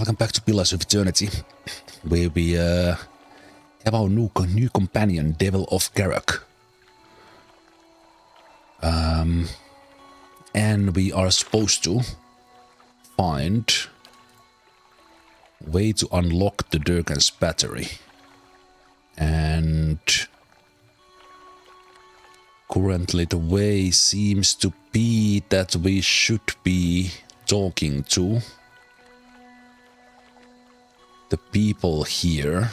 Welcome back to Pillars of Eternity, where we have our new companion, Devil of Garak. And we are supposed to find a way to unlock the Durgan's battery. And currently the way seems to be that we should be talking to the people here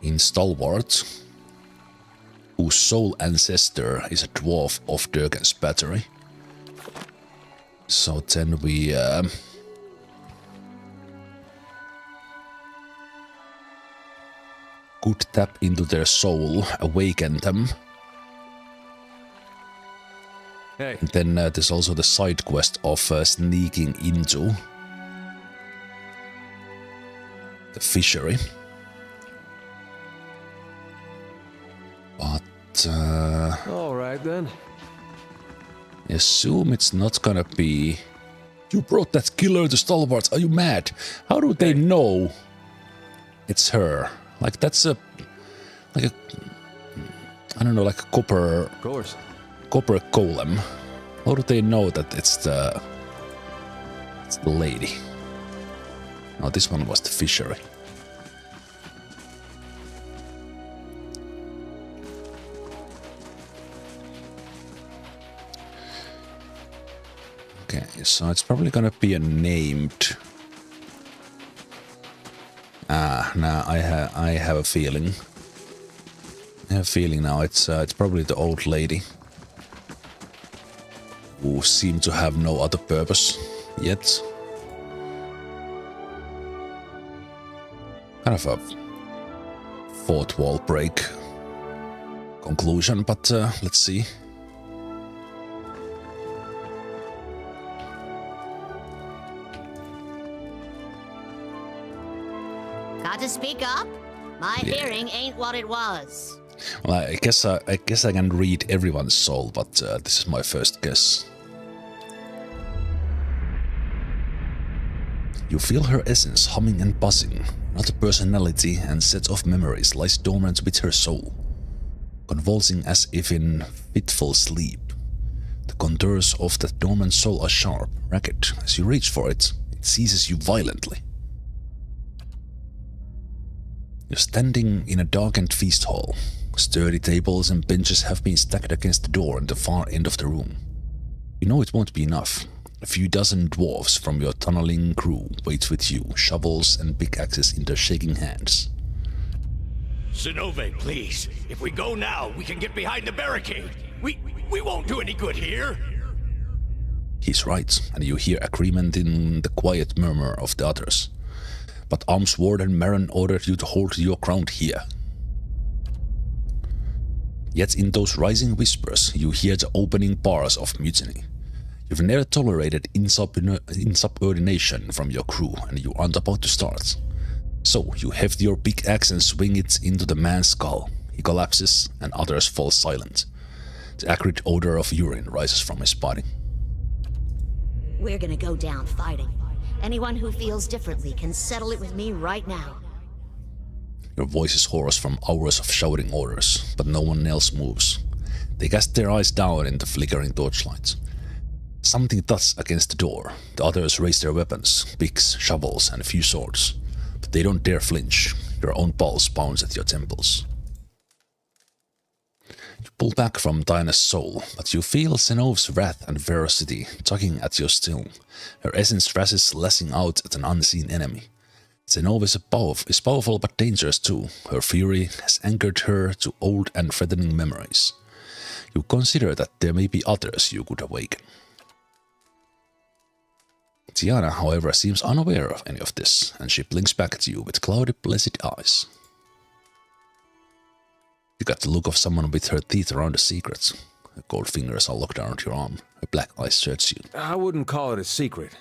in Stalwart, whose sole ancestor is a dwarf of Durgan's battery. So then we could tap into their soul, awaken them. Hey. And then there's also the side quest of sneaking into the fishery. But All right then. I assume it's not gonna be... You brought that killer to Stalwart, are you mad? How do they know it's her? Like that's a... like a... I don't know, like a copper... Of course. Copper golem. How do they know that it's the lady? No, this one was the fishery. Okay, so it's probably gonna be a named... Nah, I have a feeling. I have a feeling now it's probably the old lady, who seem to have no other purpose yet. Kind of a fourth wall break conclusion, but let's see. Got to speak up? My hearing ain't what it was. Well, I guess I can read everyone's soul, but this is my first guess. You feel her essence humming and buzzing. Another personality and set of memories lies dormant with her soul, convulsing as if in fitful sleep. The contours of that dormant soul are sharp, ragged. As you reach for it, it seizes you violently. You're standing in a darkened feast hall. Sturdy tables and benches have been stacked against the door at the far end of the room. You know it won't be enough. A few dozen dwarves from your tunneling crew wait with you, shovels and pickaxes in their shaking hands. Zenove, please. If we go now, we can get behind the barricade. We won't do any good here. He's right, and you hear agreement in the quiet murmur of the others. But Arms Warden Maron ordered you to hold your ground here. Yet in those rising whispers, you hear the opening bars of mutiny. You've never tolerated insubordination from your crew, and you aren't about to start. So you heft your big axe and swing it into the man's skull. He collapses, and others fall silent. The acrid odor of urine rises from his body. We're gonna go down fighting. Anyone who feels differently can settle it with me right now. Your voice is hoarse from hours of shouting orders, but no one else moves. They cast their eyes down in the flickering torchlight. Something thuds against the door. The others raise their weapons, picks, shovels, and a few swords. But they don't dare flinch. Your own pulse pounds at your temples. You pull back from Diana's soul, but you feel Zenov's wrath and ferocity tugging at your still. Her essence thrashes, lashing out at an unseen enemy. Zenov is powerful but dangerous too. Her fury has anchored her to old and threatening memories. You consider that there may be others you could awaken. Tiana, however, seems unaware of any of this, and she blinks back at you with cloudy, blessed eyes. You got the look of someone with her teeth around a secret. Her cold fingers are locked around your arm. Her black eyes search you. I wouldn't call it a secret.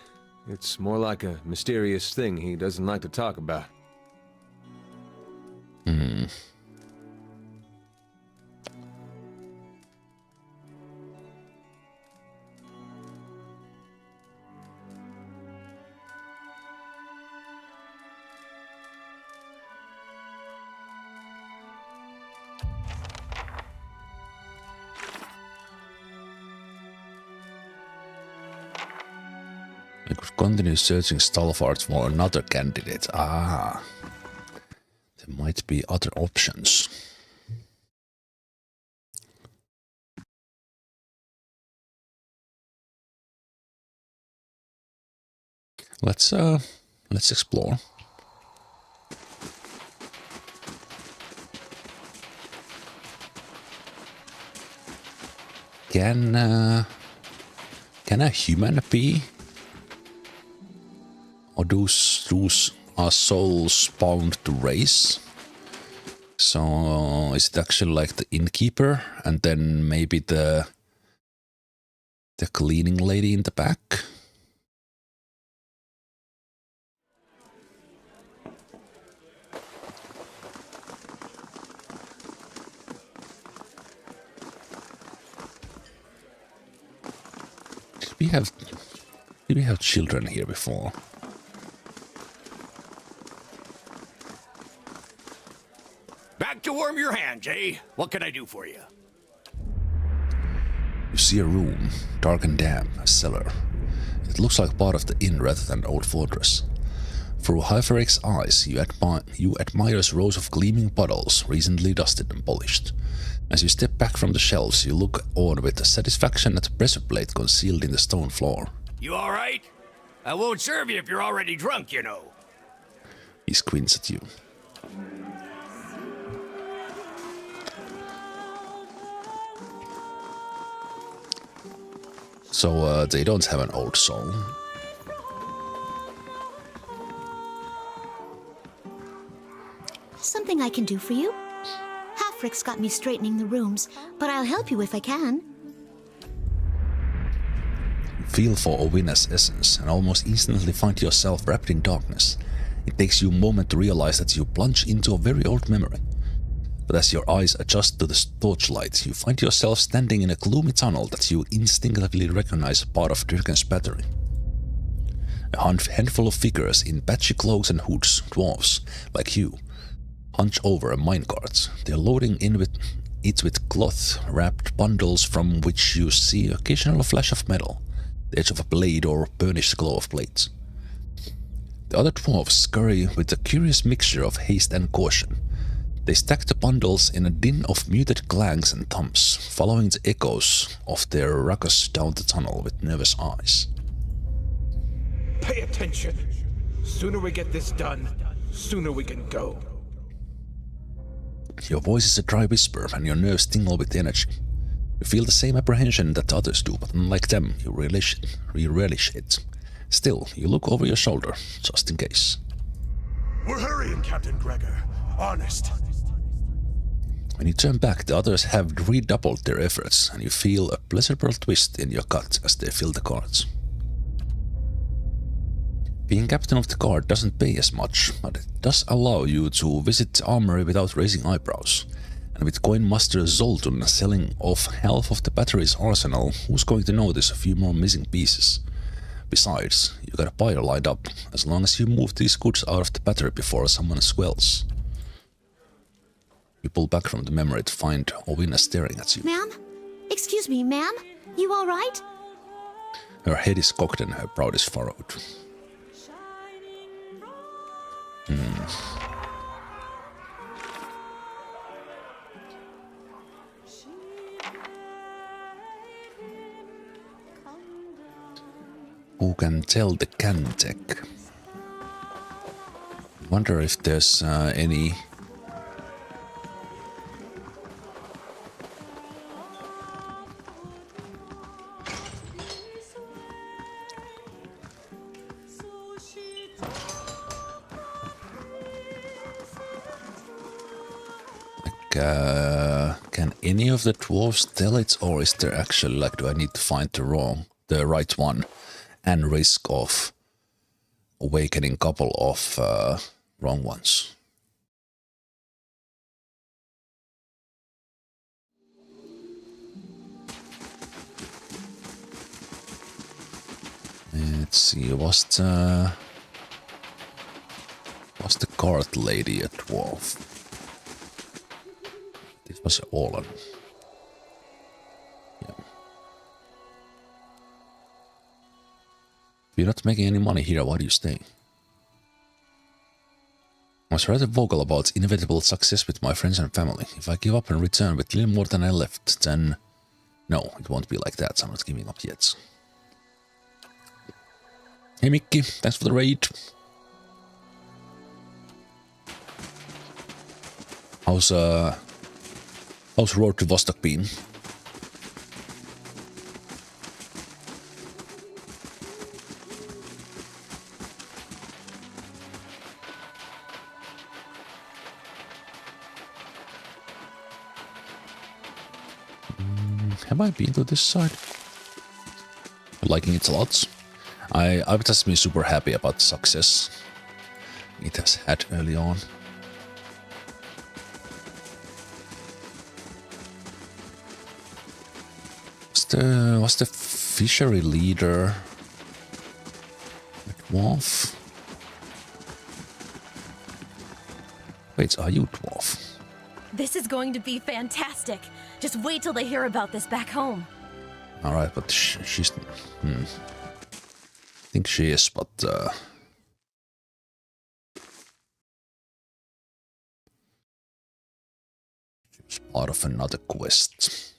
It's more like a mysterious thing he doesn't like to talk about. We could continue searching Stalfart for another candidate. Ah, there might be other options. Let's explore. Can a human be? Or those are souls bound to race? So is it actually like the innkeeper and then maybe the cleaning lady in the back? Did we have children here before? Back to warm your hands, eh? What can I do for you? You see a room, dark and damp, a cellar. It looks like part of the inn rather than an old fortress. Through Hypheric's eyes, you admire rows of gleaming bottles, recently dusted and polished. As you step back from the shelves, you look on with satisfaction at the pressure plate concealed in the stone floor. You all right? I won't serve you if you're already drunk, you know. He squints at you. So they don't have an old soul. Something I can do for you? Halfrick's got me straightening the rooms, but I'll help you if I can. You feel for Owina's essence and almost instantly find yourself wrapped in darkness. It takes you a moment to realize that you plunge into a very old memory. But as your eyes adjust to the torchlight, you find yourself standing in a gloomy tunnel that you instinctively recognize part of Durgan's battery. A handful of figures in patchy cloaks and hoods, dwarves, like you, hunch over a minecart. They're loading it with cloth-wrapped bundles from which you see occasional flash of metal, the edge of a blade or burnished glow of blades. The other dwarves scurry with a curious mixture of haste and caution. They stack the bundles in a din of muted clangs and thumps, following the echoes of their ruckus down the tunnel with nervous eyes. Pay attention. Sooner we get this done, sooner we can go. Your voice is a dry whisper and your nerves tingle with energy. You feel the same apprehension that others do, but unlike them, you relish it. Still, you look over your shoulder, just in case. We're hurrying, Captain Gregor. Honest. When you turn back, the others have redoubled their efforts, and you feel a pleasurable twist in your gut as they fill the carts. Being captain of the guard doesn't pay as much, but it does allow you to visit the armory without raising eyebrows. And with Coinmaster Zoltun selling off half of the battery's arsenal, who's going to notice a few more missing pieces? Besides, you got a buyer lined up, as long as you move these goods out of the battery before someone squells. You pull back from the memory to find Owina staring at you. Ma'am? Excuse me, ma'am? You all right? Her head is cocked and her brow is furrowed. Who can tell the Cantech? Wonder if there's any... can any of the dwarves tell it, or is there actually, like, do I need to find the right one, and risk of awakening a couple of wrong ones? Let's see, was the cart lady a dwarf? This was Orlan. Yeah. We're not making any money here, why do you stay? I was rather vocal about inevitable success with my friends and family. If I give up and return with little more than I left, then... No, it won't be like that, so I'm not giving up yet. Hey Mickey, thanks for the raid. How's Road to Vostok been? Have I been to this side? Liking it a lot. I've just been super happy about the success it has had early on. Was the fishery leader dwarf? Wait, are you dwarf? This is going to be fantastic. Just wait till they hear about this back home. Alright, but she's... I think she is, but... She's part of another quest.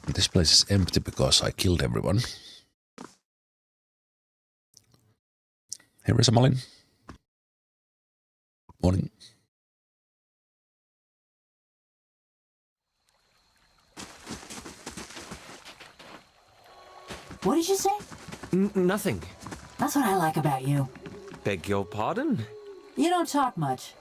And this place is empty because I killed everyone. Hey, Malin. Morning. What did you say? Nothing. That's what I like about you. Beg your pardon? You don't talk much.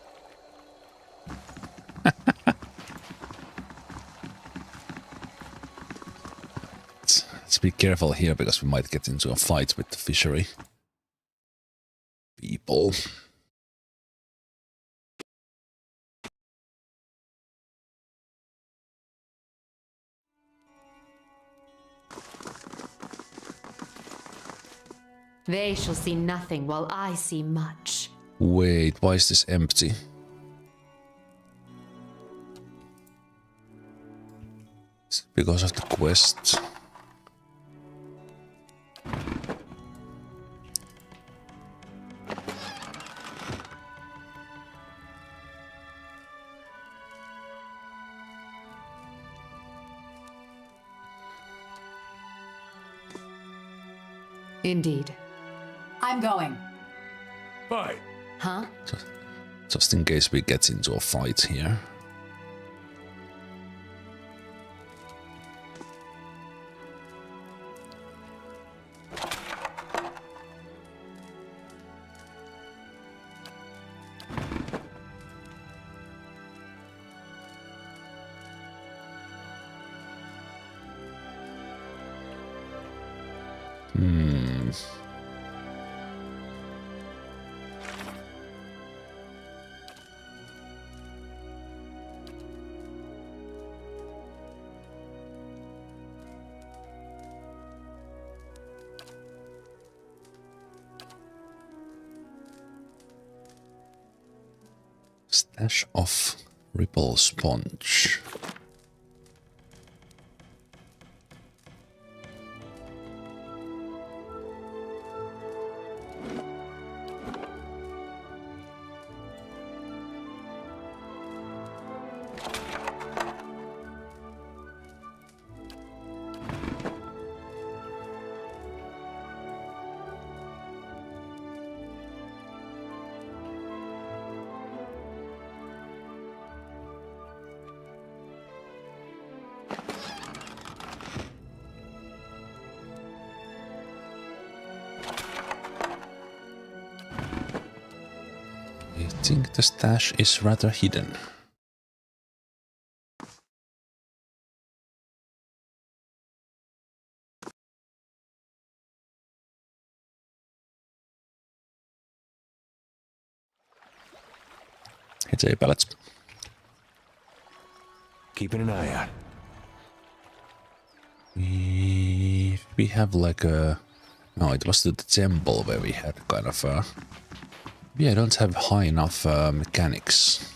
Let's be careful here because we might get into a fight with the fishery people. They shall see nothing while I see much. Wait, why is this empty? Is it because of the quest? Indeed. I'm going. Bye. Huh? Just in case we get into a fight here. Stash of Ripple Sponge. I think the stash is rather hidden. It's a pellets. Keeping an eye out. We have like a... No, it was the temple where we had kind of a... Yeah, I don't have high enough mechanics.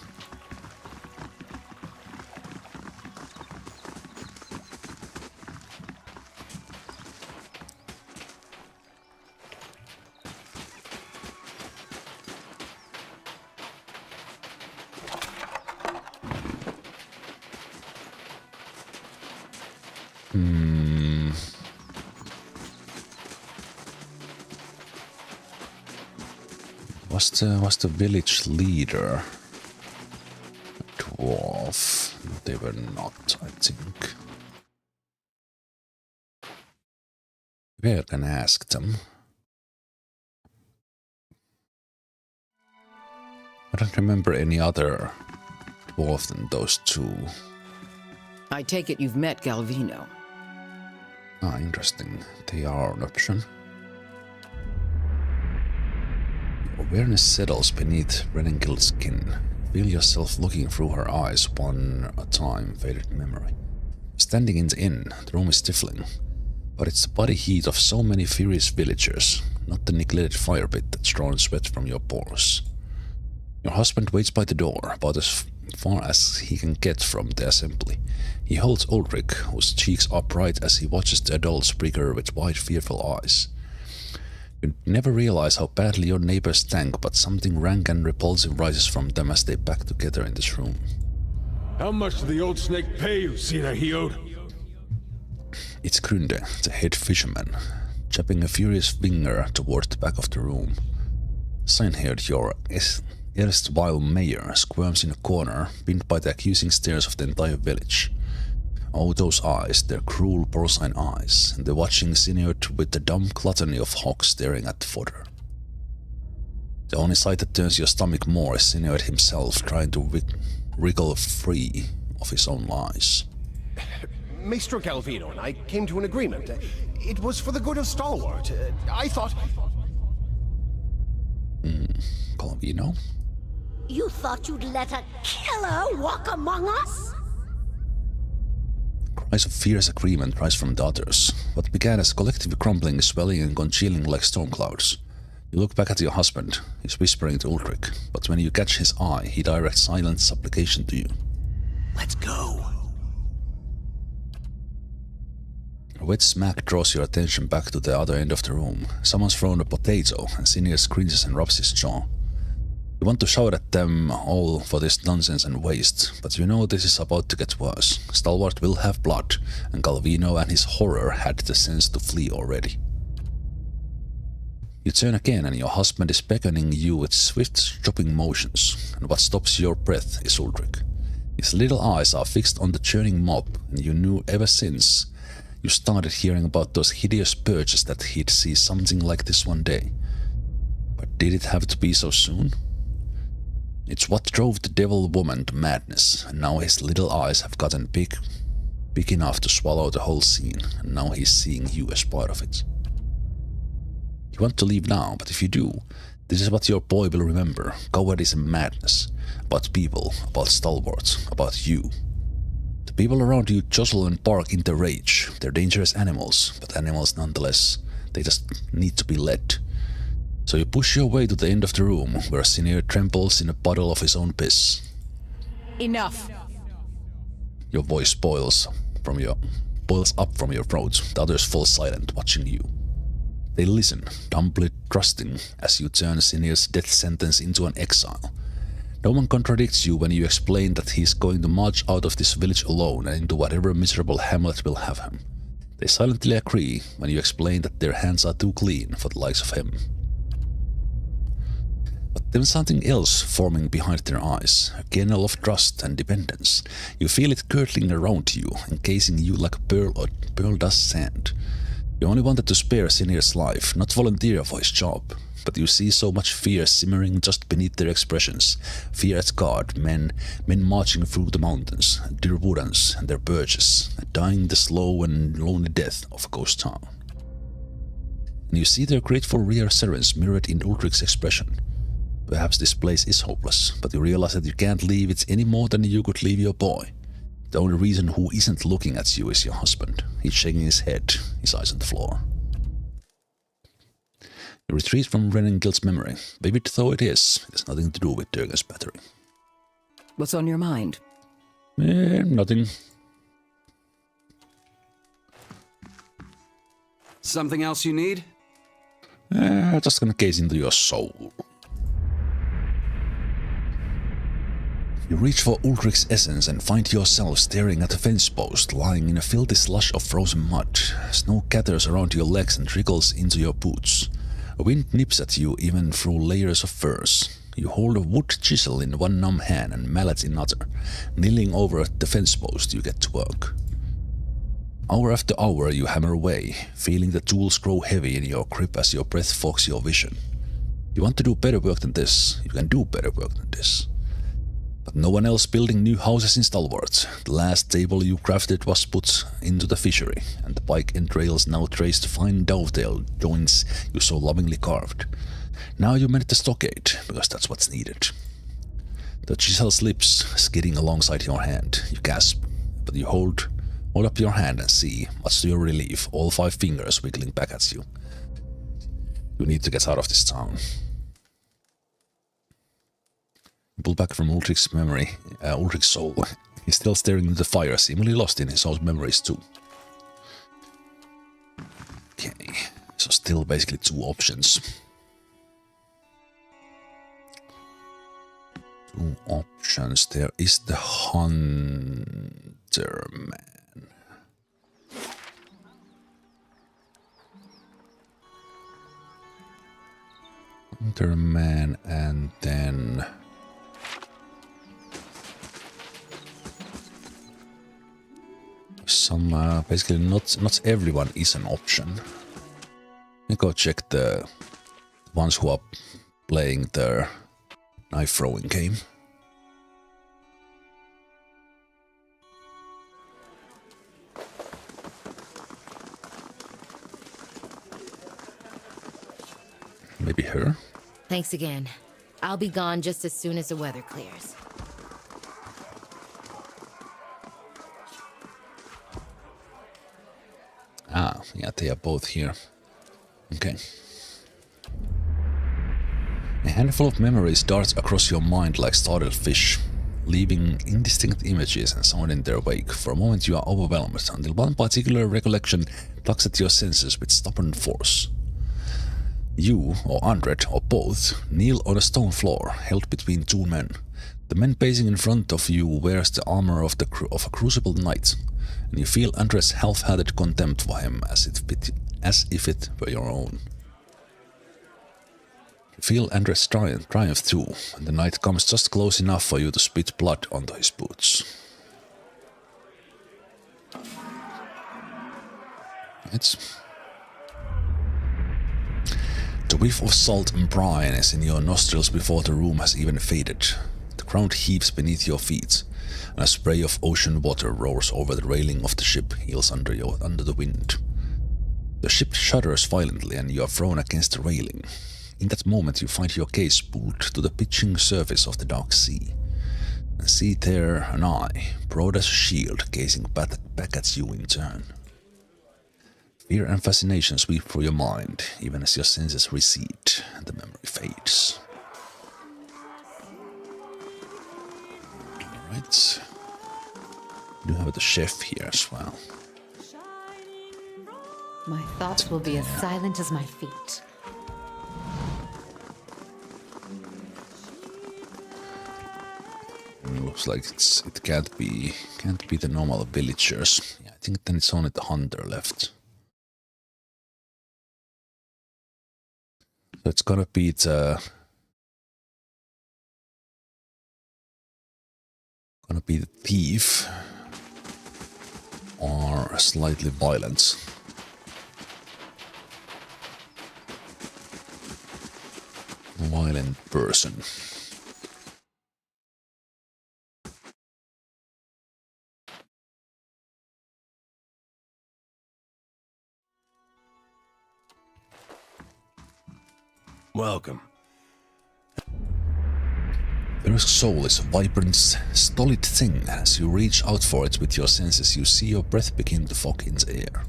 Was the village leader a dwarf? They were not, I think. Maybe I can ask them. I don't remember any other dwarf than those two. I take it you've met Galvino. Ah, interesting. They are an option. Awareness settles beneath Renengild's skin. Feel yourself looking through her eyes one at a time, faded memory. Standing in the inn, the room is stifling. But it's the body heat of so many furious villagers, not the neglected fire pit that's drawn sweat from your pores. Your husband waits by the door, about as far as he can get from the assembly. He holds Ulrich, whose cheeks are bright as he watches the adults her with wide, fearful eyes. You never realize how badly your neighbors stank, but something rank and repulsive rises from them as they pack together in this room. How much did the old snake pay you, Sina Hiod? It's Grunde, the head fisherman, jabbing a furious finger toward the back of the room. Seinherd, your erstwhile mayor, squirms in a corner, pinned by the accusing stares of the entire village. Oh, those eyes, their cruel porcine eyes, and the watching Seinherd with the dumb gluttony of hawks staring at the fodder. The only sight that turns your stomach more is Seinherd himself trying to wriggle free of his own lies. Maestro Galvino and I came to an agreement. It was for the good of Stalwart. I thought... Galvino? You thought you'd let a killer walk among us? Cries of fierce agreement rise from the others. What began as collective crumbling is swelling and congealing like storm clouds. You look back at your husband. He's whispering to Ulrich, but when you catch his eye, he directs silent supplication to you. Let's go. A wet smack draws your attention back to the other end of the room. Someone's thrown a potato, and Senior cringes and rubs his jaw. You want to shout at them all for this nonsense and waste, but you know this is about to get worse. Stalwart will have blood, and Galvino and his horror had the sense to flee already. You turn again, and your husband is beckoning you with swift, chopping motions, and what stops your breath is Ulrich. His little eyes are fixed on the churning mob, and you knew ever since you started hearing about those hideous purges that he'd see something like this one day. But did it have to be so soon? It's what drove the devil woman to madness, and now his little eyes have gotten big enough to swallow the whole scene, and now he's seeing you as part of it. You want to leave now, but if you do, this is what your boy will remember. Cowardice and madness. About people, about Stalwart, about you. The people around you jostle and bark in their rage. They're dangerous animals, but animals nonetheless. They just need to be led. So you push your way to the end of the room, where Senior trembles in a puddle of his own piss. Enough. Your voice boils up from your throat. The others fall silent, watching you. They listen, dumbly trusting, as you turn Senior's death sentence into an exile. No one contradicts you when you explain that he's going to march out of this village alone and into whatever miserable hamlet will have him. They silently agree when you explain that their hands are too clean for the likes of him. But there's something else forming behind their eyes, a kernel of trust and dependence. You feel it curdling around you, encasing you like a pearl does sand. You only wanted to spare Senior's life, not volunteer for his job. But you see so much fear simmering just beneath their expressions. Fear at God, men marching through the mountains, their woodens and their birches, dying the slow and lonely death of a ghost town. And you see their grateful reassurance mirrored in Ulrich's expression. Perhaps this place is hopeless, but you realize that you can't leave it any more than you could leave your boy. The only reason who isn't looking at you is your husband. He's shaking his head, his eyes on the floor. You retreat from Renengild's memory. Vivid though it has nothing to do with Durgan's battery. What's on your mind? Nothing. Something else you need? Just gonna gaze into your soul. You reach for Ulrich's essence and find yourself staring at a fence post lying in a filthy slush of frozen mud. Snow gathers around your legs and trickles into your boots. A wind nips at you even through layers of furs. You hold a wood chisel in one numb hand and mallet in other. Kneeling over at the fence post, you get to work. Hour after hour you hammer away, feeling the tools grow heavy in your grip as your breath fogs your vision. You want to do better work than this, you can do better work than this. But no one else building new houses in Stalwart. The last table you crafted was put into the fishery, and the pike entrails now traced fine dovetail joints you so lovingly carved. Now you mend the stockade, because that's what's needed. The chisel slips, skidding alongside your hand. You gasp, but you hold up your hand and see, much to your relief, all 5 fingers wiggling back at you. You need to get out of this town. You pull back from Ulrich's memory, Ulrich's soul. He's still staring into the fire, seemingly lost in his own memories too. Okay, so still basically 2 options. 2 options. There is the Hunter Man. Hunter Man, and then some basically not everyone is an option. Let me go check the ones who are playing their knife throwing game. Maybe her? Thanks again. I'll be gone just as soon as the weather clears. Ah, yeah, they are both here. Okay. A handful of memories darts across your mind like startled fish, leaving indistinct images and sound in their wake. For a moment you are overwhelmed, until one particular recollection tugs at your senses with stubborn force. You, or Andret, or both, kneel on a stone floor, held between 2 men. The man pacing in front of you wears the armor of a crucible knight, and you feel Andret's half-hearted contempt for him as if it were your own. You feel Andret's triumph too, and the knight comes just close enough for you to spit blood onto his boots. The whiff of salt and brine is in your nostrils before the room has even faded. The ground heaves beneath your feet, and a spray of ocean water roars over the railing of the ship, heels under the wind. The ship shudders violently and you are thrown against the railing. In that moment you find your gaze pulled to the pitching surface of the dark sea, and see there an eye, broad as a shield, gazing back at you in turn. Fear and fascination sweep through your mind, even as your senses recede and the memory fades. Alright. We do have the chef here as well. My thoughts will be as silent as my feet. Looks like it can't be the normal villagers. Yeah, I think then it's only the hunter left. So it's gonna be the thief or a slightly violent person. Welcome. There's soul is a vibrant, stolid thing. As you reach out for it with your senses, you see your breath begin to fog in the air.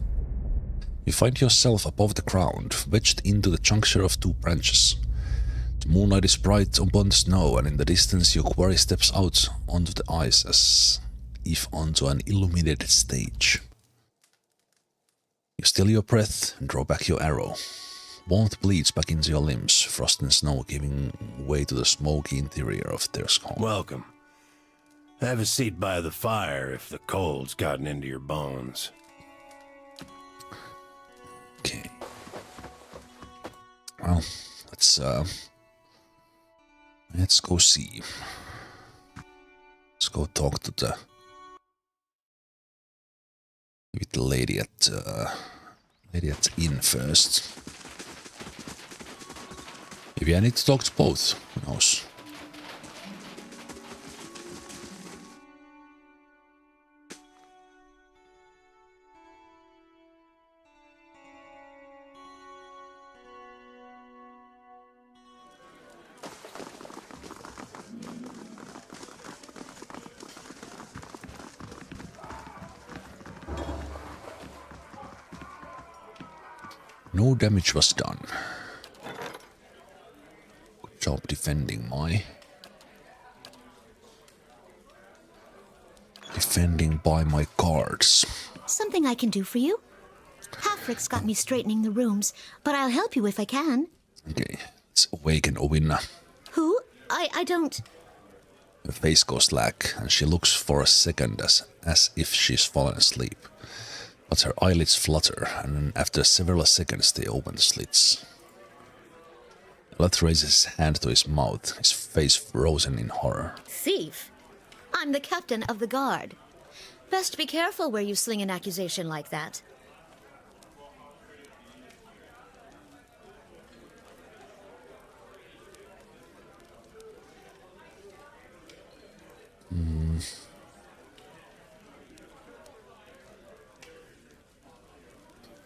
You find yourself above the ground, wedged into the juncture of 2 branches. The moonlight is bright upon the snow, and in the distance your quarry steps out onto the ice as if onto an illuminated stage. You still your breath and draw back your arrow. Warmth bleeds back into your limbs, frost and snow giving way to the smoky interior of their skull. Welcome. Have a seat by the fire if the cold's gotten into your bones. Okay. Well, let's go see. Let's go talk to the lady at inn first. Maybe I need to talk to both. Who knows? No damage was done. Good job defending by my guards. Something I can do for you? Halfrick's got me straightening the rooms, but I'll help you if I can. Okay, let's awaken Owina. Who? I don't... Her face goes slack, and she looks for a second as if she's fallen asleep. But her eyelids flutter, and after several seconds they open the slits. Let raises his hand to his mouth, his face frozen in horror. Thief? I'm the captain of the guard. Best be careful where you sling an accusation like that.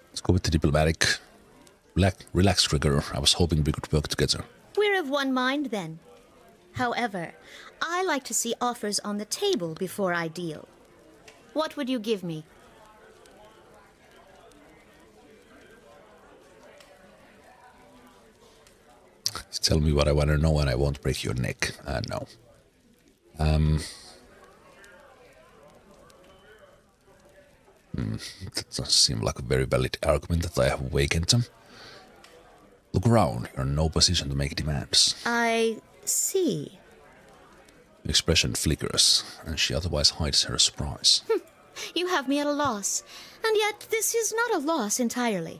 Let's go with the diplomatic. Relax, Trigger. I was hoping we could work together. We're of one mind, then. However, I like to see offers on the table before I deal. What would you give me? Tell me what I want to know and I won't break your neck. No. That doesn't seem like a very valid argument that I have awakened them. Look around, you're in no position to make demands. I see. The expression flickers, and she otherwise hides her surprise. You have me at a loss, and yet this is not a loss entirely.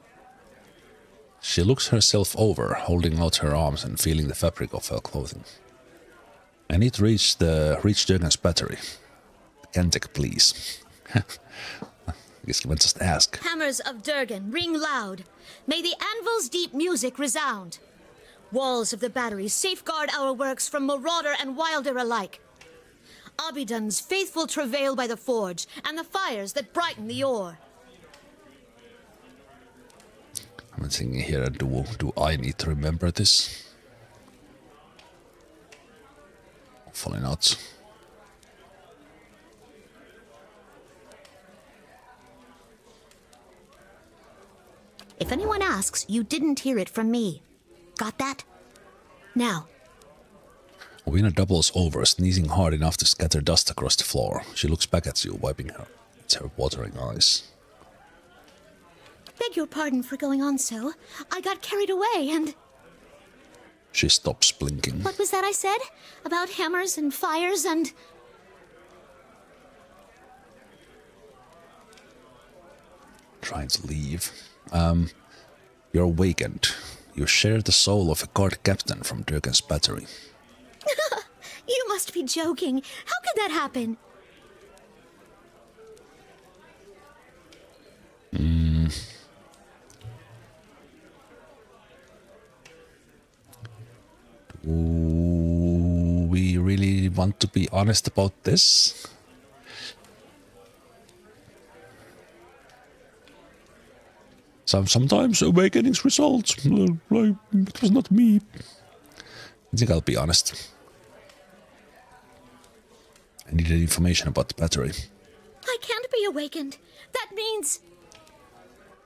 She looks herself over, holding out her arms and feeling the fabric of her clothing. I need to reach Durgan's battery. Cantek, please. I guess you can just ask. Hammers of Durgan, ring loud. May the anvil's deep music resound. Walls of the battery safeguard our works from marauder and wilder alike. Abidun's faithful travail by the forge, and the fires that brighten the ore. I'm thinking here, do I need to remember this? Hopefully not. If anyone asks, you didn't hear it from me. Got that? Now. Owina doubles over, sneezing hard enough to scatter dust across the floor. She looks back at you, wiping her watering eyes. Beg your pardon for going on so. I got carried away and... She stops blinking. What was that I said? About hammers and fires and... Trying to leave. You're awakened. You share the soul of a guard captain from Durgan's battery. You must be joking. How could that happen? Do we really want to be honest about this? Sometimes awakenings result. It was not me. I think I'll be honest. I needed information about the battery. I can't be awakened. That means...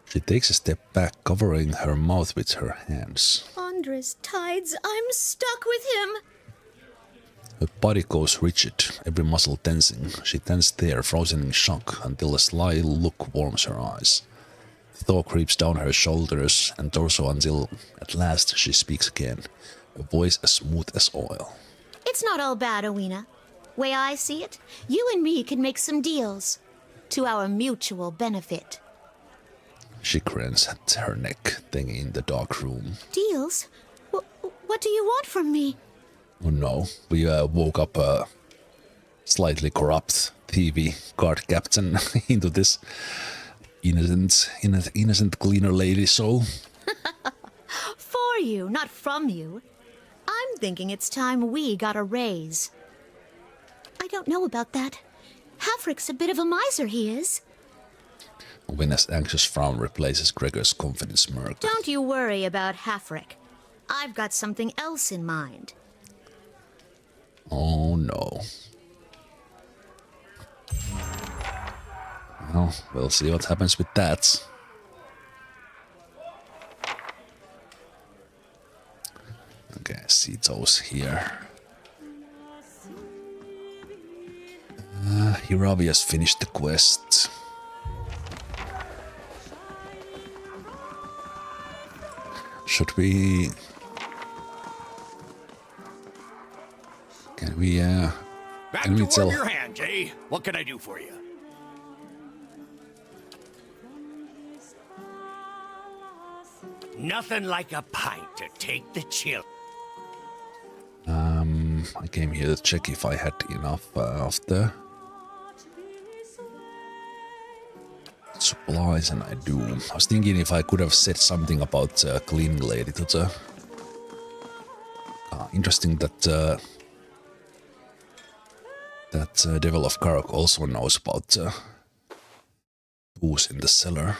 She takes a step back, covering her mouth with her hands. Andres Tides, I'm stuck with him. Her body goes rigid, every muscle tensing. She stands there, frozen in shock, until a sly look warms her eyes. Thought creeps down her shoulders and torso until, at last, she speaks again, a voice as smooth as oil. It's not all bad, Owina. Way I see it, you and me can make some deals. To our mutual benefit. She grins at her neck, thingy in the dark room. Deals? What do you want from me? Oh no, we woke up a slightly corrupt TV guard captain into this innocent cleaner lady soul. For you, not from you. I'm thinking it's time we got a raise. I don't know about that. Hafric's a bit of a miser, he is. Winna's anxious frown replaces Gregor's confident smirk. Don't you worry about Hafric. I've got something else in mind. Oh no. Well, we'll see what happens with that. Okay, I see those here. Hiravi has finished the quest. Should we... Can we Back can to we warm tell... your hand, Jay. What can I do for you? Nothing like a pint to take the chill. I came here to check if I had enough of the supplies, and I do. I was thinking if I could have said something about cleaning lady to the... interesting that Devil of Karok also knows about booze in the cellar.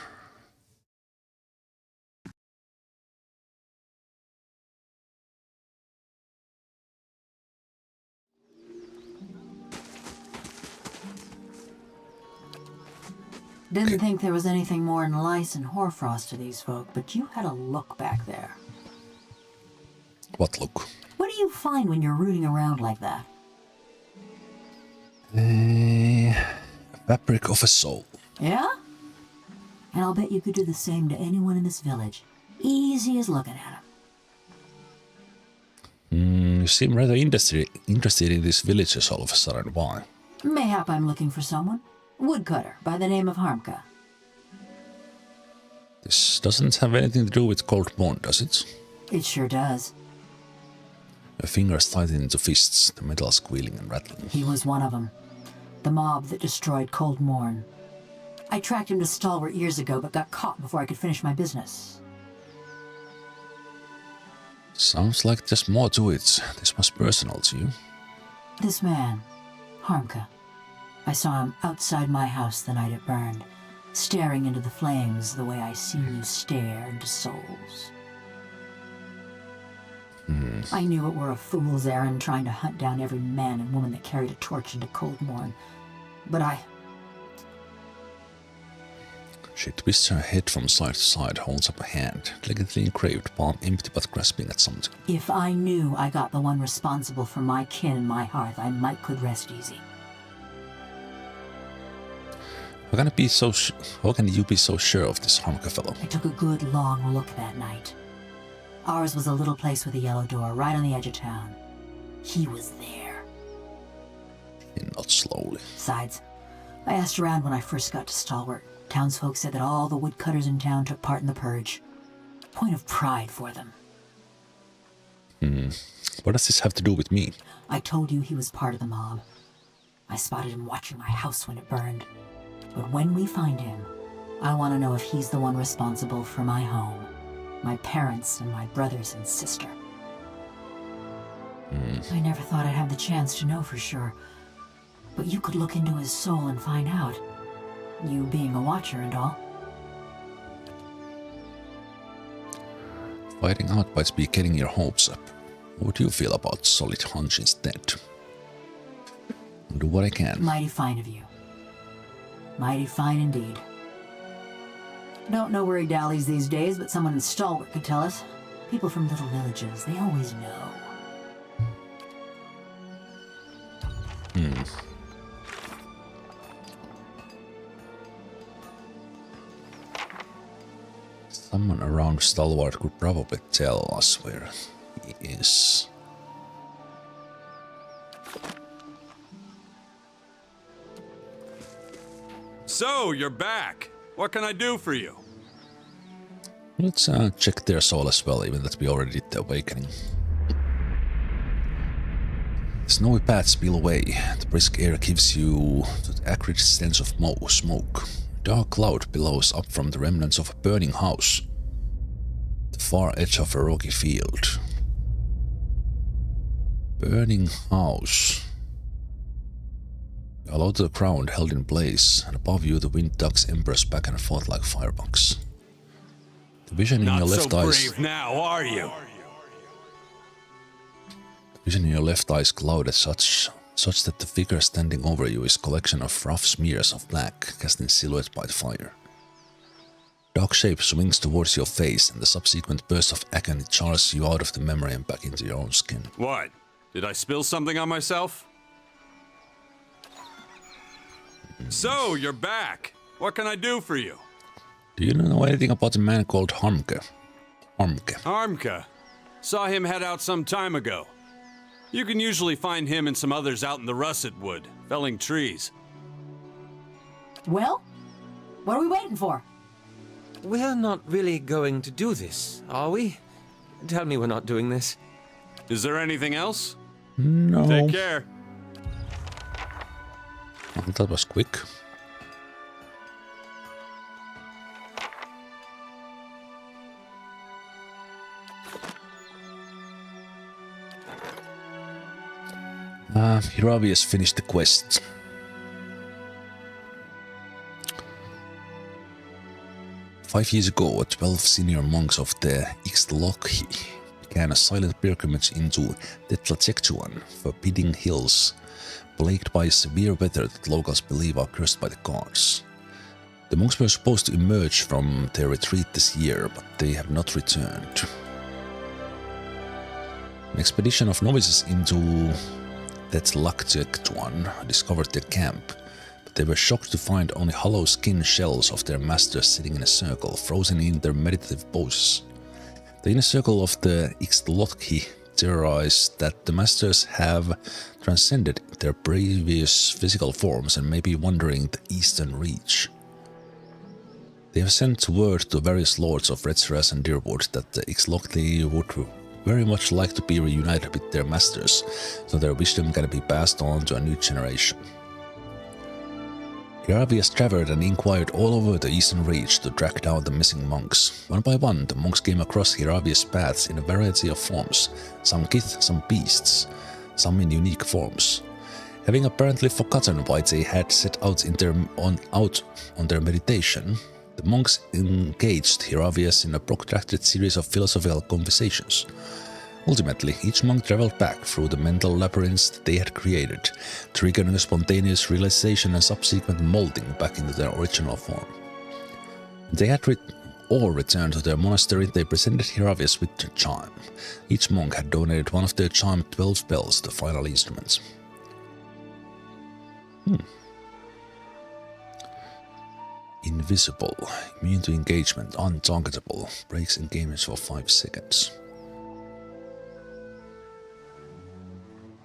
Didn't think there was anything more than lice and hoarfrost to these folk, but you had a look back there. What look? What do you find when you're rooting around like that? Fabric of a soul. Yeah? And I'll bet you could do the same to anyone in this village. Easy as looking at them. You seem rather interested in these villagers all of a sudden. Why? Mayhap I'm looking for someone. Woodcutter by the name of Harmka. This doesn't have anything to do with Cold Moon, does it? It sure does. Her fingers tighten into fists, the metal squealing and rattling. He was one of them. The mob that destroyed Cold Morn. I tracked him to Stalwart years ago, but got caught before I could finish my business. Sounds like there's more to it. This was personal to you. This man, Harmka. I saw him outside my house the night it burned, staring into the flames the way I seen you stare into souls. I knew it were a fool's errand trying to hunt down every man and woman that carried a torch into Cold Morn, but She twists her head from side to side, holds up a hand, delicately engraved, palm empty but grasping at something. If I knew I got the one responsible for my kin and my hearth, I might could rest easy. How can you be so sure of this Harmka fellow? I took a good long look that night. Ours was a little place with a yellow door right on the edge of town. He was there. He nods slowly. Besides, I asked around when I first got to Stalwart. Townsfolk said that all the woodcutters in town took part in the purge. Point of pride for them. What does this have to do with me? I told you he was part of the mob. I spotted him watching my house when it burned. But when we find him, I want to know if he's the one responsible for my home, my parents, and my brothers and sister. I never thought I'd have the chance to know for sure. But you could look into his soul and find out. You being a watcher and all. Fighting out might be getting your hopes up. What do you feel about solid hunch instead? I'll do what I can. Mighty fine of you. Mighty fine indeed. Don't know where he dallies these days, but someone in Stalwart could tell us. People from little villages, they always know. Someone around Stalwart could probably tell us where he is. So, you're back. What can I do for you? Let's check their soul as well, even that we already did the awakening. Snowy paths peel away. The brisk air gives you the acrid stench of smoke. Dark cloud billows up from the remnants of a burning house. The far edge of a rocky field. Burning house. Below the ground held in place, and above you the wind ducks embers back and forth like firebugs. The vision in your left Not eyes. so brave now, are you? The vision in your left eye is clouded such that the figure standing over you is a collection of rough smears of black, cast in silhouette by the fire. Dark shape swings towards your face, and the subsequent burst of agony jars you out of the memory and back into your own skin. What? Did I spill something on myself? So, you're back. What can I do for you? Do you know anything about a man called Harmke? Harmke. Saw him head out some time ago. You can usually find him and some others out in the russet wood, felling trees. Well, what are we waiting for? We're not really going to do this, are we? Tell me we're not doing this. Is there anything else? No. Take care. Oh, that was quick. Hiravius finished the quest. Five years ago, 12 senior monks of the Ixtlokhi began a silent pilgrimage into the Tlatzektuan, forbidding hills, plagued by severe weather that locals believe are cursed by the gods. The monks were supposed to emerge from their retreat this year, but they have not returned. An expedition of novices into the Tlatzektuan discovered their camp, but they were shocked to find only hollow skin shells of their masters sitting in a circle, frozen in their meditative poses. The inner circle of the Ixtlokhi theorized that the masters have transcended their previous physical forms and may be wandering the eastern reach. They have sent word to various lords of Redseras and Deerwood that the Ixtlokhi would very much like to be reunited with their masters, so their wisdom can be passed on to a new generation. Hiravius traveled and inquired all over the eastern reach to track down the missing monks. One by one, the monks came across Hiravius' paths in a variety of forms, some kith, some beasts, some in unique forms. Having apparently forgotten why they had set out on their meditation, the monks engaged Hiravius in a protracted series of philosophical conversations. Ultimately, each monk traveled back through the mental labyrinths that they had created, triggering a spontaneous realization and subsequent molding back into their original form. When they had all returned to their monastery, they presented Hiravius with their charm. Each monk had donated one of their charmed 12 spells, the final instruments. Invisible, immune to engagement, untargetable, breaks engagement for 5 seconds.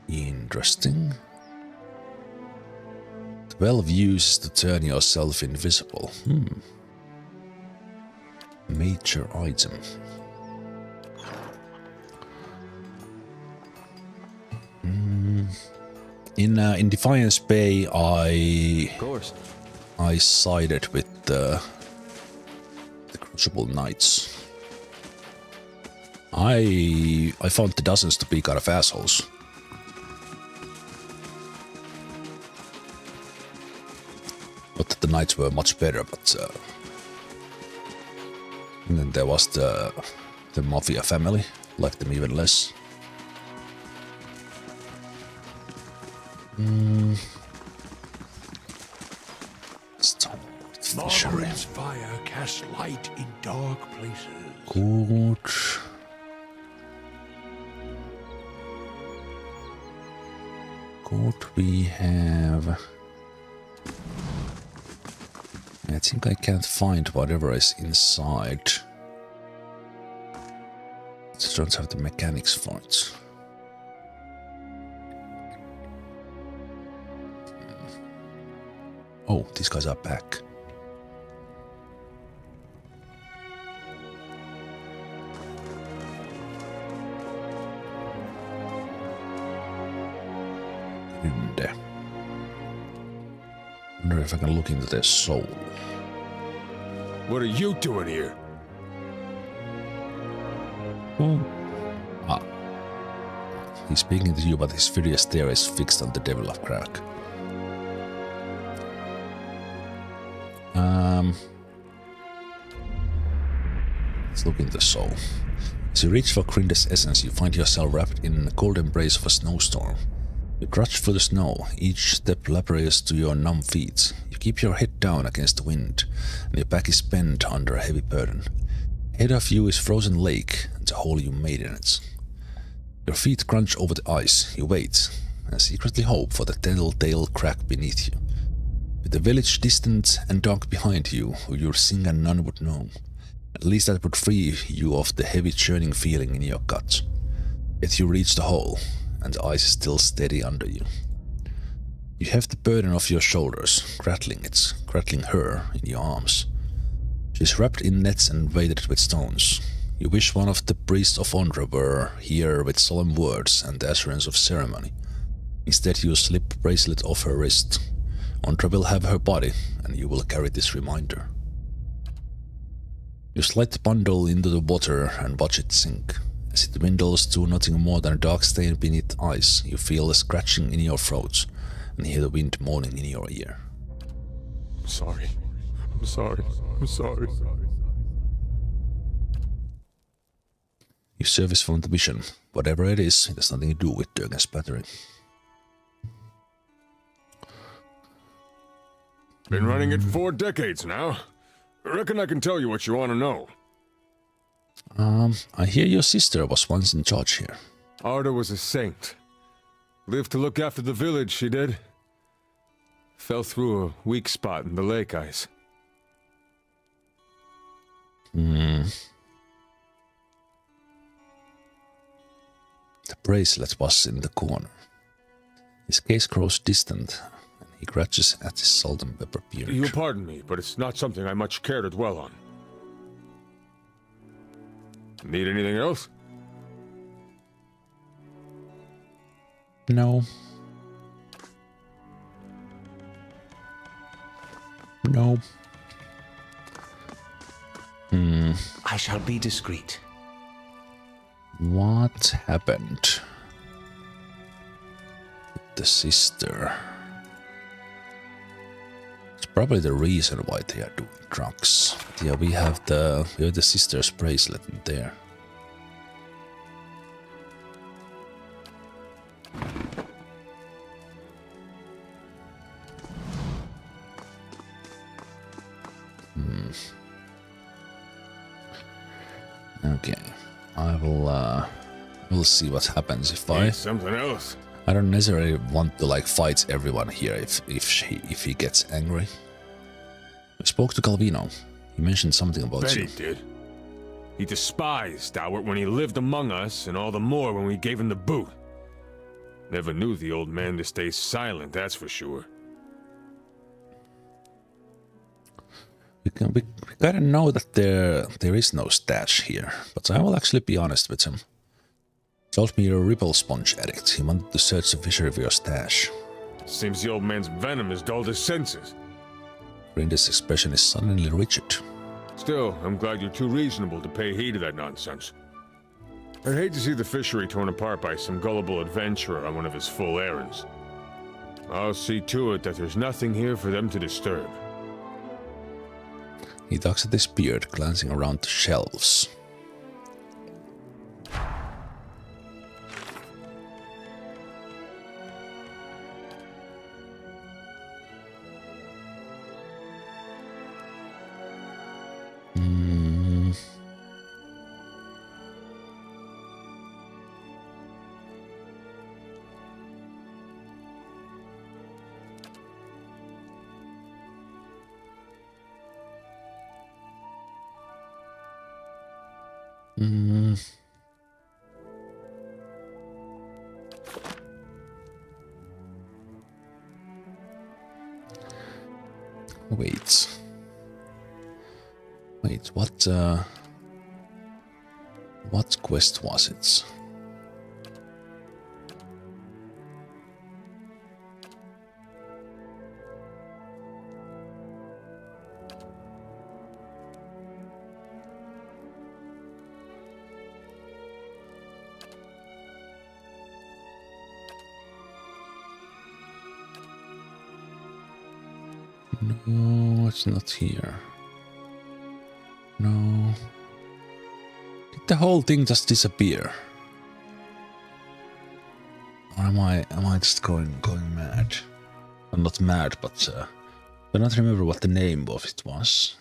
Interesting. 12 uses to turn yourself invisible. Major item. In Defiance Bay, I sided with the Crucible Knights. I found the dozens to be kind of assholes. Not that the knights were much better, but and then there was the Mafia family, liked them even less. Margaret's fire casts light in dark places. Good. We have... I think I can't find whatever is inside. Just don't have the mechanics for it. Oh, these guys are back. Rinde. Wonder if I can look into their soul. What are you doing here? Oh. Ah. He's speaking to you, but his furious stare is fixed on the devil of Crack. Let's look into the soul. As you reach for Grinde's essence, you find yourself wrapped in the cold embrace of a snowstorm. You trudge through the snow, each step laborious to your numb feet. You keep your head down against the wind, and your back is bent under a heavy burden. Ahead of you is frozen lake, and the hole you made in it. Your feet crunch over the ice, you wait, and secretly hope for the telltale crack beneath you. With the village distant and dark behind you, who your sing and none would know, at least that would free you of the heavy churning feeling in your gut. Yet you reach the hole, and the ice is still steady under you. You have the burden off your shoulders, cradling her in your arms. She is wrapped in nets and weighted with stones. You wish one of the priests of Ondra were here with solemn words and the assurance of ceremony. Instead you slip the bracelet off her wrist. Ondra will have her body, and you will carry this reminder. You slide the bundle into the water and watch it sink. As it dwindles to nothing more than a dark stain beneath the ice, you feel a scratching in your throat and hear the wind moaning in your ear. I'm sorry. I'm sorry. I'm sorry. You service from the vision. Whatever it is, it has nothing to do with Durgan's battery. Been running it 4 decades now. I reckon I can tell you what you want to know. I hear your sister was once in charge here. Arda was a saint. Lived to look after the village, she did. Fell through a weak spot in the lake ice. The bracelet was in the corner. His gaze grows distant, and he scratches at his salt and pepper beard. You'll pardon me, but it's not something I much care to dwell on. Need anything else? No. No. I shall be discreet. What happened with the sister? It's probably the reason why they are doing drugs. Yeah, we have the sister's bracelet in there. Okay, we'll see what happens if I. Something else. I don't necessarily want to like fight everyone here if he gets angry. I spoke to Calvino. He mentioned something about Bet you. he did. He despised Dowert when he lived among us, and all the more when we gave him the boot. Never knew the old man to stay silent, that's for sure. We gotta know that there is no stash here, but I will actually be honest with him. He told me you're a ripple sponge addict. He wanted to search the fishery for your stash. Seems the old man's venom has dulled his senses. Grinde's expression is suddenly rigid. Still, I'm glad you're too reasonable to pay heed to that nonsense. I'd hate to see the fishery torn apart by some gullible adventurer on one of his full errands. I'll see to it that there's nothing here for them to disturb. He tugs at his beard, glancing around the shelves. Wait, what quest was it? No, it's not here. No. Did the whole thing just disappear? Or am I just going mad? I'm not mad, but I don't remember what the name of it was.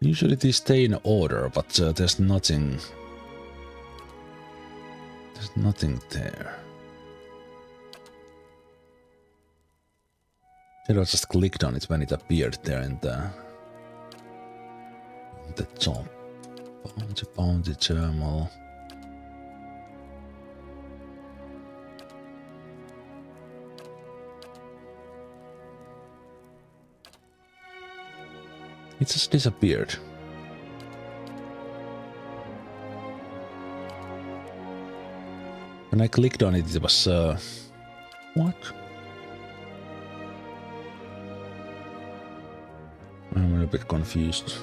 Usually they stay in order, but there's nothing. There's nothing there. I just clicked on it when it appeared there in the top. Bounty thermal. It just disappeared. When I clicked on it, it was what? I'm a bit confused.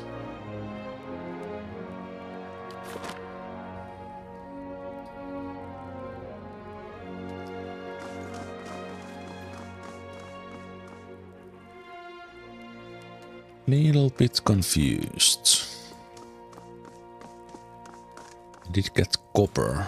Little bit confused. I did get copper.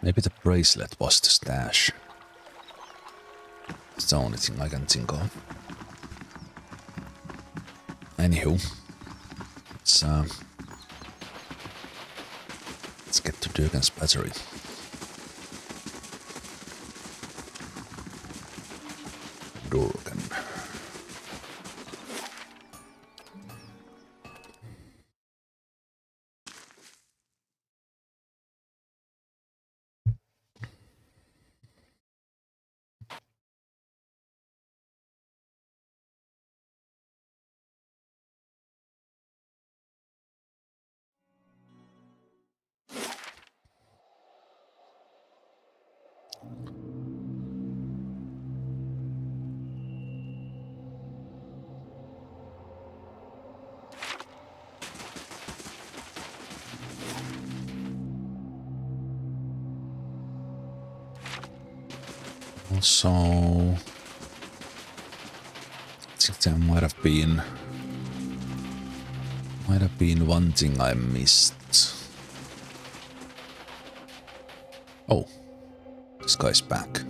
Maybe the bracelet was the stash. It's the only thing I can think of. Anywho, let's get to Durgan's battery. Durgan. Also, I think there might have been one thing I missed. Oh, this guy's back.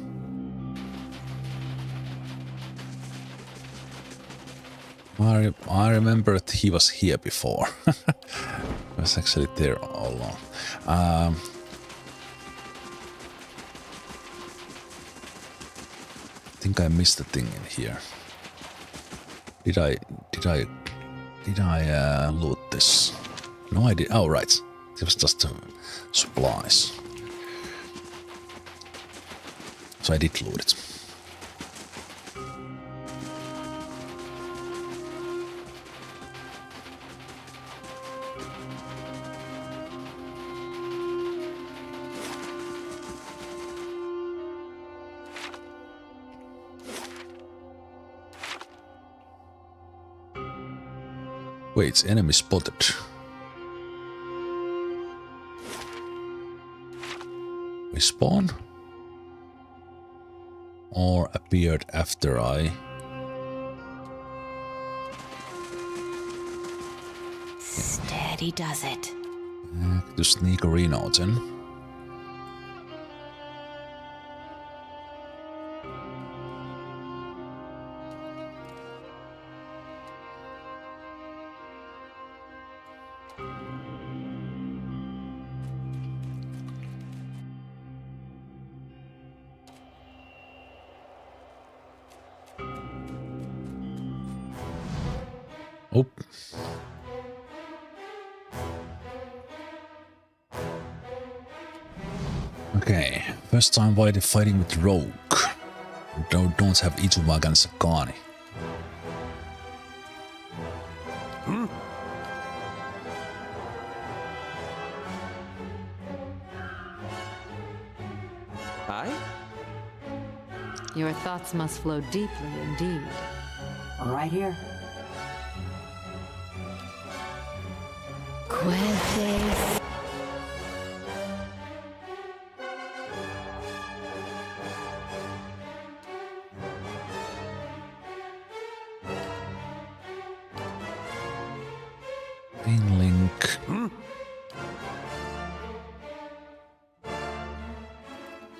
I remember that he was here before. He was actually there all along. I think I missed a thing in here. Did I loot this? No, I did. Oh, right. It was just supplies. So I did loot it. Wait, enemy spotted. Respawn? Or appeared after I... Steady does it. Back to sneak arena then. Oh. Okay, first time fighting with Rogue. don't have Itumagan Sakani. Aye? Your thoughts must flow deeply indeed. Right here. Cuentes. Link.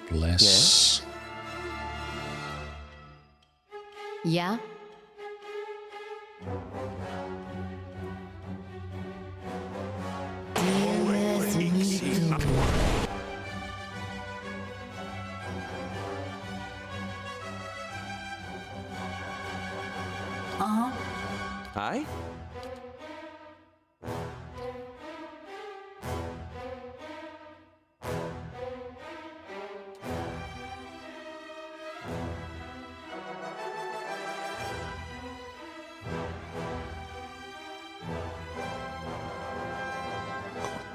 Bless. Yeah? Uh-huh. Aye?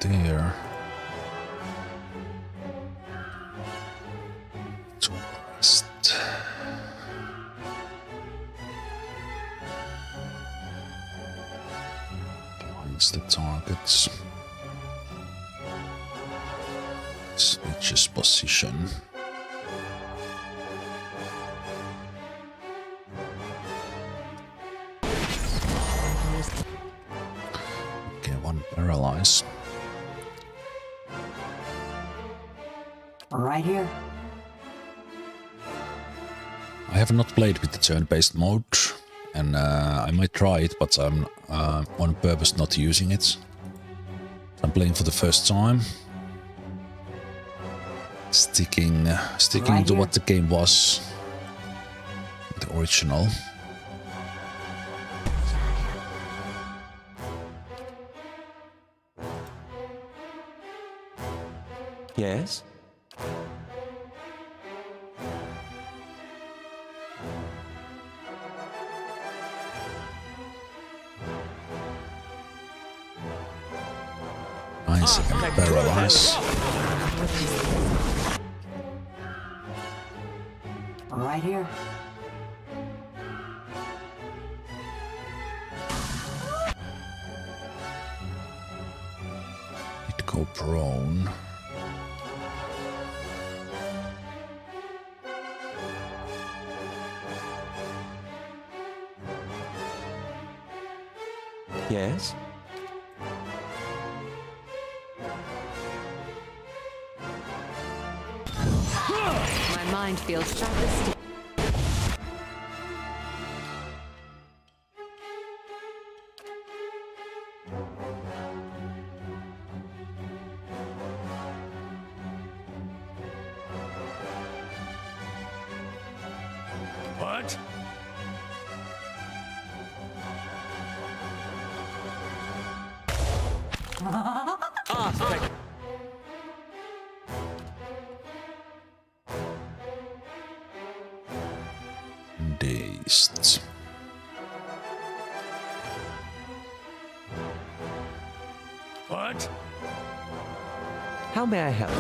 There. To rest. Blinds the targets. Switches position. Okay, one paralyze. Right here. I have not played with the turn-based mode, and I might try it, but I'm on purpose not using it. I'm playing for the first time. Sticking Right to here. what the game was. The original. Yes? Nice, and paralyze. Right here. It go prone. Yes? My mind feels sharp as steel. What? Dazed. What? How may I help?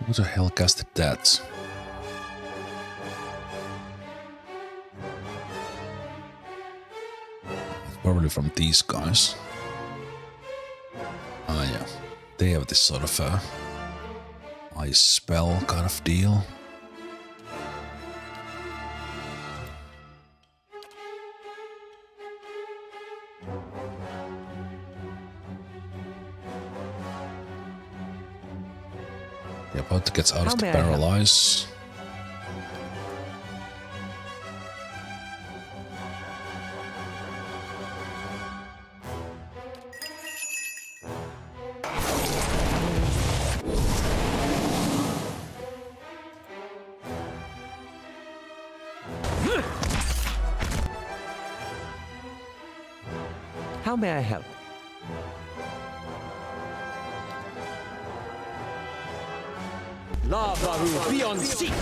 Who the hell casted that? Probably from these guys. Ah, yeah. They have this sort of a ice spell kind of deal. They're about to get out How of the may I help? paralyze. How may I help? La Varu, be on seek!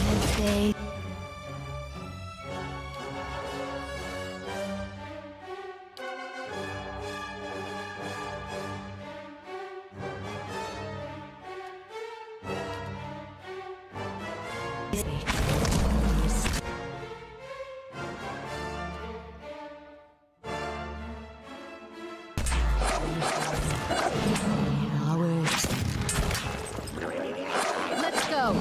Wednesday. Let's go.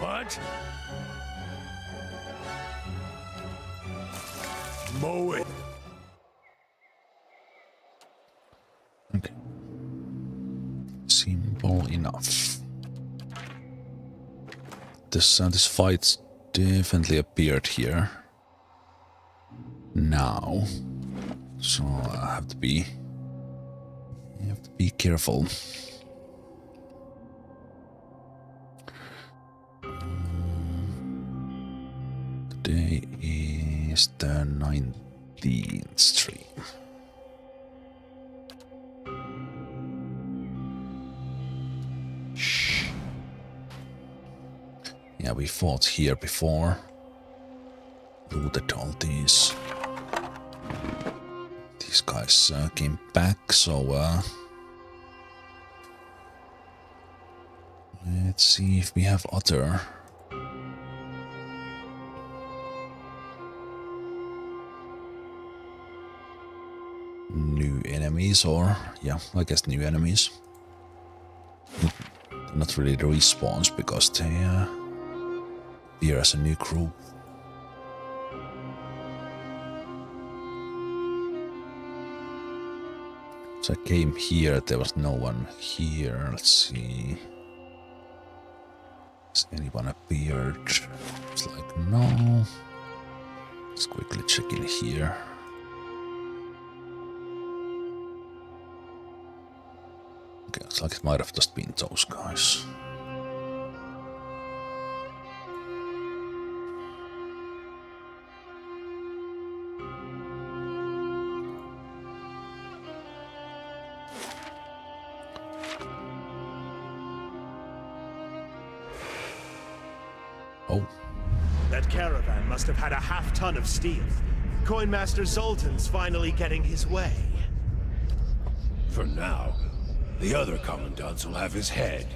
What? Mow it. Okay. Simple enough. This fight definitely appeared here. Now. So I have to be careful. Today is the 19th stream. Shh. Yeah, we fought here before. Looted all these. These guys came back, so let's see if we have other new enemies, or yeah, I guess new enemies. Not really the respawns because they appear as a new group. So I came here, there was no one here. Let's see. Has anyone appeared? It's like no. Let's quickly check in here. Okay, looks like it might have just been those guys. Oh. That caravan must have had a half-ton of steel. Coinmaster Zoltan's finally getting his way. For now, the other commandants will have his head.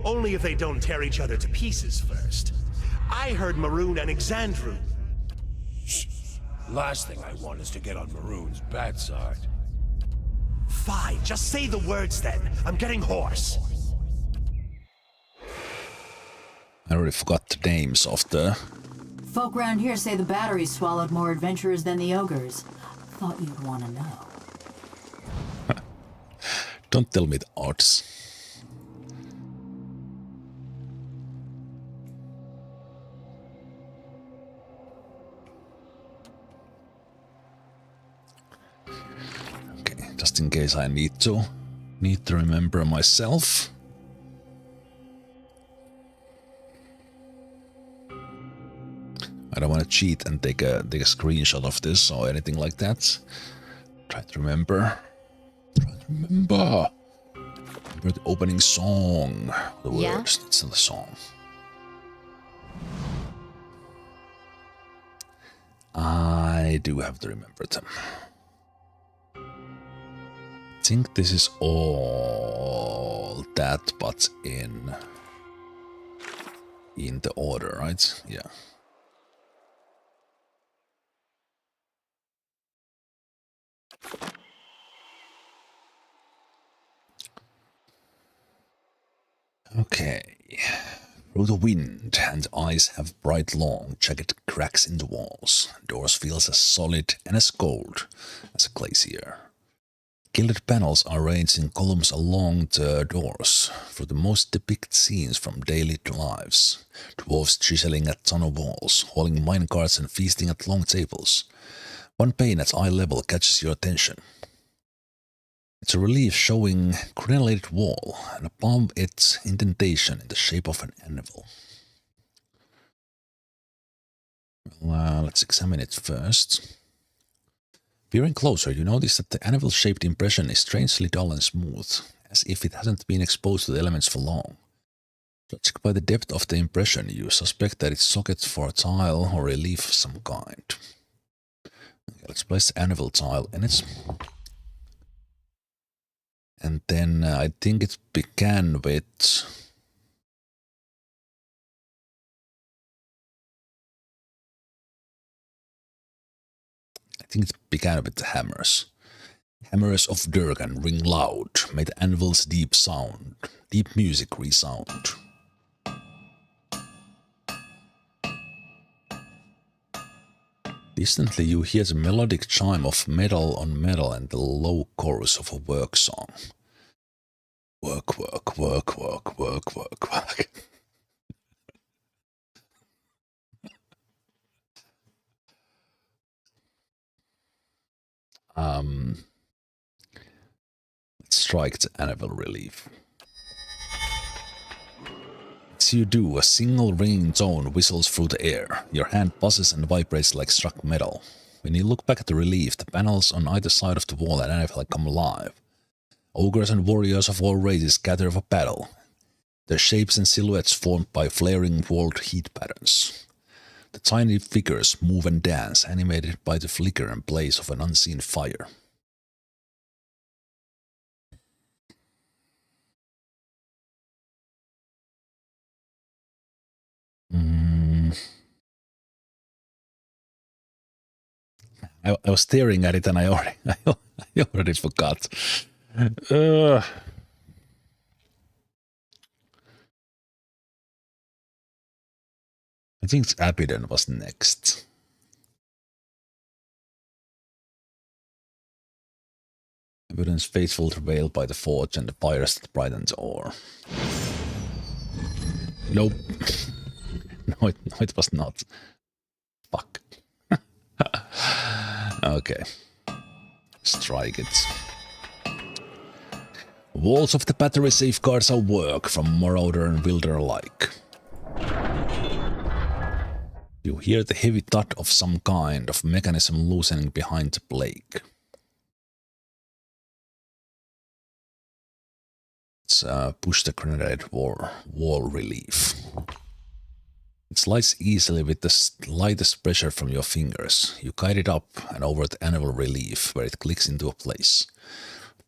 Only if they don't tear each other to pieces first. I heard Maroon and Exandru. Shh. Last thing I want is to get on Maroon's bad side. Fine, just say the words then. I'm getting hoarse. I already forgot the names of the... Folk round here say the batteries swallowed more adventurers than the ogres. Thought you'd want to know. Don't tell me the odds. Okay, just in case I need to remember myself. I don't want to cheat and take a screenshot of this or anything like that. Try to remember. Remember the opening song. The words, it's still a song. I do have to remember them. I think this is all that, but in in the order, right? Yeah. Okay. Through the wind and ice have bright long, jagged cracks in the walls. Doors feels as solid and as cold as a glacier. Gilded panels are arranged in columns along the doors, through the most depicted scenes from daily lives. Dwarves chiseling at tunnel walls, hauling minecarts and feasting at long tables. One pane at eye level catches your attention. It's a relief showing crenellated wall, and above it indentation in the shape of an anvil. Well, let's examine it first. Peering closer, you notice that the anvil-shaped impression is strangely dull and smooth, as if it hasn't been exposed to the elements for long. Judging by the depth of the impression, you suspect that it's socket for a tile or relief of some kind. Okay, let's place the anvil tile in it. And then I think it began with... the hammers. Hammers of Durgan ring loud, may the anvil's deep music resound. Distantly you hear the melodic chime of metal on metal and the low chorus of a work song. Work, work, work, work, work, work, work. Let's strike the anvil relief. As you do, a single ringing tone whistles through the air. Your hand buzzes and vibrates like struck metal. When you look back at the relief, the panels on either side of the wall and anvil come alive. Ogres and warriors of all races gather for battle, their shapes and silhouettes formed by flaring walled heat patterns. The tiny figures move and dance, animated by the flicker and blaze of an unseen fire. I was staring at it and I already forgot. I think Abaddon was next. Abaddon's faithful travail by the forge and the fires that brighten the ore. Nope. No, it was not. Fuck. Okay. Strike it. Walls of the battery safeguards our work from marauder and wielder alike. You hear the heavy thud of some kind of mechanism loosening behind the blade. Let's push the grenade wall relief. It slides easily with the slightest pressure from your fingers. You guide it up and over the anvil relief, where it clicks into a place.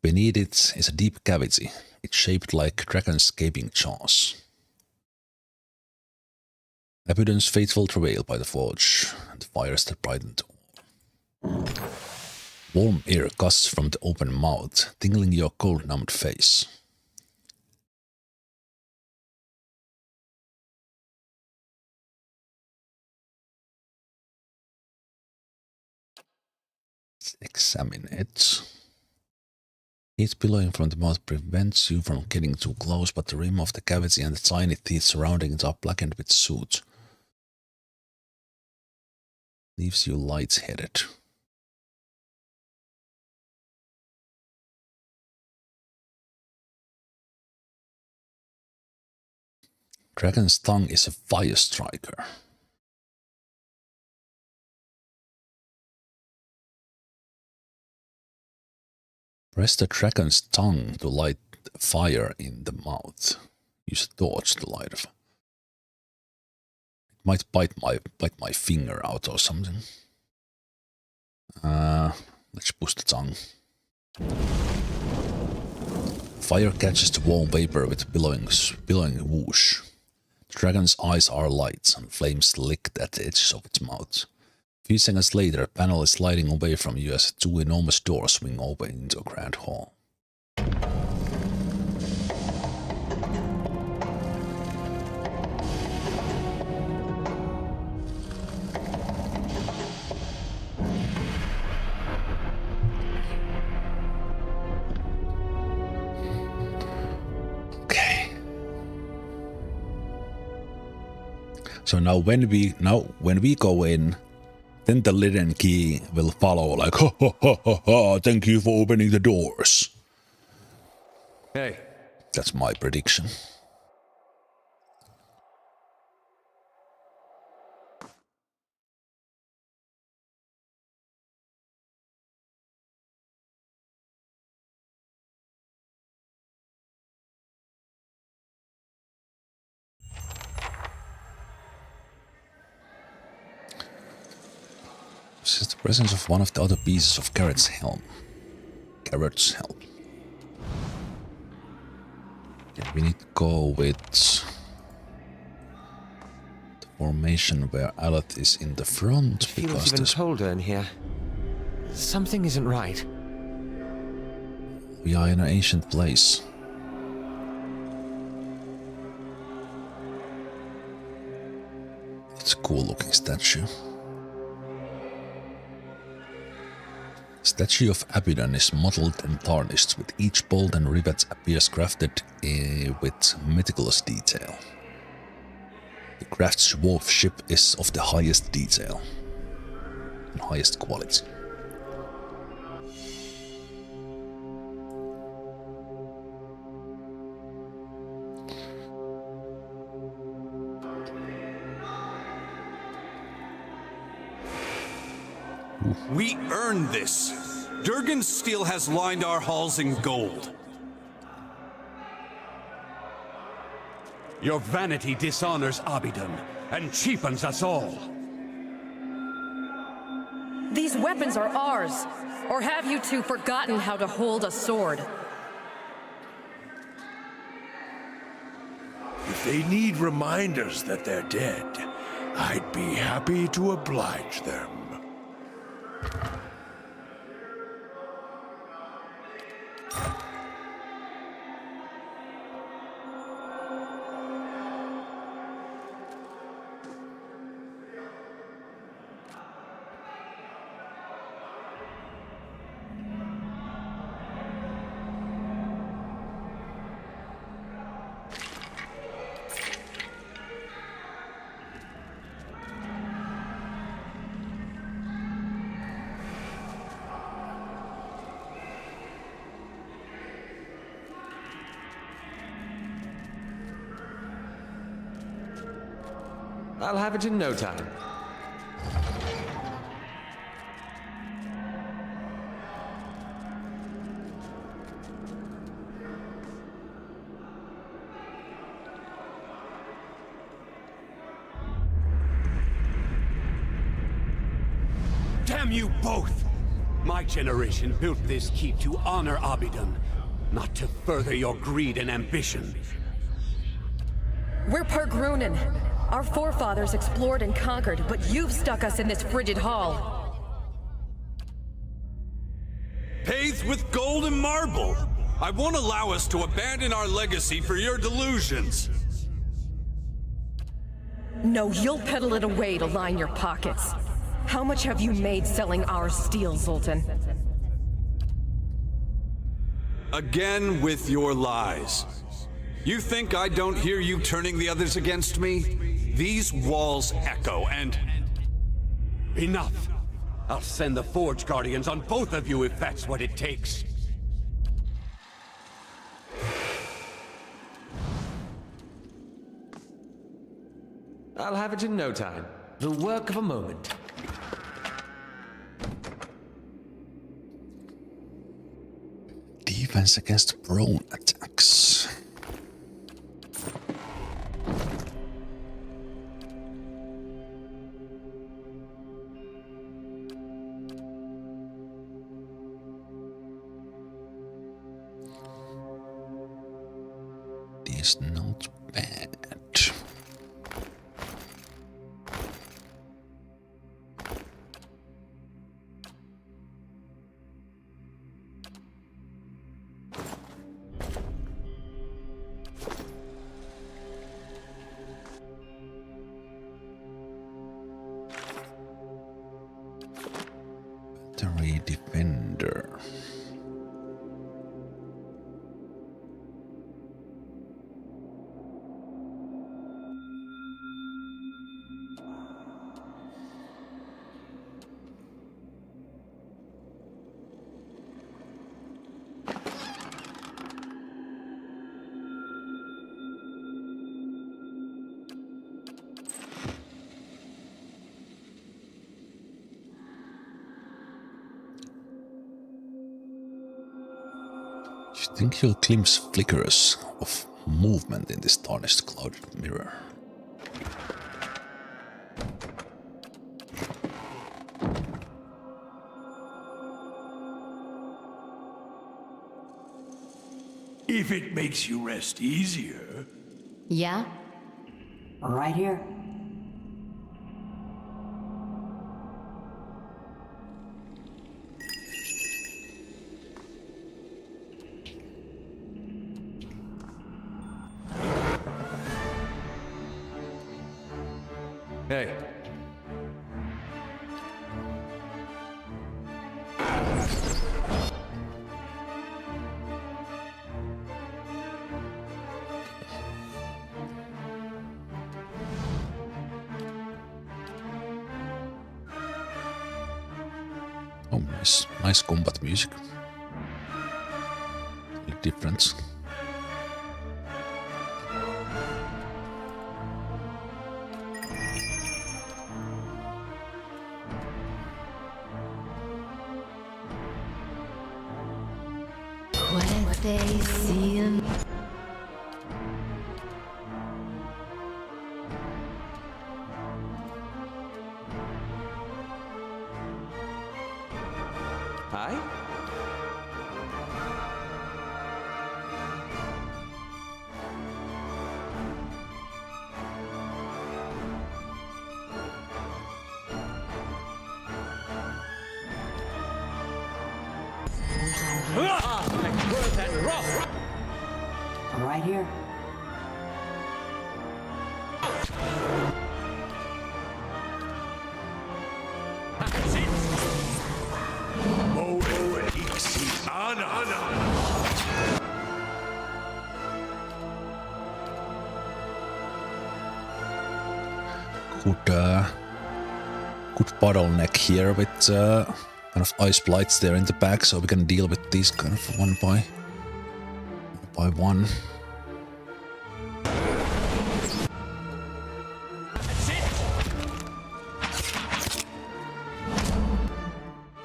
Beneath it is a deep cavity. It's shaped like dragon's gaping jaws. Abaddon's faithful travail by the forge, and the fires that brighten the ore. Warm air gusts from the open mouth, tingling your cold-numbed face. Let's examine it. Heat billowing from the mouth prevents you from getting too close, but the rim of the cavity and the tiny teeth surrounding it are blackened with soot. Leaves you light-headed. Dragon's tongue is a fire striker. Press the dragon's tongue to light a fire in the mouth. Use a torch to light it. It might bite my finger out or something. Let's push the tongue. Fire catches the warm vapor with billowing whoosh. Dragon's eyes are light, and flames lick at the edges of its mouth. A few seconds later, a panel is sliding away from you as two enormous doors swing open into a grand hall. So now when we go in, then the Liden key will follow like ha ha ha ha ha, thank you for opening the doors. Hey. That's my prediction. This is the presence of one of the other pieces of Garrett's helm. Garrett's helm. Yeah, we need to go with the formation where Alet is in the front. It feels even colder in here. Something isn't right. We are in an ancient place. It's a cool looking statue. Statue of Abidan is mottled and tarnished, with each bolt and rivet appears crafted with meticulous detail. The craft's dwarf ship is of the highest detail and highest quality. We earned this. Durgan's steel has lined our halls in gold. Your vanity dishonors Abidan and cheapens us all. These weapons are ours. Or have you two forgotten how to hold a sword? If they need reminders that they're dead, I'd be happy to oblige them. I'll have it in no time. Damn you both! My generation built this keep to honor Abidan, not to further your greed and ambition. We're Pergrunin. Our forefathers explored and conquered, but you've stuck us in this frigid hall. Paved with gold and marble. I won't allow us to abandon our legacy for your delusions. No, you'll peddle it away to line your pockets. How much have you made selling our steel, Zoltan? Again with your lies. You think I don't hear you turning the others against me? These walls echo, and... Enough! I'll send the Forge Guardians on both of you if that's what it takes. I'll have it in no time. The work of a moment. Defense against prone attacks. Is not bad. Battery defender. You think you'll glimpse flickers of movement in this tarnished clouded mirror? If it makes you rest easier. Yeah? Right here. Hey. Oh, nice combat music. Difference. What they see in Hi? Right here. Good bottleneck here with kind of ice blights there in the back, so we can deal with these kind of one by one.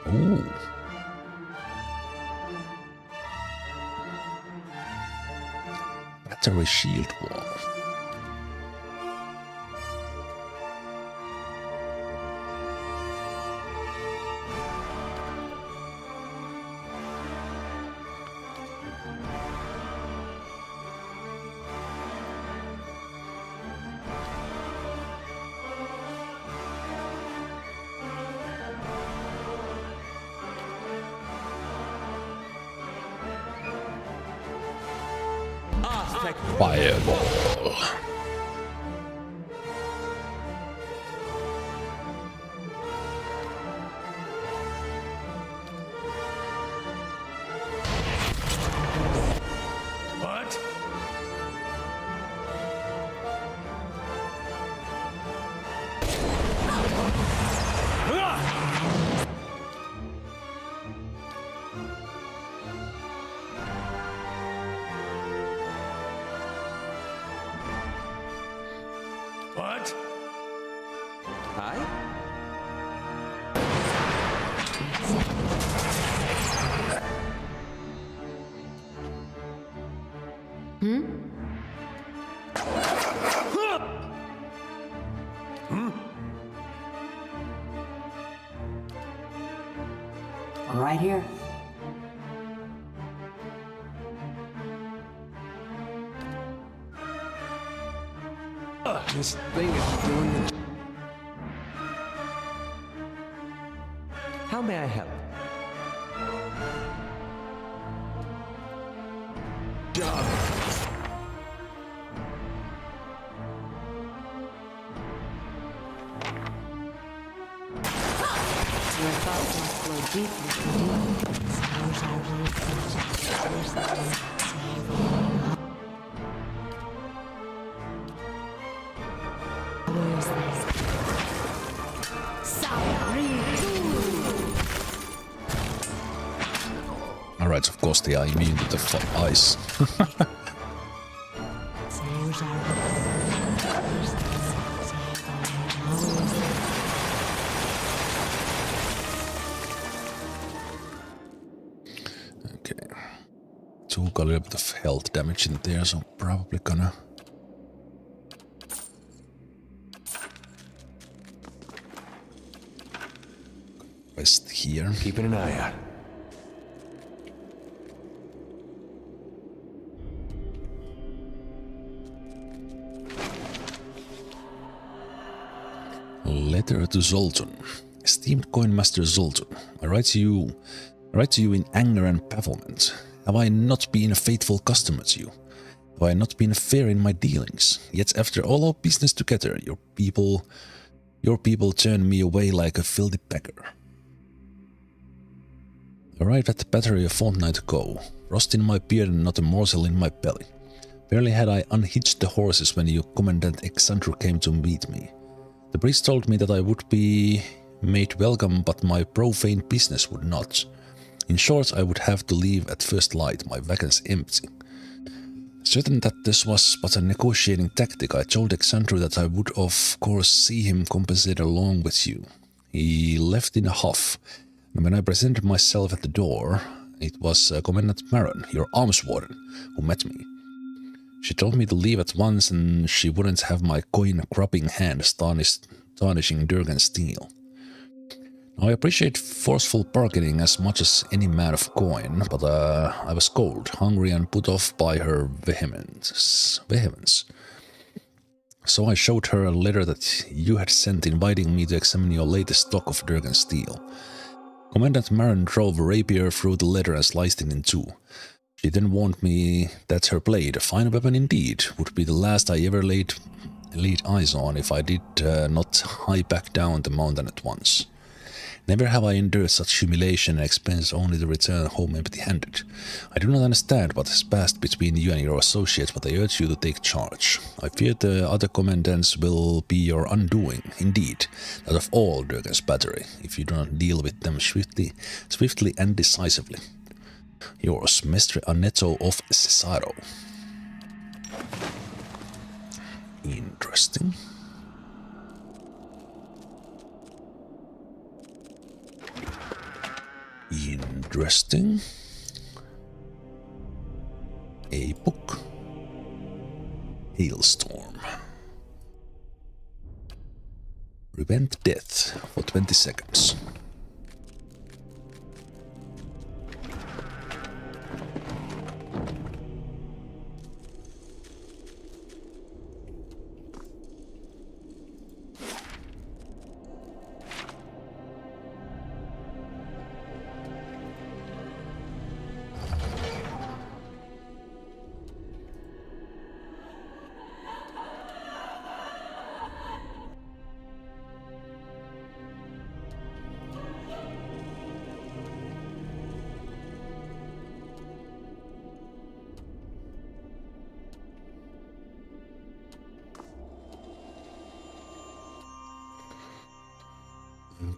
Ooh. Battery shield wall. Fireball. What? What? Hi? Right here. This thing is doing it. How may I help? Your thoughts must flow deeply Alright, of course they are immune to the ice. Okay. Took a little bit of health damage in there, so probably gonna rest here. Keeping an eye out. Letter to Zoltan. Esteemed Coinmaster Zoltan, I write to you in anger and bafflement. Have I not been a faithful customer to you? Have I not been fair in my dealings? Yet after all our business together, your people turned me away like a filthy beggar. I arrived at the battery a fortnight ago, frost in my beard and not a morsel in my belly. Barely had I unhitched the horses when your Commandant Chanter came to meet me. The priest told me that I would be made welcome, but my profane business would not. In short, I would have to leave at first light, my wagons empty. Certain that this was but a negotiating tactic, I told Chanter that I would of course see him compensate along with you. He left in a huff, and when I presented myself at the door, it was Commandant Maron, your alms warden, who met me. She told me to leave at once and she wouldn't have my coin-cropping hands tarnishing Durgan steel. Now, I appreciate forceful bargaining as much as any man of coin, but I was cold, hungry and put off by her vehemence. So I showed her a letter that you had sent inviting me to examine your latest stock of Durgan steel. Commandant Maron drove a rapier through the letter and sliced it in two. She then warned me that her blade, a fine weapon indeed, would be the last I ever laid eyes on if I did not hie back down the mountain at once. Never have I endured such humiliation and expense only to return home empty-handed. I do not understand what has passed between you and your associates, but I urge you to take charge. I fear the other commandants will be your undoing, indeed, that of all Durgan's battery, if you do not deal with them swiftly and decisively. Yours, Mestre Annetto of Cesaro. Interesting. Interesting. A book. Hailstorm. Prevent death for 20 seconds.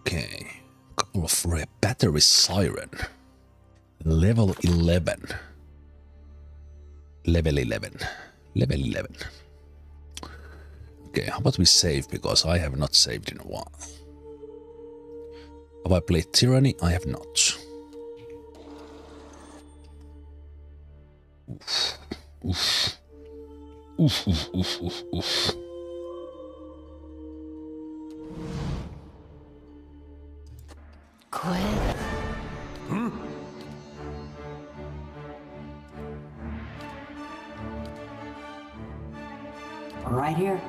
Okay, couple of battery siren. Level 11. Level 11. Level 11. Okay, how about we save, because I have not saved in a while. Have I played Tyranny? I have not. Oof. Oof. Oof, oof, oof, oof, oof. Quit. Right here.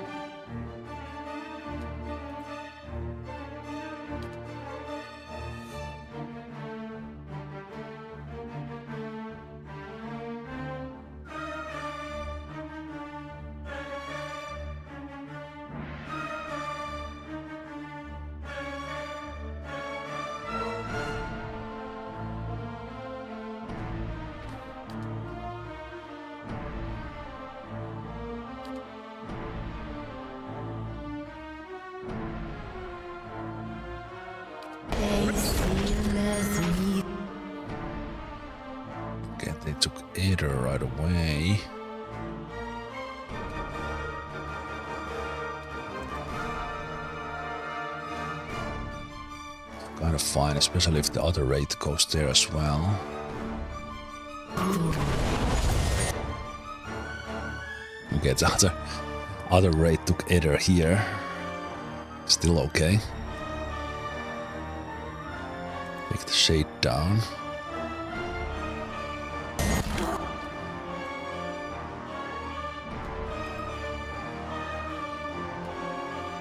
Aether right away. Kind of fine, especially if the other raid goes there as well. Okay, the other raid took Aether here. Still okay. Take the shade down.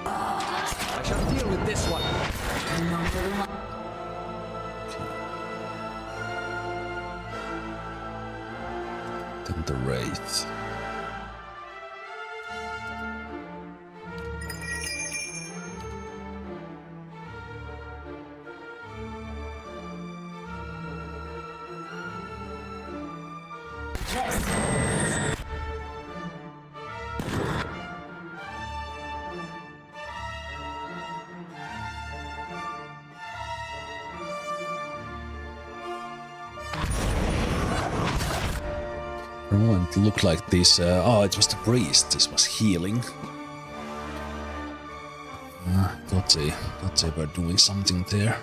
I shall deal with this one. Then the wraith. For a moment it looked like this. Oh, it was the priest. This was healing. Thought they were doing something there.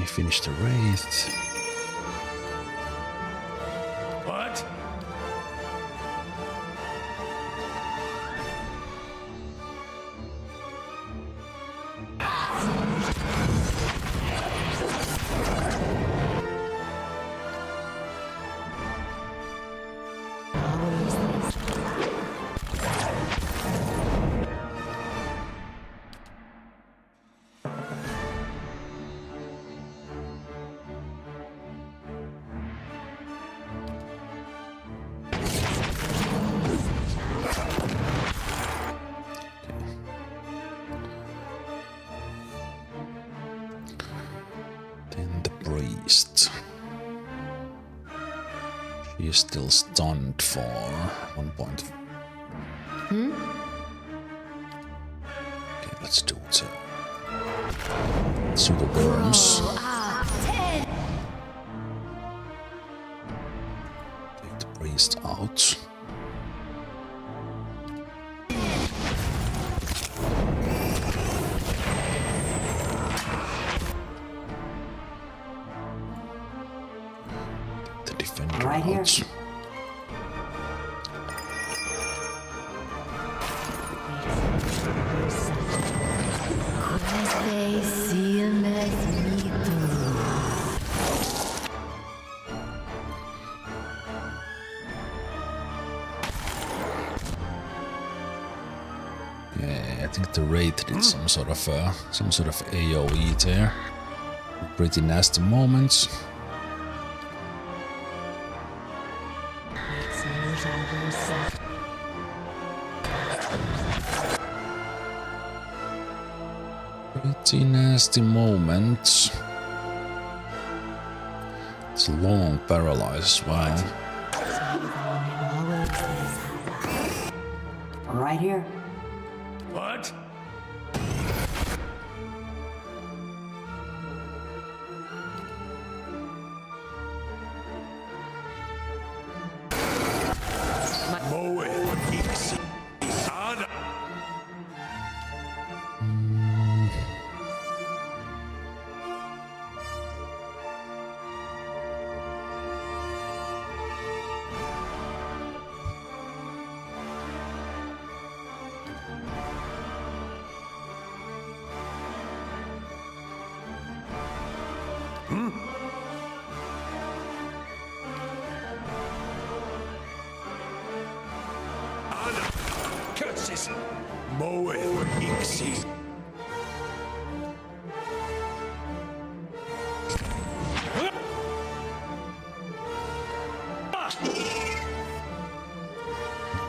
Finish the wraith. What? She is still stunned for 1 point. Okay, let's do it. Let's do the worms. Take the priest out. Right here. Yeah, I think the raid did some sort of AoE there. Pretty nasty moments. Pretty nasty moment. It's a long paralyze as well. Right here. What? Curses! Moeth Ixi!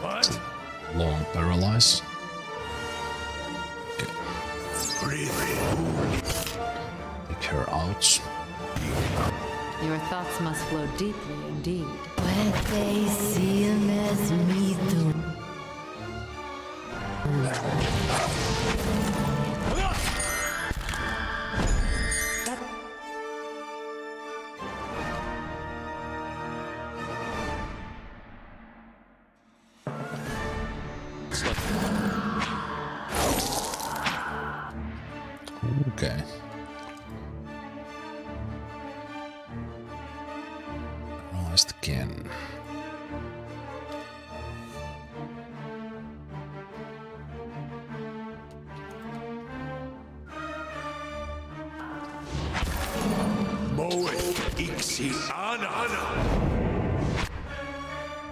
What? Long paralyze. Okay. Take her out. Your thoughts must flow deeply indeed. Okay. Paralyzed again.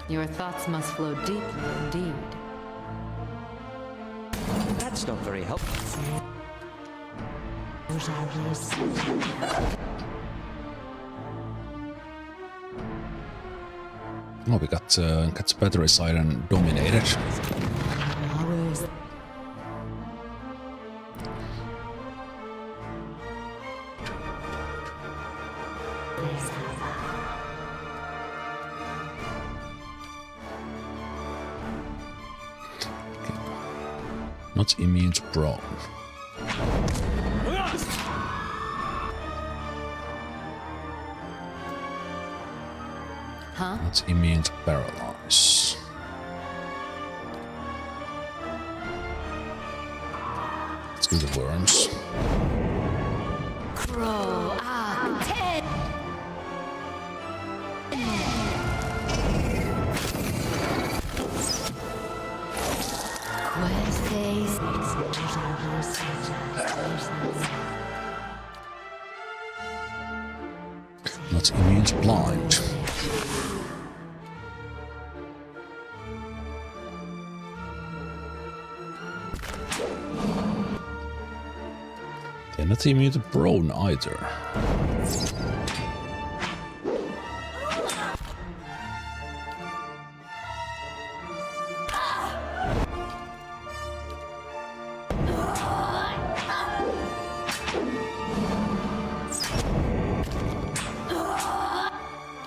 Your thoughts must flow deeply indeed. That's not very helpful. Oh, we got battery siren dominated. Not immune to brawn. Huh? Not immune to paralyze. Let's do the worms. Crow, ten. Not immune to blind. They're not immune to brawn either.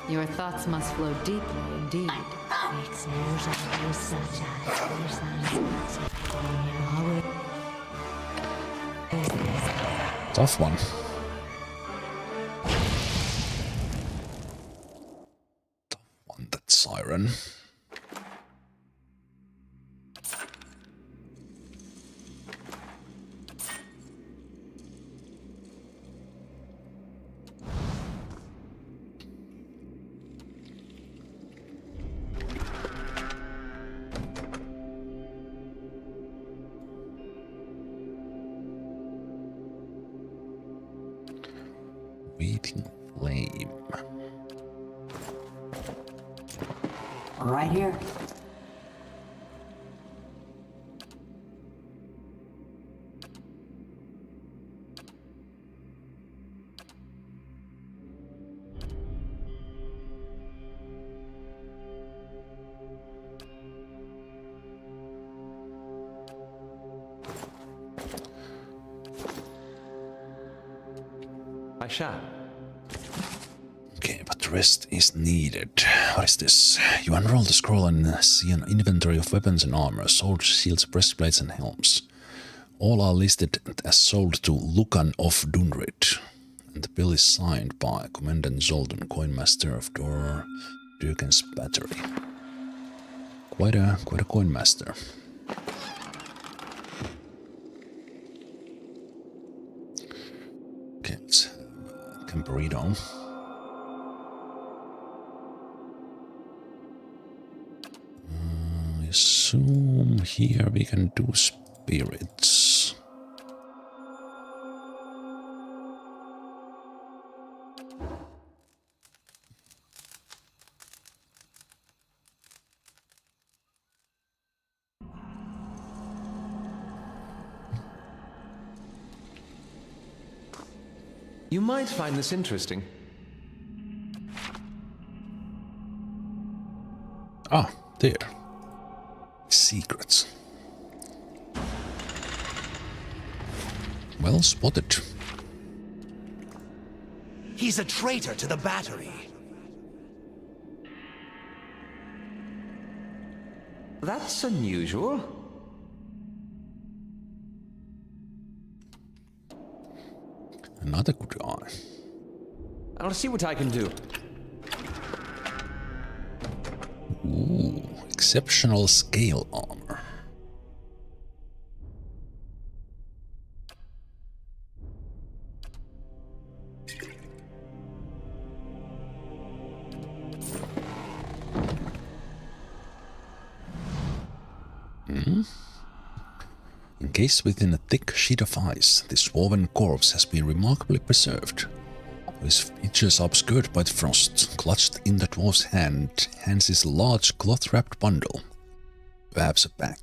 Your thoughts must flow deeply indeed. Tough one. Tough one, that siren. Waiting flame. Right here. I shall. Okay, but rest is needed. What is this? You unroll the scroll and see an inventory of weapons and armor, swords, shields, breastplates, and helms. All are listed as sold to Lucan of Dunrid. And the bill is signed by Commandant Zoltan, Coinmaster of Durgan's Battery. Quite a coinmaster. Okay, let's have Camperito. I assume here we can do spirits. You might find this interesting. Ah, there. Secrets. Well spotted. He's a traitor to the battery. That's unusual. Another good eye. I'll see what I can do. Ooh, exceptional scale armor. Encased within a thick sheet of ice, this woven corpse has been remarkably preserved. His features are obscured by the frost. Clutched in the dwarf's hands is a large cloth-wrapped bundle. Perhaps a bag.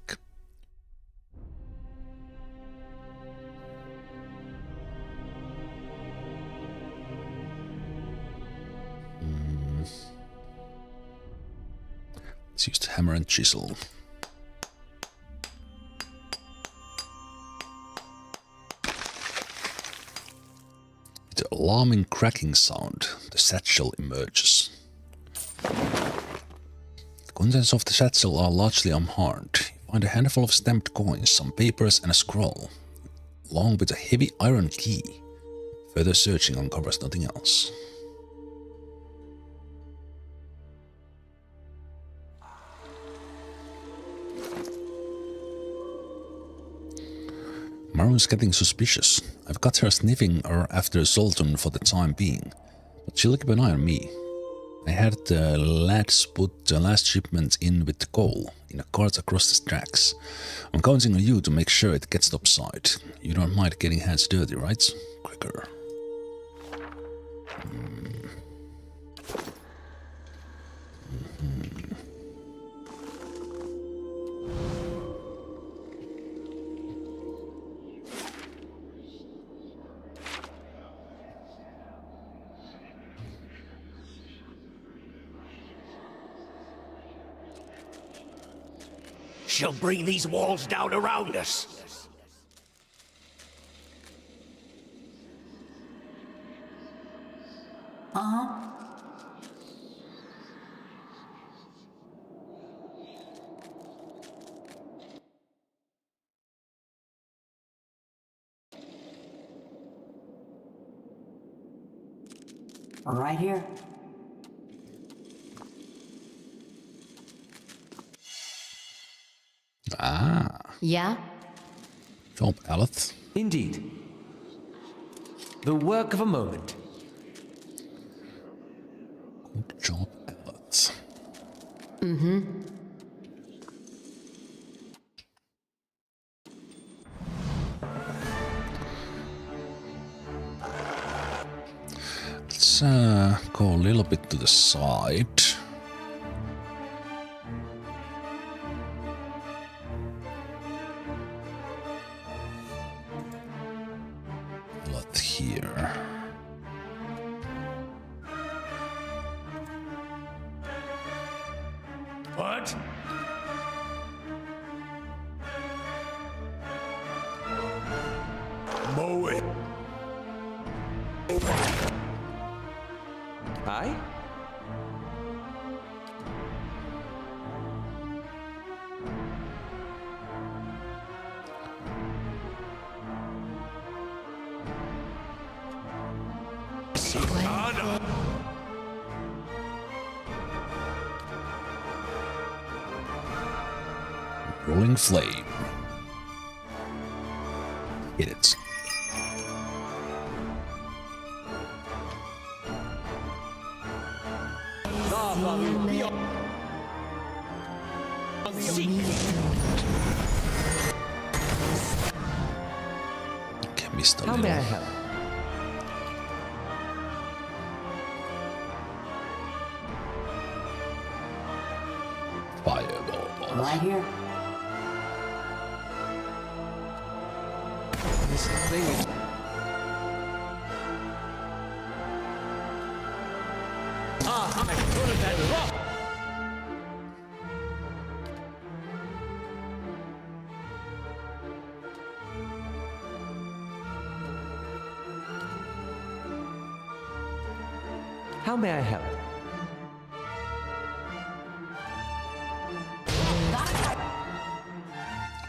Let's use the hammer and chisel. With the alarming cracking sound, the satchel emerges. The contents of the satchel are largely unharmed. You find a handful of stamped coins, some papers and a scroll, along with a heavy iron key. Further searching uncovers nothing else. Maru's getting suspicious. I've got her sniffing her after Zoltan for the time being, but she'll keep an eye on me. I had the lads put the last shipment in with the coal in a cart across the tracks. I'm counting on you to make sure it gets topside. You don't mind getting hands dirty, right? Quicker. She'll bring these walls down around us. Right here. Ah. Yeah? Job, Aleth. Indeed. The work of a moment. Good job, Aleth. Mm-hmm. Let's go a little bit to the side. Here. What? Mow it. Aye? Rolling flame. Hit it. Okay, missed a How little. may I help? Fireball. Right here. This thing is... How may I help?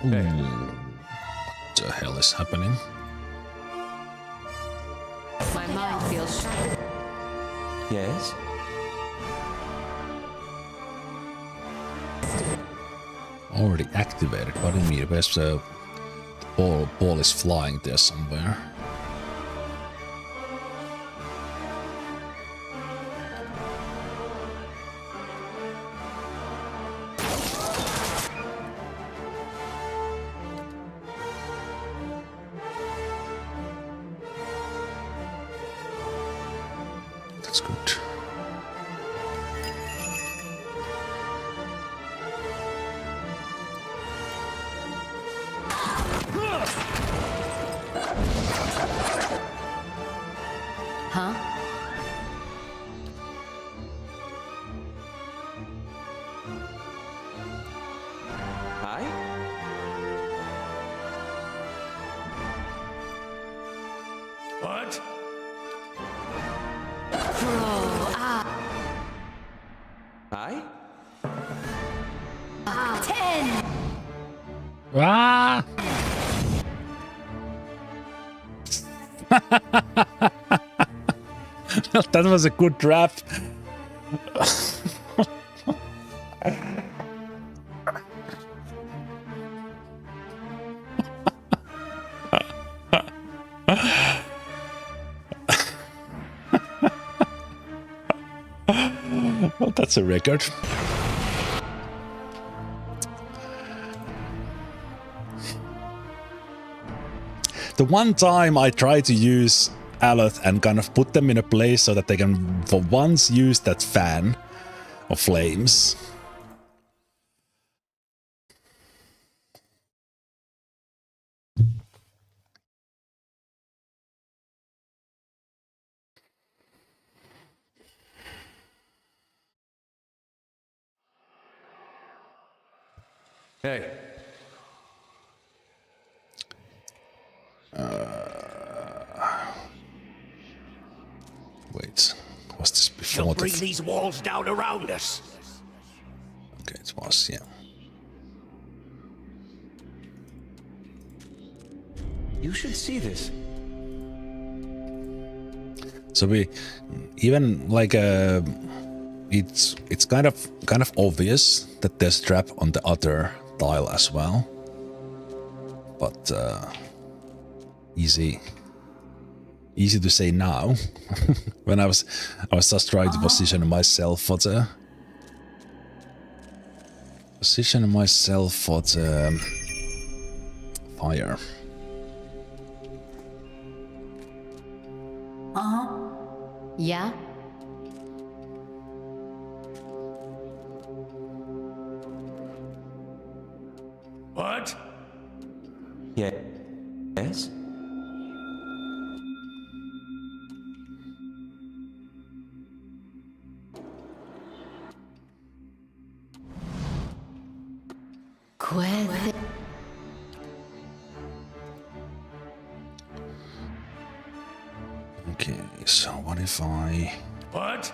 What the hell is happening? My mind feels shattered. Yes? Already activated. What do you mean? Where's the ball is flying there somewhere? That's good. Huh? Hi? What? Hi? 10! Ah! That was a good trap. Well, that's a record. The one time I tried to use Aloth and kind of put them in a place so that they can for once use that fan of flames. Hey. Wait, was this before They'll the... bring these walls down around us. Okay, it was, yeah. You should see this. So we even like it's kind of obvious that there's a trap on the other tile as well, but easy to say now. When I was just trying to position myself for the fire. Yeah? What? Yeah. Yes? Okay, so what if I... What?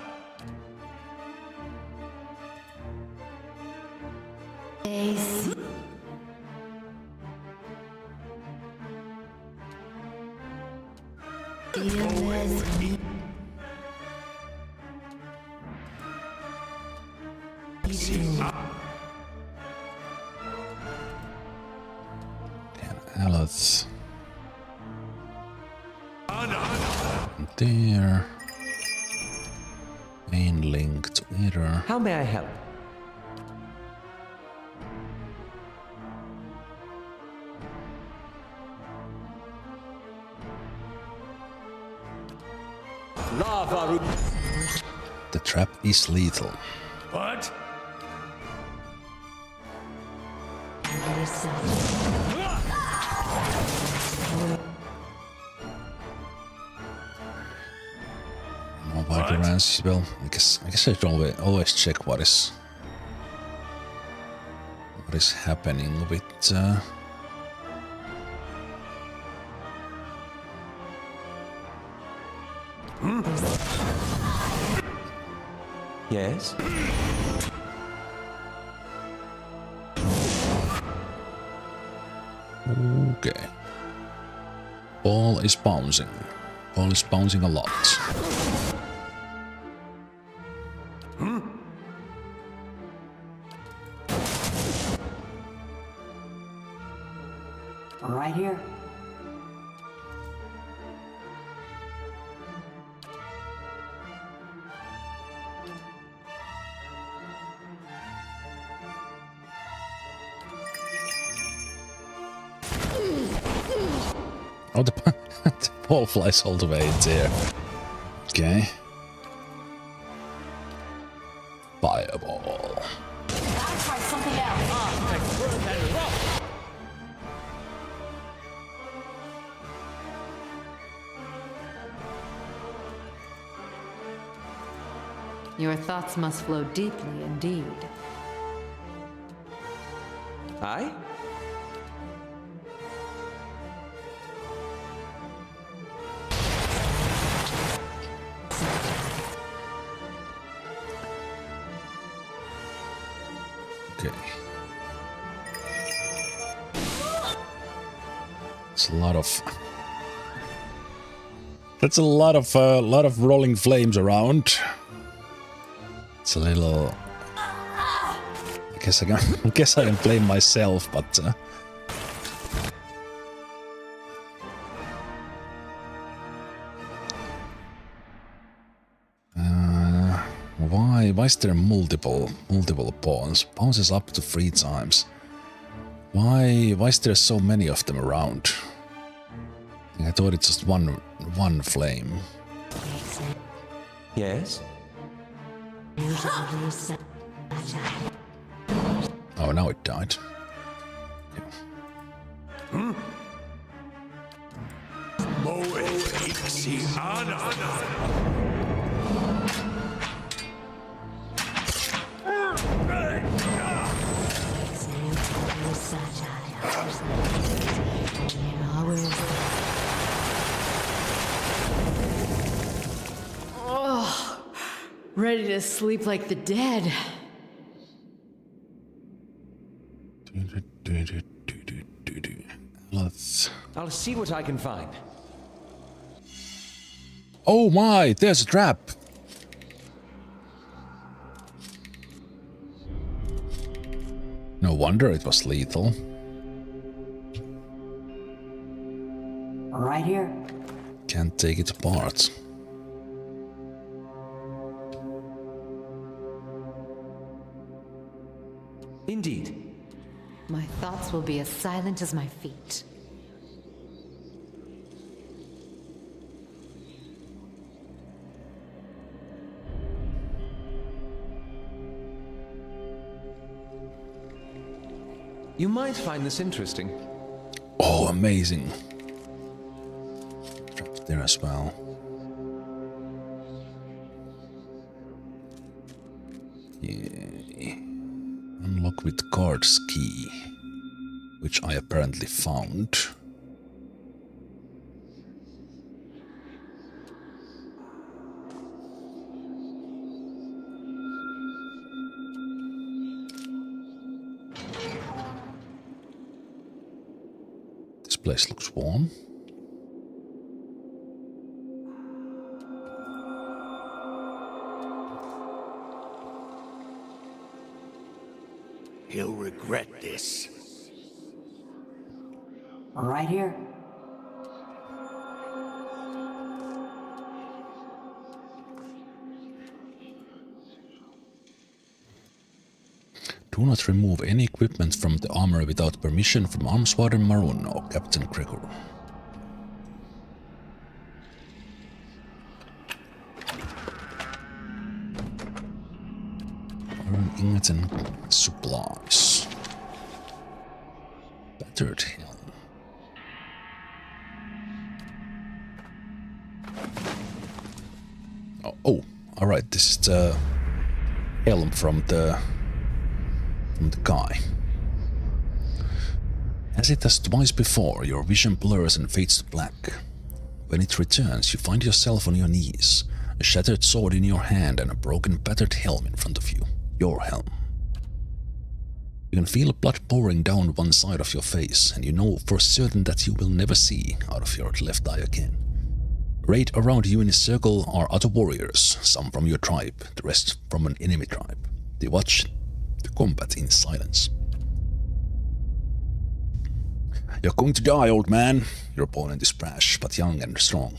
Aloth. There. Main link to error. How may I help? Lava. The trap is lethal. What? Mobile device. Well, I guess I should always check what is happening with. Yes? Okay. Ball is bouncing. Ball is bouncing a lot. Right here. Oh, the ball flies all the way into here. Okay. Fireball. Gotta try something else. Your thoughts must flow deeply indeed. Aye? Okay. It's a lot of. That's a lot of rolling flames around. It's a little. I guess I can blame myself, but. Why is there multiple pawns? Bounces up to 3 times. Why is there so many of them around? I thought it's just one flame. Yes? Oh, now it died. Oh, ready to sleep like the dead. I'll see what I can find. Oh my, there's a trap. No wonder it was lethal. Right here. Can't take it apart. Indeed. My thoughts will be as silent as my feet. You might find this interesting. Oh, amazing. Trapped there as well. Yeah. Unlock with guard's key, which I apparently found. This place looks warm. He'll regret this. Right here. Do not remove any equipment from the armor without permission from Arms Warden Maroon or Captain Gregor. Iron ingots and supplies. Battered helm. Oh, alright, this is the helm from the guy. As it has twice before, your vision blurs and fades to black. When it returns, you find yourself on your knees, A shattered sword in your hand and a broken, battered helm in front of you. Your helm. You can feel blood pouring down one side of your face, and you know for certain that you will never see out of your left eye again. Right around you in a circle are other warriors, some from your tribe, the rest from an enemy tribe. They watch the combat in silence. You're going to die, old man. Your opponent is brash, but young and strong.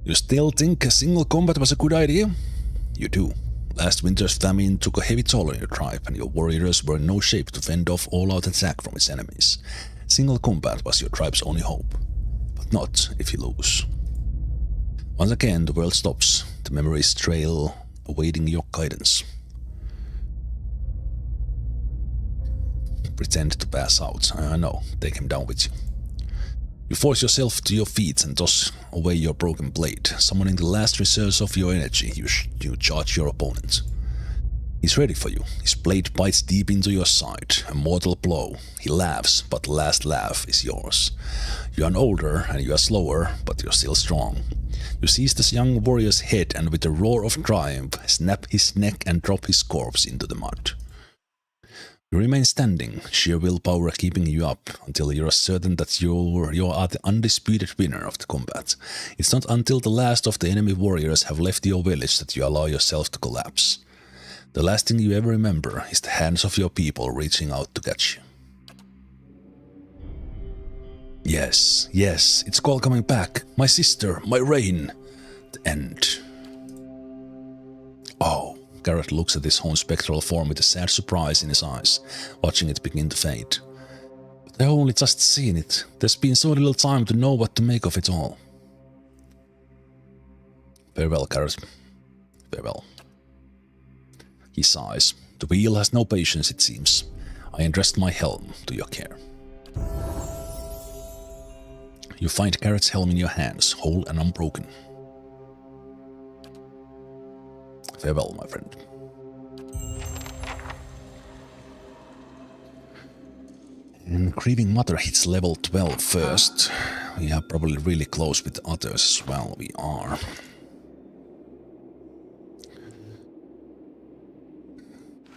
You still think a single combat was a good idea? You do. Last winter's famine took a heavy toll on your tribe, and your warriors were in no shape to fend off all-out attack from its enemies. Single combat was your tribe's only hope. But not if you lose. Once again, the world stops, the memories trail, awaiting your guidance. Pretend to pass out. No, take him down with you. You force yourself to your feet and toss away your broken blade. Summoning the last reserves of your energy, you charge your opponent. He's ready for you. His blade bites deep into your side, a mortal blow. He laughs, but the last laugh is yours. You are older and you are slower, but you're still strong. You seize this young warrior's head and with a roar of triumph, snap his neck and drop his corpse into the mud. You remain standing, sheer willpower keeping you up, until you are certain that you are the undisputed winner of the combat. It's not until the last of the enemy warriors have left your village that you allow yourself to collapse. The last thing you ever remember is the hands of your people reaching out to catch you. Yes, it's all coming back. My sister, my reign. The end. Oh. Garrett looks at his own spectral form with a sad surprise in his eyes, watching it begin to fade. But I've only just seen it. There's been so little time to know what to make of it all. Farewell, Garrett. Farewell. He sighs. The wheel has no patience, it seems. I entrust my helm to your care. You find Garrett's helm in your hands, whole and unbroken. Farewell, my friend. And Grieving Mother hits level 12 first. We are probably really close with the others as well. We are.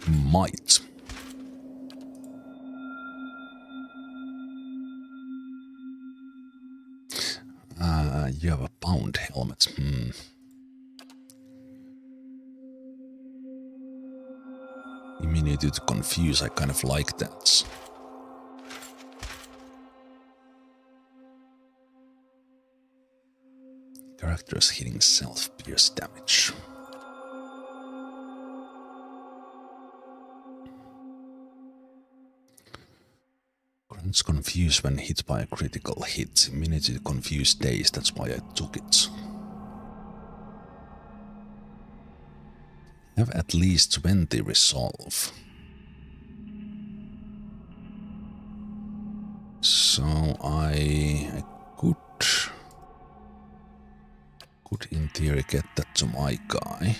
Might. You have a bound helmet. Immunity to confuse, I kind of like that. Characters hitting self-pierce damage. Grants confused when hit by a critical hit. Immunity to confuse days, that's why I took it. Have at least 20 resolve. So I could in theory get that to my guy.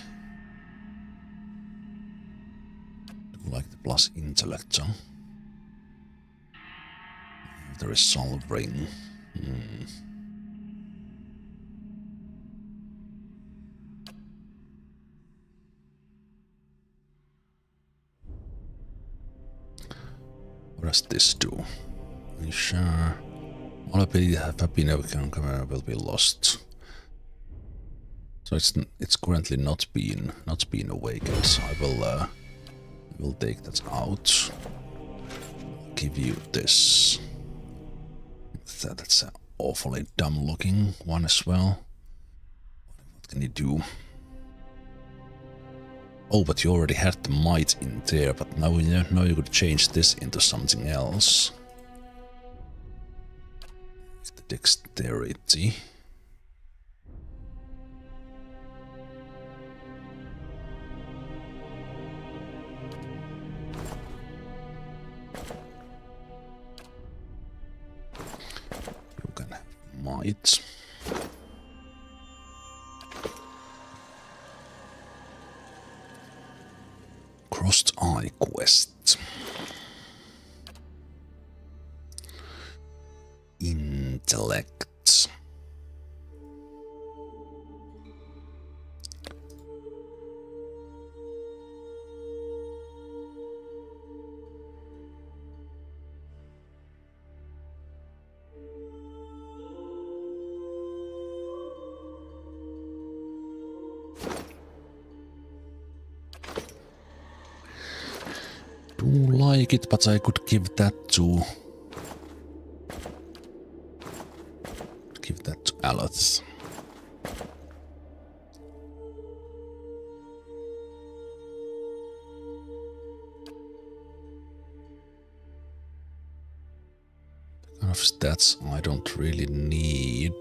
Do like the plus intellect, so. The resolve ring. What does this do? Are you sure? All ability have been camera will be lost. So it's currently not being awakened. So I will take that out. Give you this. That's an awfully dumb looking one as well. What can you do? Oh, but you already had the might in there, but now you could change this into something else. The dexterity. You can have might. Crossed Eye quest. Intellect. do like it, but I could give that to... Give that to Aloth. Kind of stats I don't really need.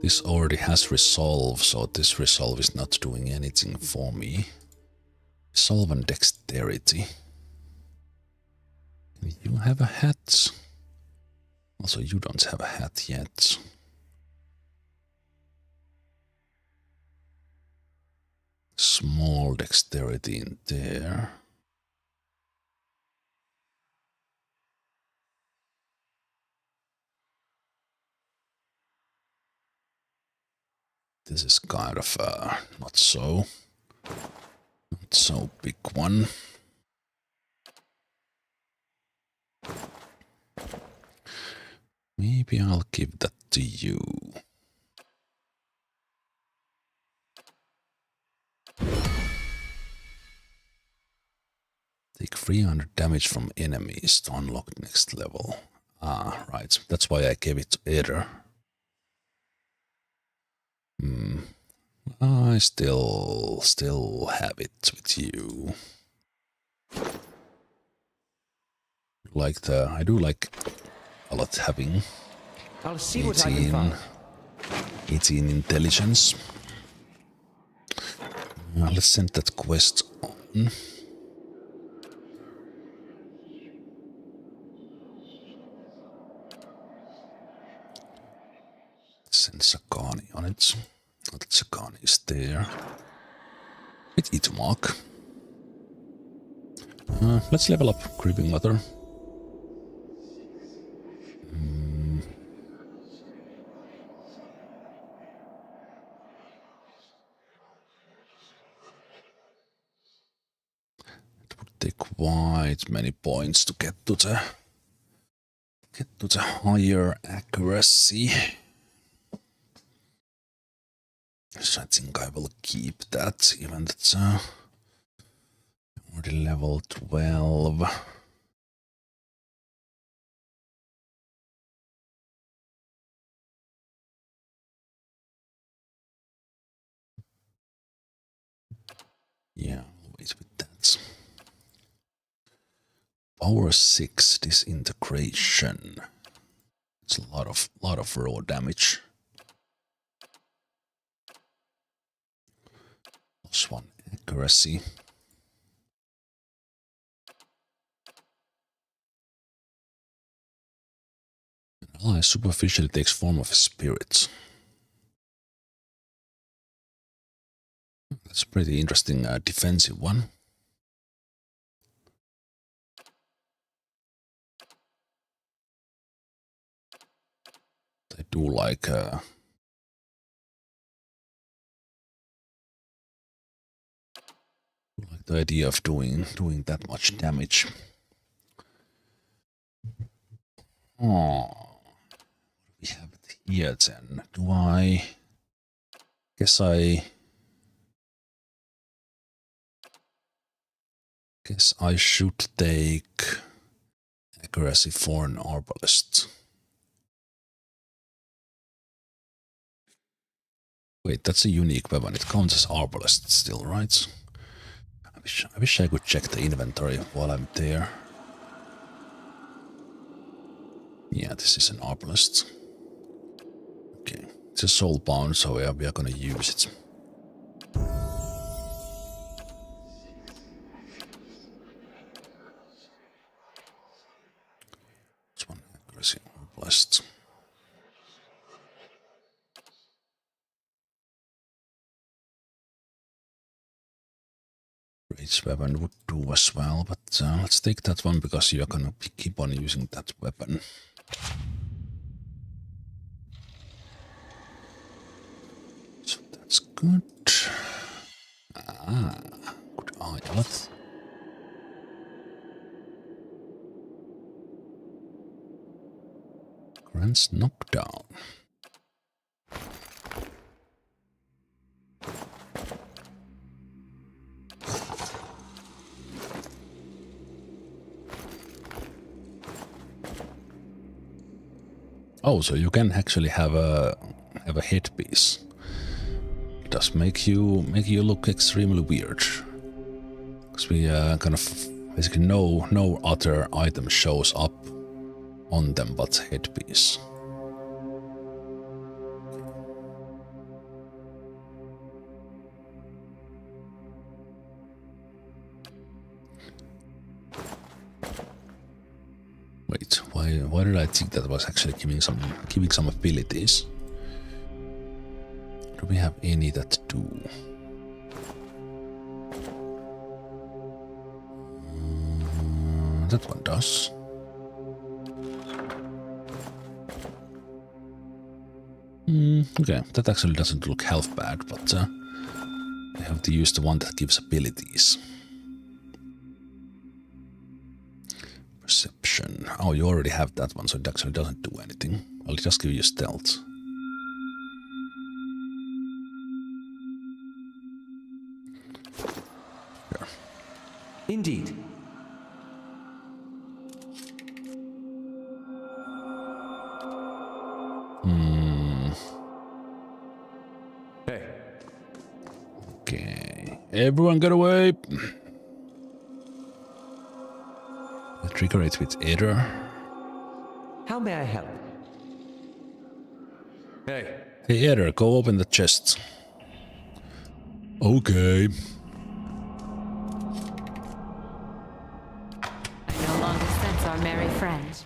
This already has resolve, so this resolve is not doing anything for me. Resolve and dexterity. You have a hat. Also, you don't have a hat yet. Small dexterity in there. This is kind of not so big one. Maybe I'll give that to you. Take 300 damage from enemies to unlock next level. Ah, right. That's why I gave it to Eder. I still have it with you. I do like a lot having I'll see what I can find. 18 intelligence. Let's send that quest on. Send Sakani on it. Not that Sakani is there. With Itumark. Let's level up Creeping Mother. It would take quite many points to get to the higher accuracy. So I think I will keep that, even that's already level 12. Yeah, I'll wait with that. Power 6 disintegration. It's a lot of raw damage. +1 accuracy. An ally superficially takes form of a spirit. That's a pretty interesting defensive one. I do like the idea of doing that much damage. Oh, we have it here then. Do I? Guess I should take accuracy for an arbalist. Wait, that's a unique weapon. It counts as arbalist still, right? I wish I could check the inventory while I'm there. Yeah, this is an arbalist. Okay, it's a soulbound, so we are gonna use it. It's one accuracy arbalist. Rage weapon would do as well, but let's take that one because you're gonna keep on using that weapon. So that's good. Ah, good eye, Aloth. Grants knockdown. Oh, so you can actually have a headpiece. It does make you look extremely weird. Because we kind of basically no other item shows up on them but headpiece. Wait, why did I think that was actually giving some abilities? Do we have any that do? That one does. Okay, that actually doesn't look half bad, but I have to use the one that gives abilities. Perception. Oh, you already have that one, so it actually doesn't do anything. I'll just give you stealth. Sure. Indeed. Hey. Okay. Everyone get away! Trigger it with Aether. How may I help? Hey. Hey Aether, go open the chest. Okay. I no longer sense our merry friend.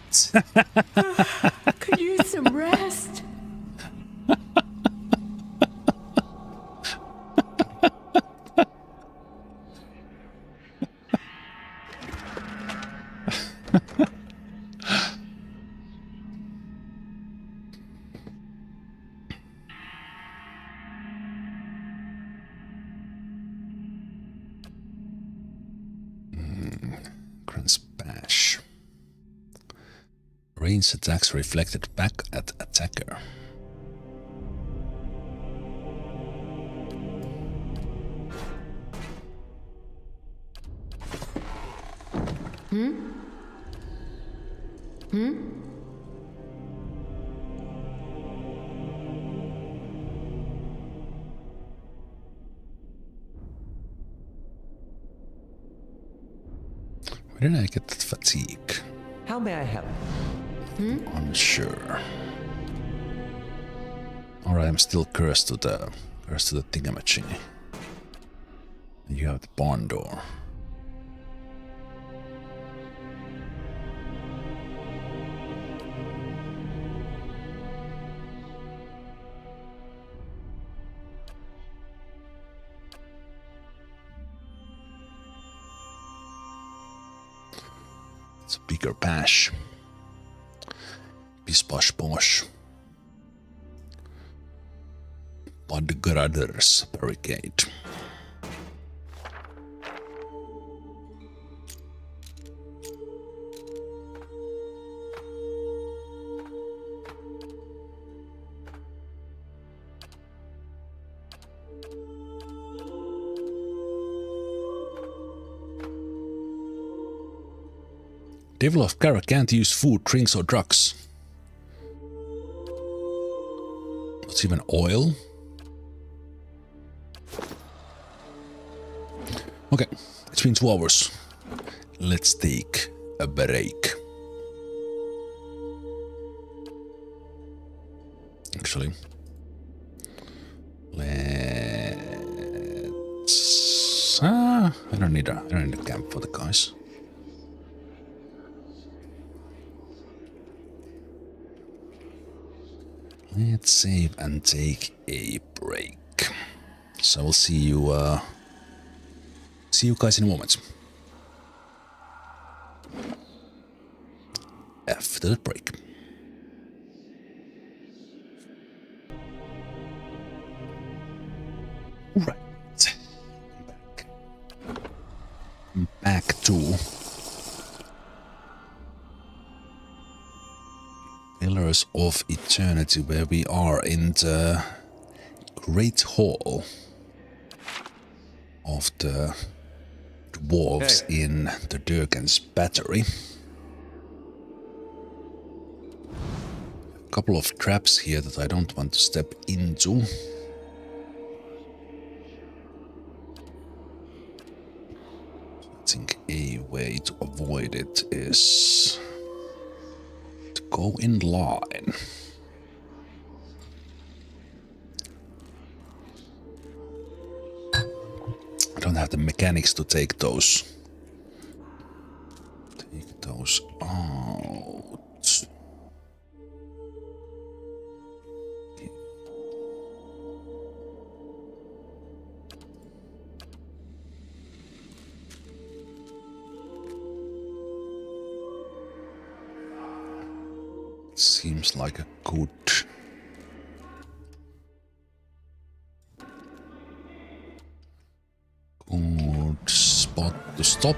Could use some rest. Bash. Range attacks reflected back at attacker. Where did I get that fatigue? How may I help? Unsure. Alright, I'm still cursed to the thingamajig. And you have the barn door. It's a bigger bash. Bish bosh bosh. Podgraders barricade. Devil of Kara can't use food, drinks, or drugs. What's even oil? Okay, it's been 2 hours. Let's take a break. Actually, let's. I don't need a camp for the guys. Let's save and take a break. So we'll see you guys in a moment. After the break. Right. Back to Pillars of Eternity, where we are in the Great Hall of the dwarves in the Durgan's battery. couple of traps here that I don't want to step into. I think a way to avoid it is to go in line. I don't have the mechanics to take those. Take those out. Seems like a good spot to stop.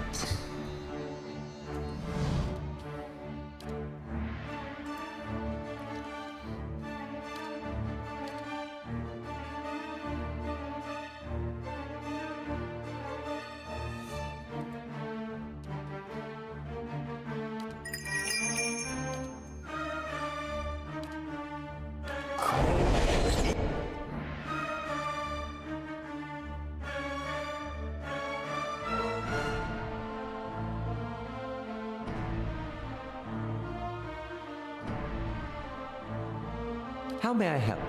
How may I help?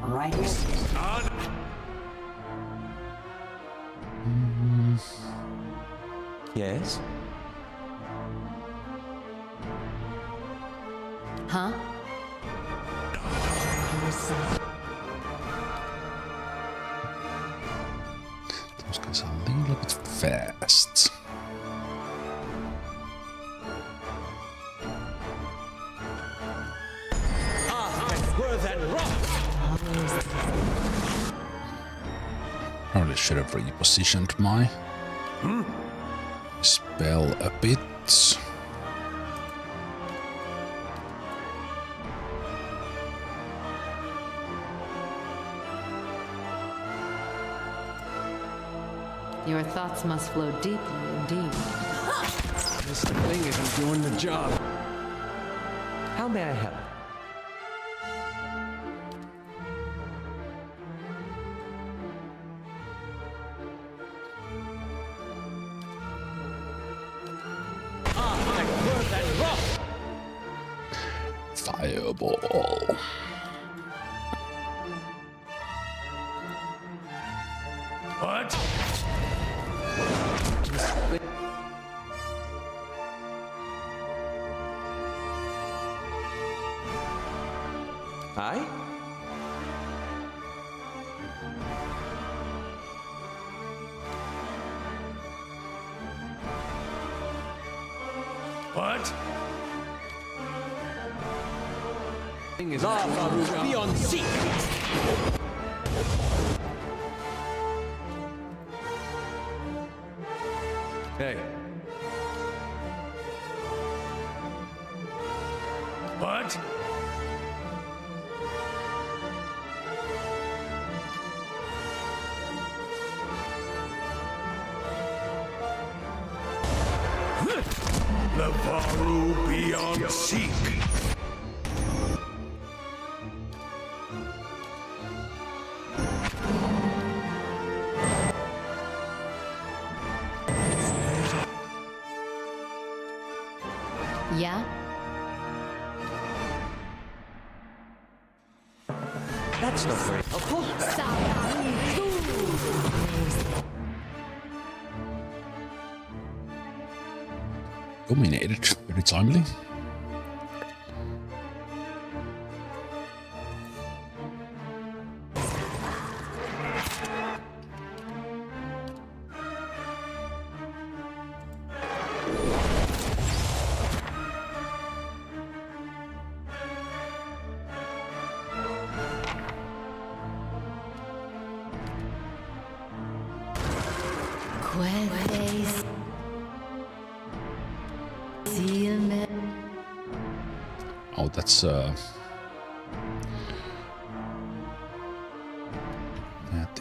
Right here. Yes? Huh? Those guys are a little bit fast. Probably should have repositioned my spell a bit. Your thoughts must flow deeply indeed. This thing isn't doing the job. How may I help? Fireball. What? Aye? What? Lava will be on seek. Hey. What? Lavaru beyond seek. Yeah? That's not very helpful. Dominated. Very timely. Oh, that's that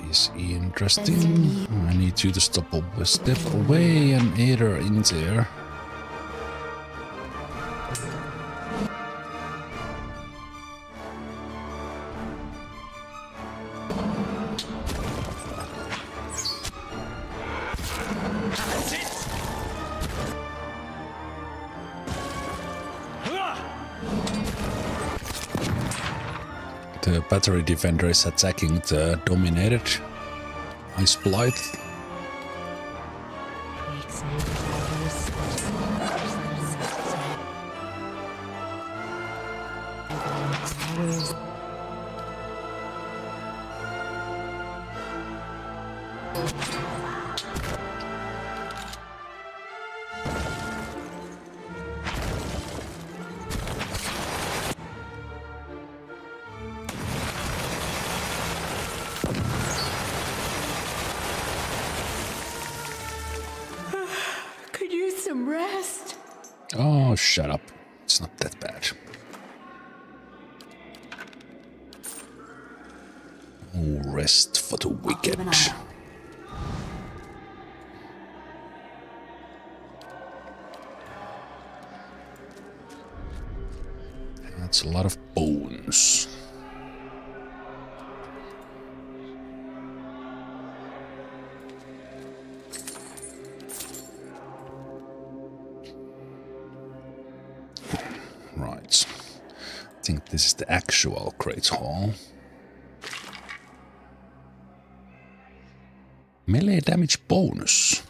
is interesting. I need you to step away and aid her in there. That's it! The battery defender is attacking the dominated Ice Blight. Could use some rest. Oh, shut up. It's not that bad. Oh, rest for the wicked. That's a lot of bones. Right. I think this is the actual Great Hall. Melee damage bonus.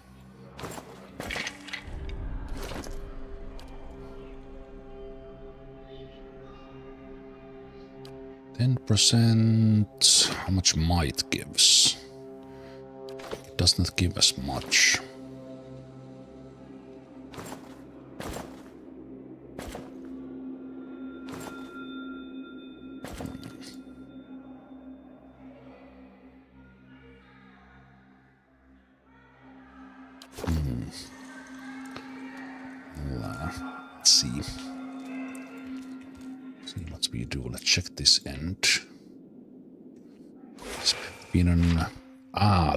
%. How much might gives? It does not give us much. Let's see. See what we do. Let's check this end. There's been an...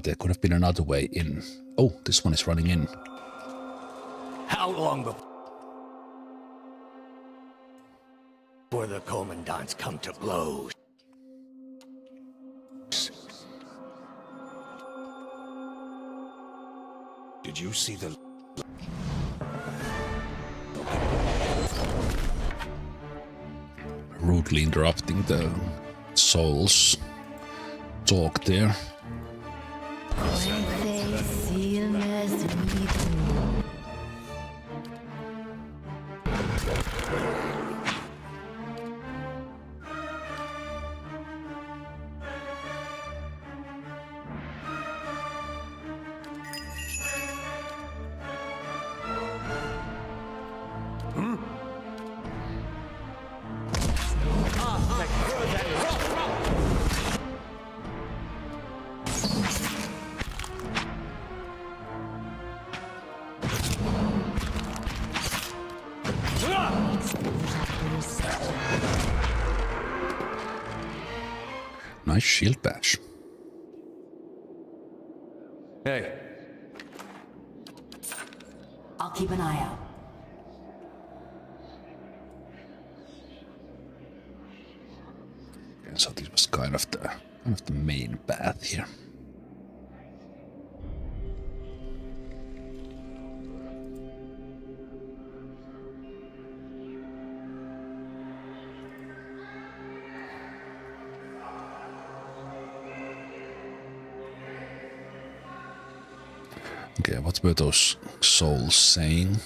there could have been another way in. Oh, this one is running in. How long before the commandants come to blows? Did you see the... Rudely interrupting the soul's talk there. Nice shield badge. Hey. I'll keep an eye out. Okay, so this was kind of the main path here. Okay, what were those souls saying?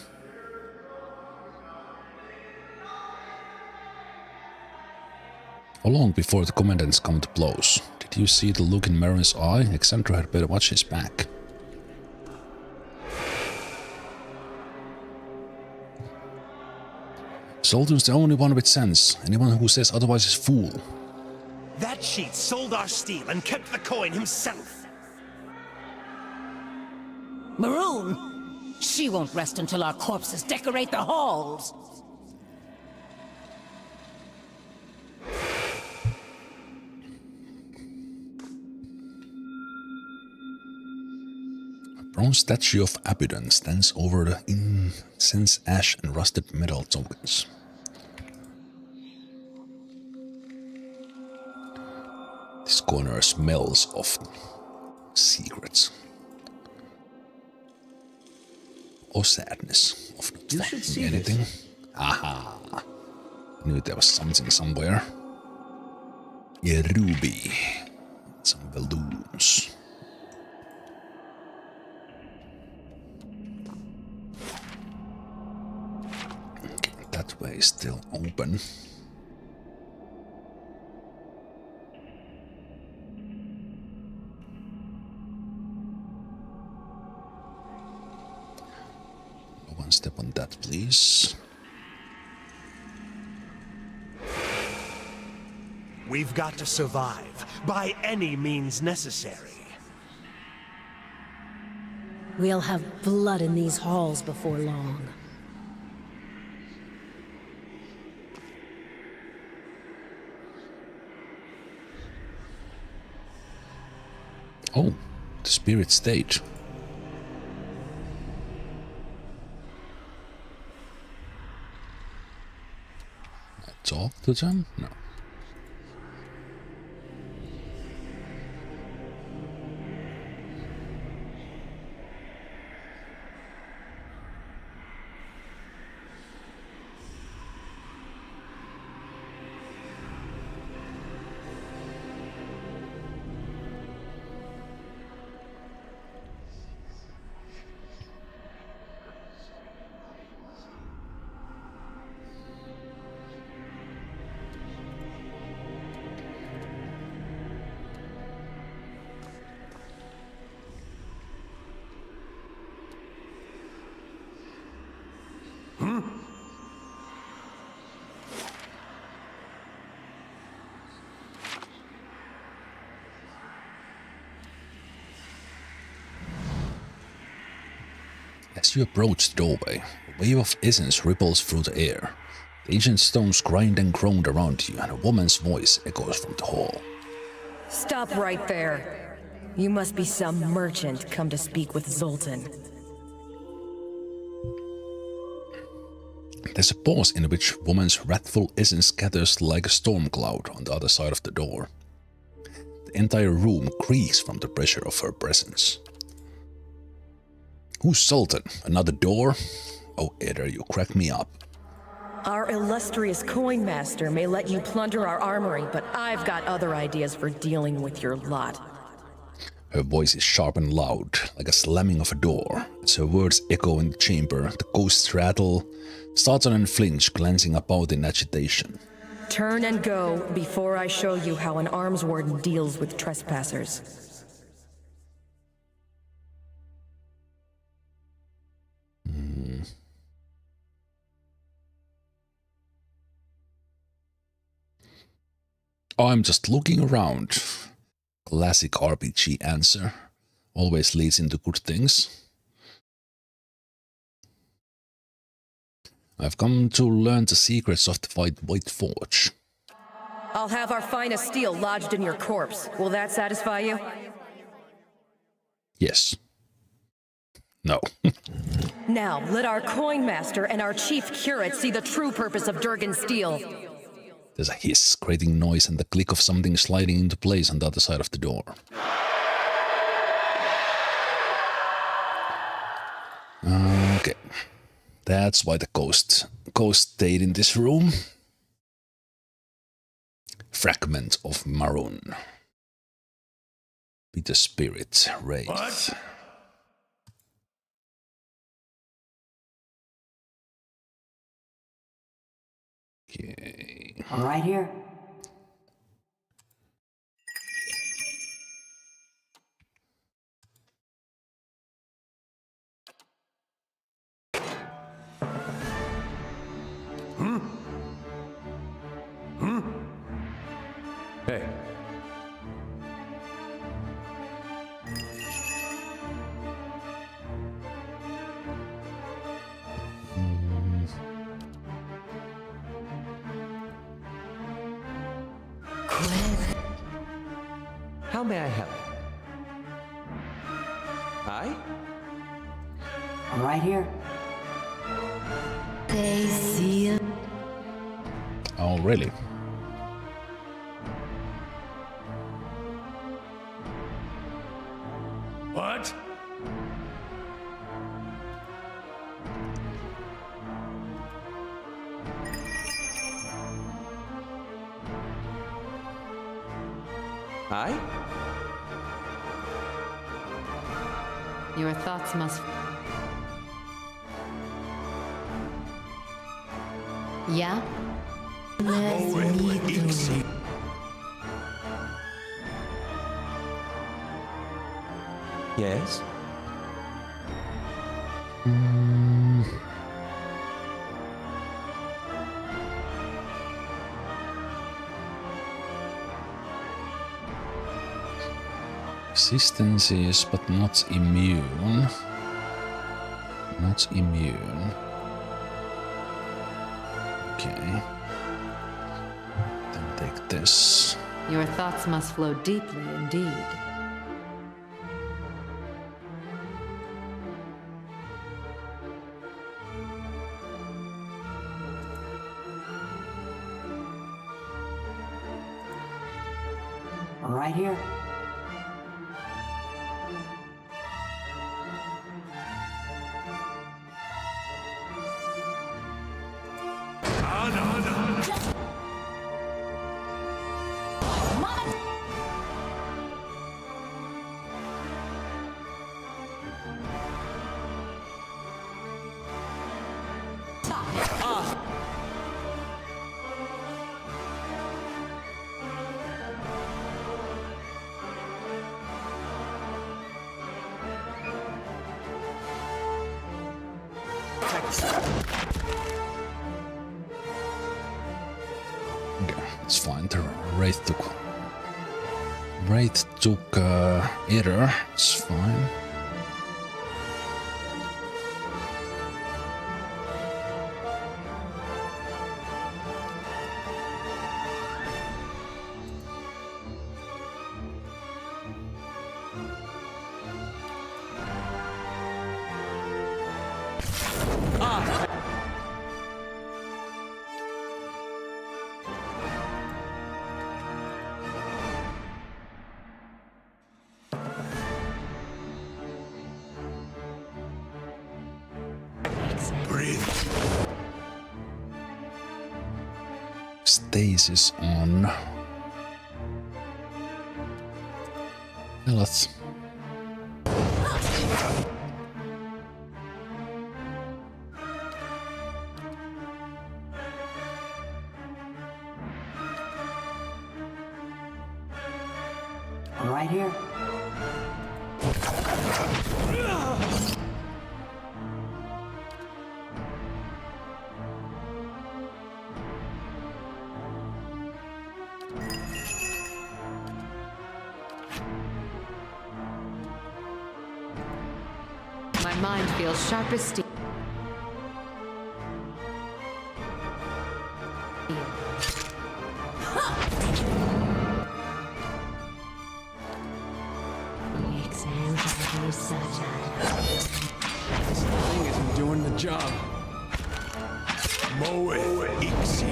How long before the commandants come to blows? Did you see the look in Marin's eye? Chanter had better watch his back. Zoltan's the only one with sense. Anyone who says otherwise is fool. That cheat sold our steel and kept the coin himself. Maroon? She won't rest until our corpses decorate the halls. A bronze statue of Abaddon stands over the incense ash and rusted metal tokens. This corner smells of secrets. or sadness of not finding anything. Aha! Knew there was something somewhere. A ruby. Some balloons. Okay, that way is still open. One step on that, please. We've got to survive, by any means necessary. We'll have blood in these halls before long. Oh, the spirit stage. Talk to them? No. As you approach the doorway, a wave of essence ripples through the air. The ancient stones grind and groan around you, and a woman's voice echoes from the hall. Stop right there. You must be some merchant come to speak with Zoltan. There's a pause in which woman's wrathful essence scatters like a storm cloud on the other side of the door. The entire room creaks from the pressure of her presence. Who's Sultan? Another door? Oh, Eder, you crack me up. Our illustrious coin master may let you plunder our armory, but I've got other ideas for dealing with your lot. Her voice is sharp and loud, like a slamming of a door. As her words echo in the chamber, the ghosts rattle. Startle and flinch, glancing about in agitation. Turn and go before I show you how an arms warden deals with trespassers. I'm just looking around. Classic RPG answer. Always leads into good things. I've come to learn the secrets of the White Forge. I'll have our finest steel lodged in your corpse. Will that satisfy you? Yes. No. Now, let our coin master and our chief curate see the true purpose of Durgan steel. There's a hiss, grating noise, and the click of something sliding into place on the other side of the door. Okay. That's why the ghost stayed in this room. Fragment of Maroon. Be the spirit wraith. What? Okay. Right here. Hey. How may I help? Hi? Right here. They see it. Oh, really? What? Aye? Your thoughts must... Yeah? Yes? Resistances, but not immune. Not immune. Okay. Then take this. Your thoughts must flow deeply indeed. Right here. Okay, it's fine. The Wraith took error. It's fine. Stasis on. Let's. Right here. My mind feels sharp as steel. This thing isn't doing the job. Moe ixi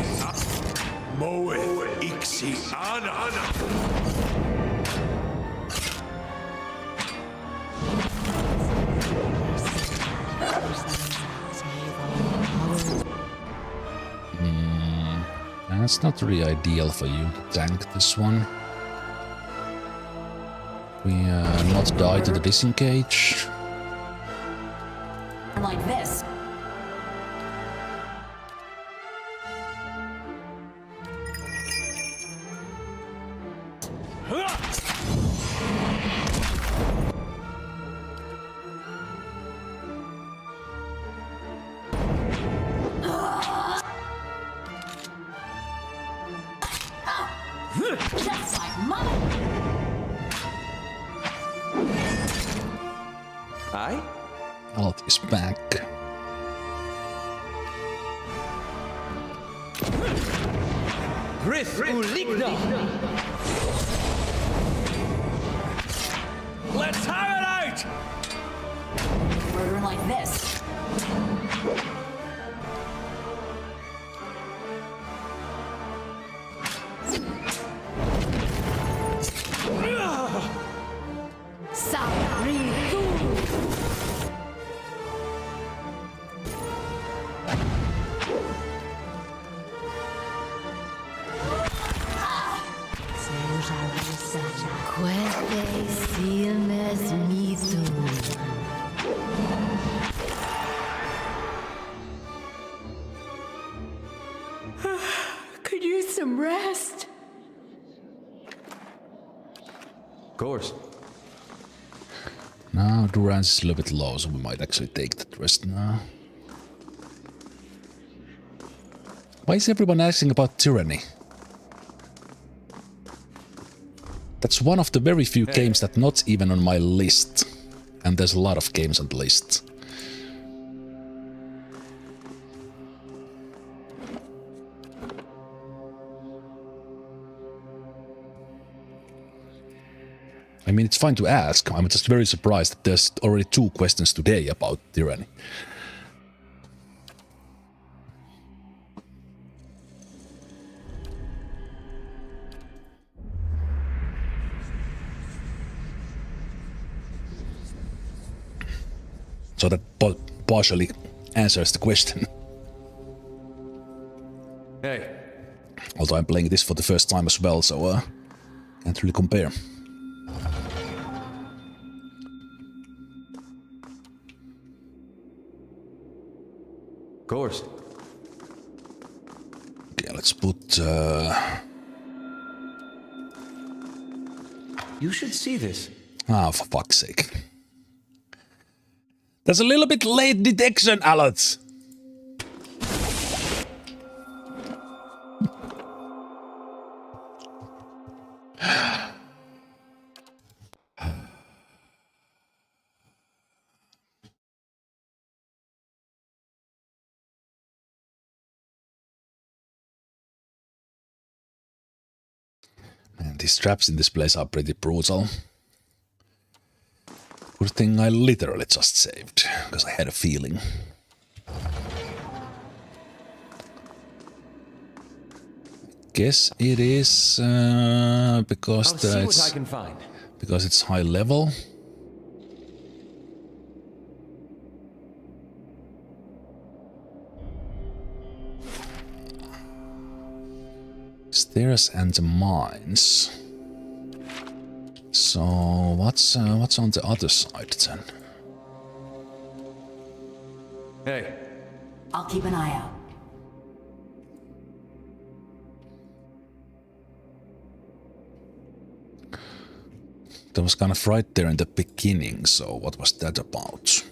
Moe ixi ana. That's not really ideal for you to tank this one. We not die to the disengage. Like this. Just like mother. Aye? Alt is back. Grith Uligna! Let's have it out! Murder like this. Such some rest. Of course. Now Durgan's is a little bit low, so we might actually take that rest now. Why is everyone asking about tyranny? That's one of the very few games that's not even on my list. And there's a lot of games on the list. I mean, it's fine to ask. I'm just very surprised that there's already 2 questions today about tyranny. So that partially answers the question. Hey. Although I'm playing this for the first time as well, so can't really compare. Of course. Okay, let's put... You should see this. Ah, for fuck's sake. That's a little bit late detection, Alex. Man, these traps in this place are pretty brutal. Good thing I literally just saved, because I had a feeling. Guess it is because I'll see what I can find. Because it's high level. Stairs and mines. So what's on the other side then? Hey. I'll keep an eye out. That was kind of right there in the beginning, so what was that about?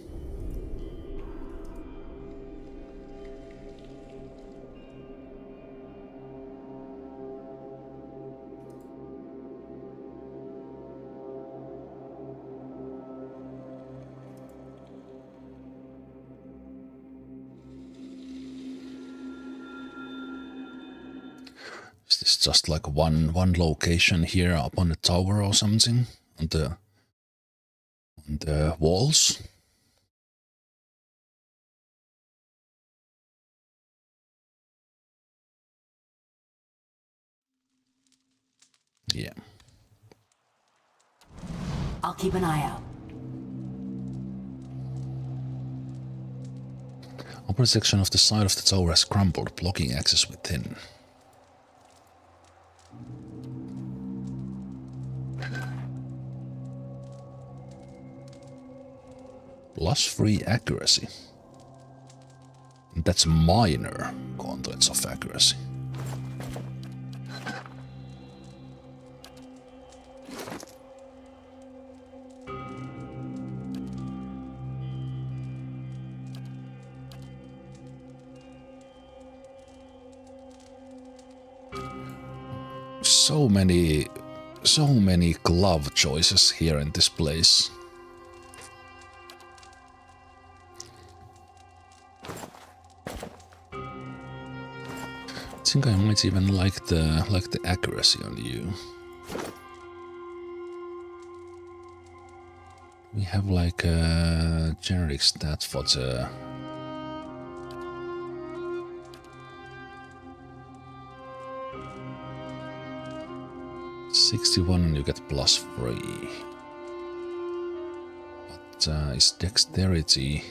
Is this just like one location here up on the tower or something? On the walls? Yeah. I'll keep an eye out. Upper section of the side of the tower has crumbled, blocking access within. +3 accuracy. That's minor contents of accuracy. So many glove choices here in this place. I think I might even like the accuracy on you. We have like a generic stat for the 61 and you get +3. But is dexterity?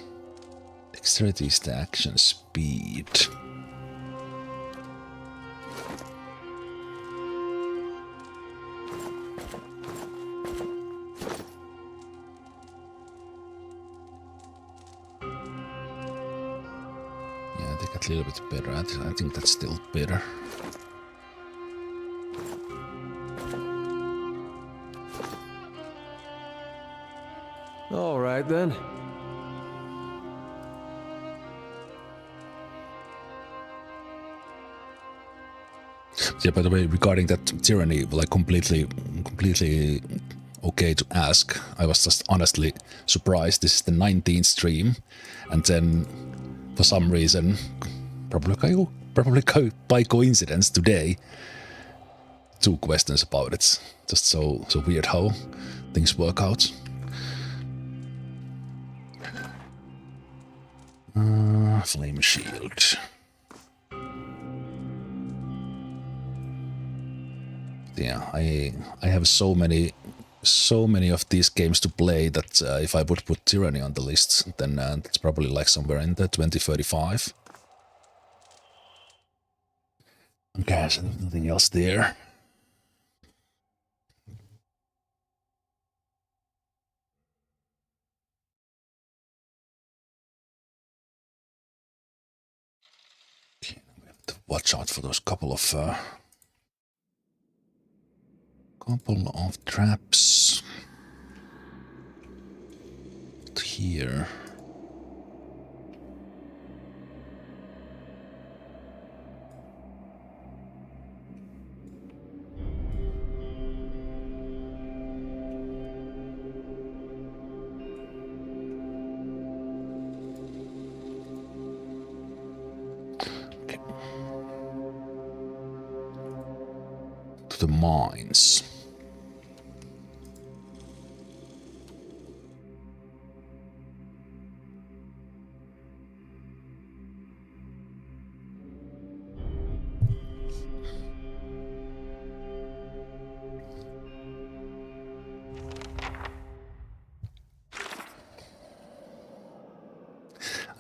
Dexterity is the action speed. Yeah, they get a little bit better. I think that's still better. right then. Yeah, by the way, regarding that tyranny, like completely okay to ask. I was just honestly surprised. This is the 19th stream, and then for some reason, probably by coincidence today, 2 questions about it. Just so weird how things work out. Flame shield. Yeah, I have so many of these games to play that if I would put Tyranny on the list, then that's probably like somewhere in the 2035. Okay, so nothing else there. Okay, we have to watch out for those couple of traps here. Okay. To the mines.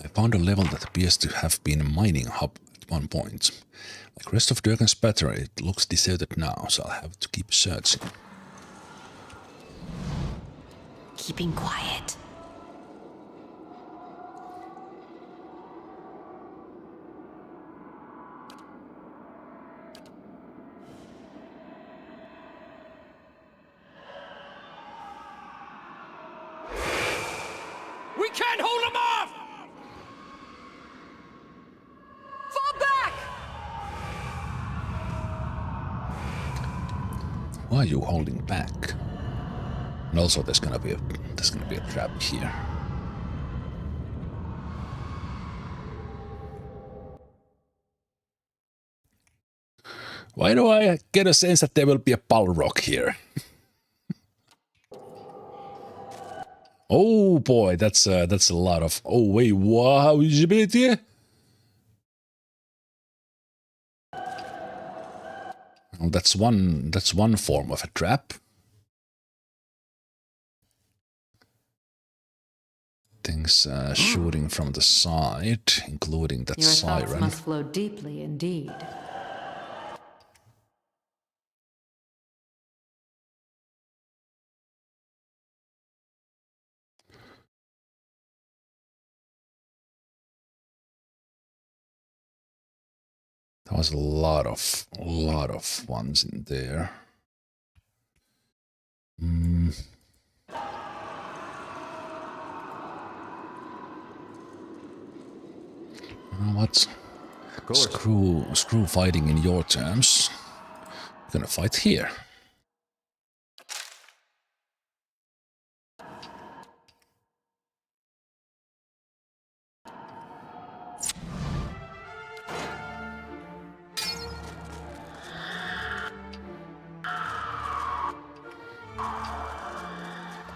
I found a level that appears to have been a mining hub at one point. Like rest of Durgan's battery, it looks deserted now, so I'll have to keep searching. Keeping quiet. We can't hold him off! Fall back! Why are you holding back? And also there's gonna be a trap here. Why do I get a sense that there will be a Balrog here? Oh boy, that's a lot of. Oh wait, wow, visibility. Well, that's one form of a trap. Things shooting from the side, including that Your siren. thoughts must flow deeply indeed. There was a lot of ones in there. What? Screw fighting in your terms. We're gonna fight here.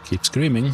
Keep screaming.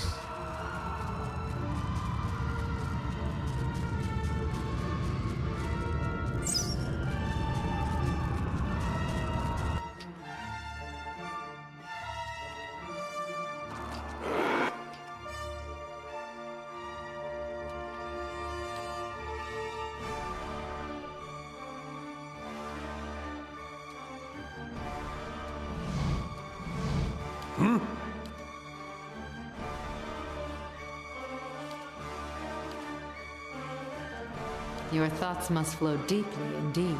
Your thoughts must flow deeply indeed.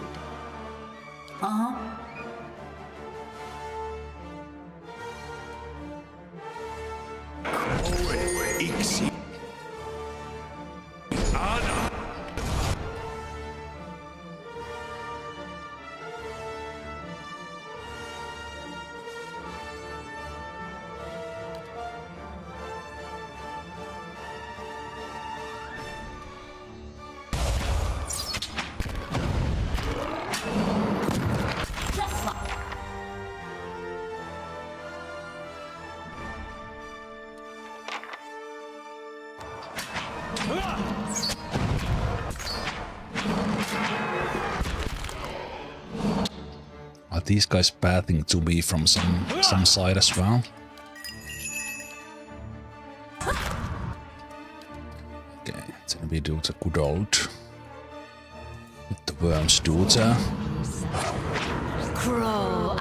Are these guys bathing to me from some side as well? Okay, then we do the good old. What the worms do there. Crow,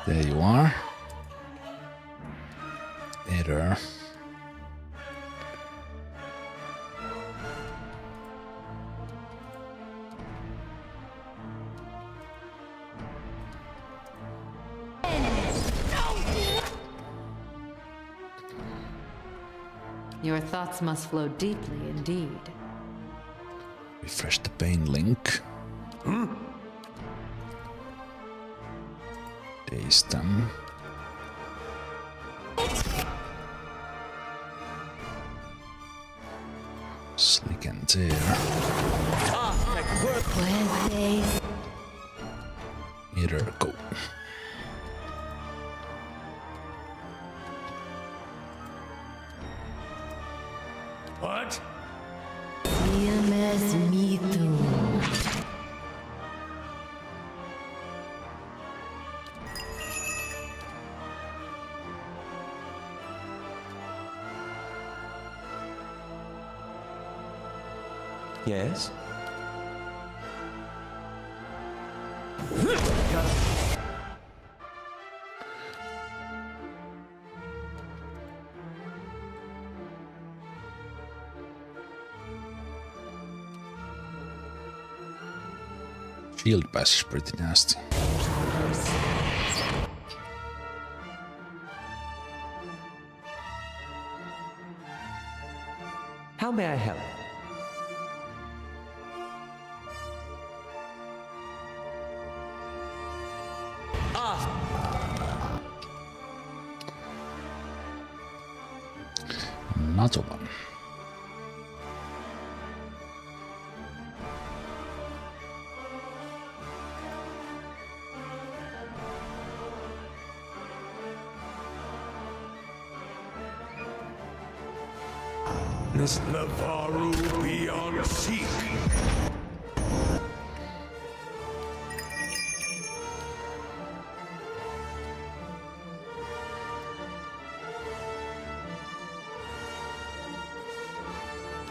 There you are. Error. Your thoughts must flow deeply indeed. Refresh the pain link. Daze them. Slick and tear. Error, go. What? Yes? Shield bash is pretty nasty. How may I help? Another one. Navaru beyond seek.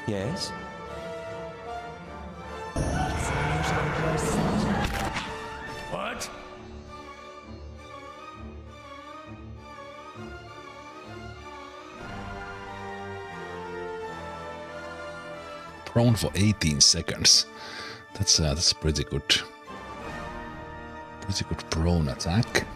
Yes? What? Prone for 18 seconds. That's pretty good. Pretty good prone attack.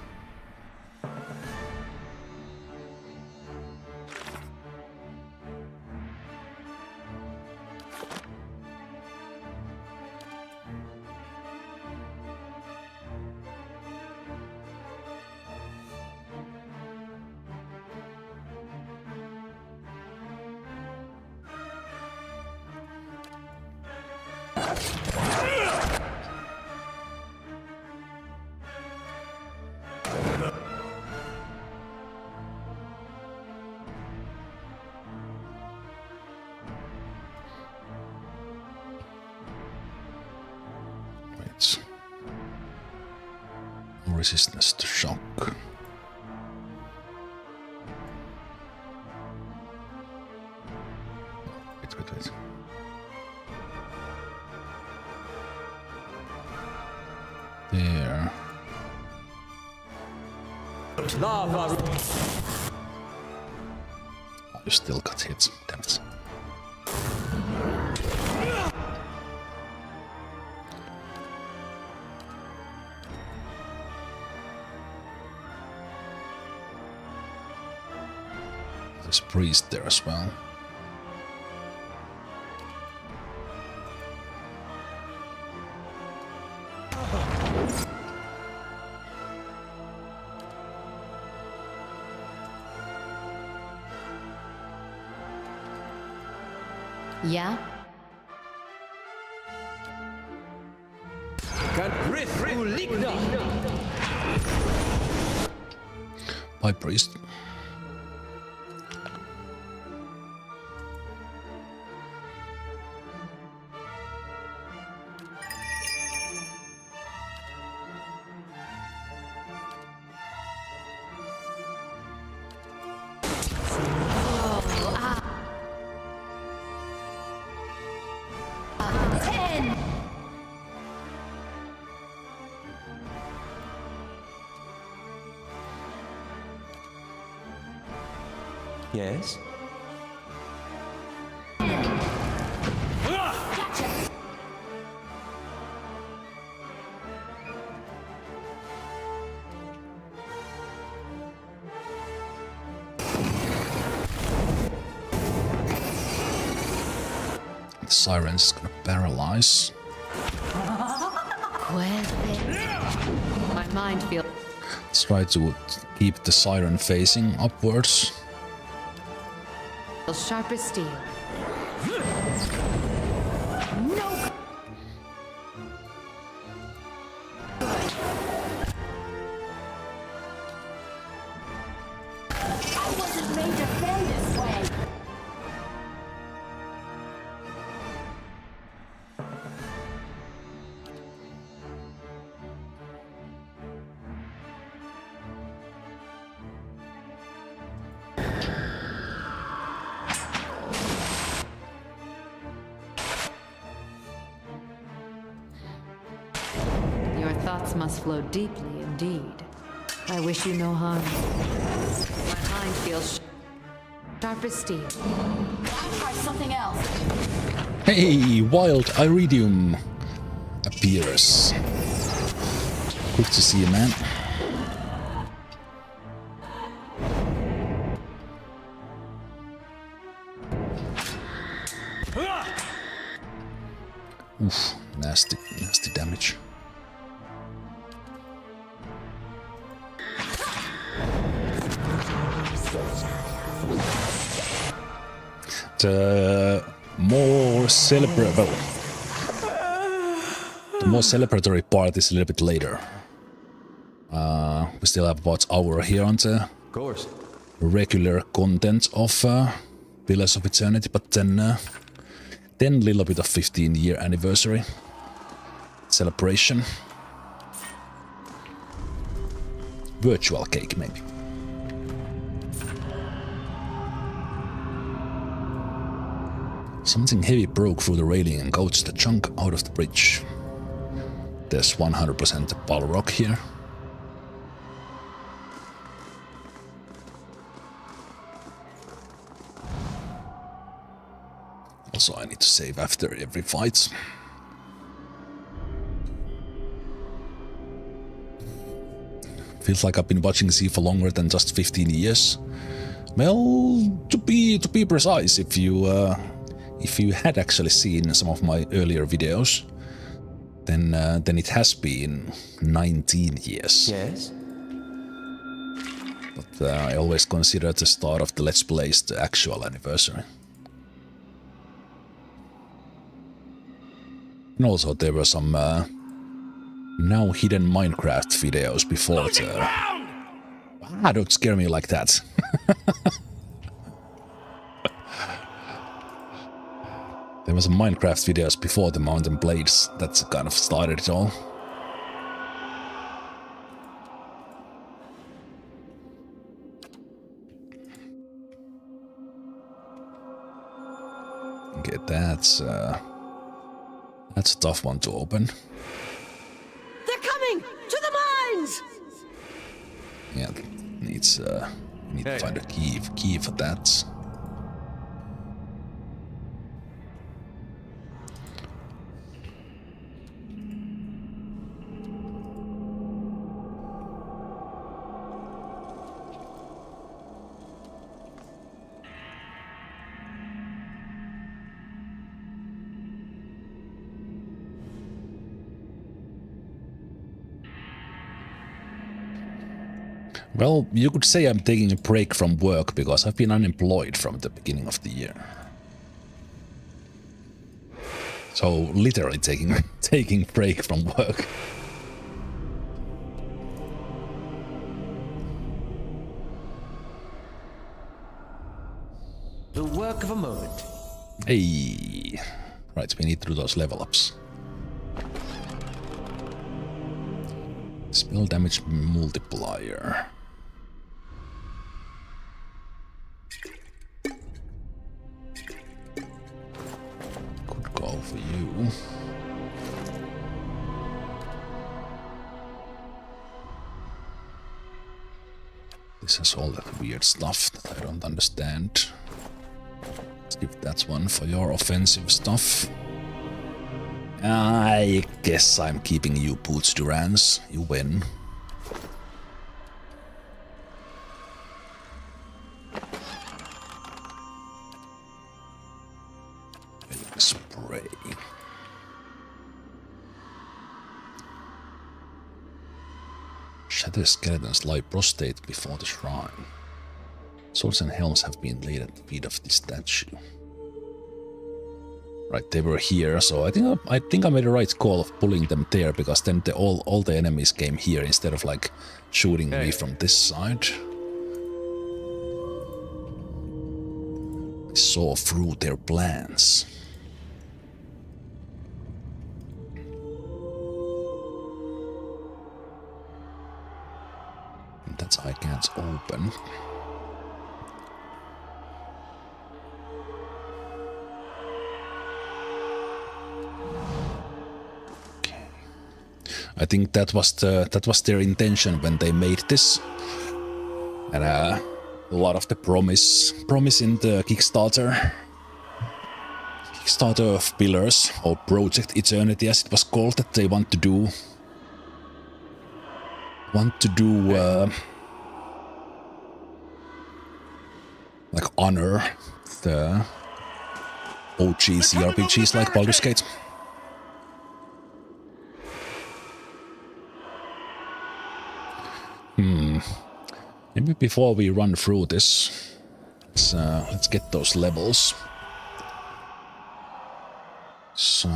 Wait. Resistance to shock. Wait. There. Lava. Oh, you still got hits. Damn it. There's priest there as well. Yeah? Bye, priest. Yes? The siren's gonna paralyze. My mind feels. Let's try to keep the siren facing upwards. Sharp as steel. No! I wasn't made to fail this way! Your thoughts must flow deeply indeed. I wish you no harm. My mind feels sharp as steel. I'll try something else. Hey, wild iridium appears. Good to see you, man. Oof, nasty damage. The more celebratory part is a little bit later. We still have about an hour here on the regular content of Pillars of Eternity, but then a little bit of 15-year anniversary celebration. Virtual cake, maybe. Something heavy broke through the railing and gouged a chunk out of the bridge. There's 100% Balrog here. Also, I need to save after every fight. Feels like I've been watching Z for longer than just 15 years. Well, to be precise, if you had actually seen some of my earlier videos, then it has been 19 years. Yes. But I always consider the start of the Let's Plays the actual anniversary. And also there were some now hidden Minecraft videos before the... don't scare me like that. There was some Minecraft videos before the Mountain Blades that kind of started it all. Okay, that's a tough one to open. They're coming! To the mines! Yeah, needs need to find a key for that. Well, you could say I'm taking a break from work because I've been unemployed from the beginning of the year. So literally taking break from work. The work of a moment. Hey, right, we need to do those level ups. Spell damage multiplier. Could go for you. This has all that weird stuff that I don't understand. Skip that one for your offensive stuff. I guess I'm keeping you Boots Durans. You win. Spray. Shatter skeletons lie prostrate before the shrine. Swords and helms have been laid at the feet of the statue. Right, they were here, so I think I made the right call of pulling them there, because then all the enemies came here instead of like shooting me from this side. I saw through their plans. That I can't open. Okay. I think that was their intention when they made this, and a lot of the promise in the Kickstarter of Pillars, or Project Eternity as it was called, that they want to do like honor the OG CRPGs like Baldur's Gate. Maybe before we run through this, let's get those levels. So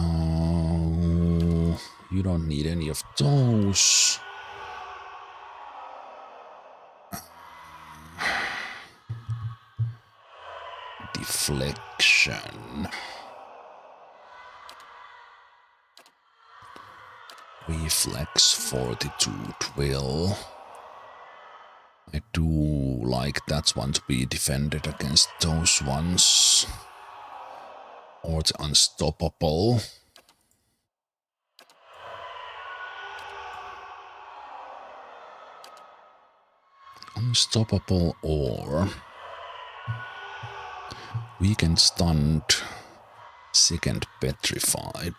you don't need any of those. Deflection. Reflex, fortitude, will. I do like that one to be defended against those ones. Or the unstoppable. Unstoppable or weakened, stunned, second petrified.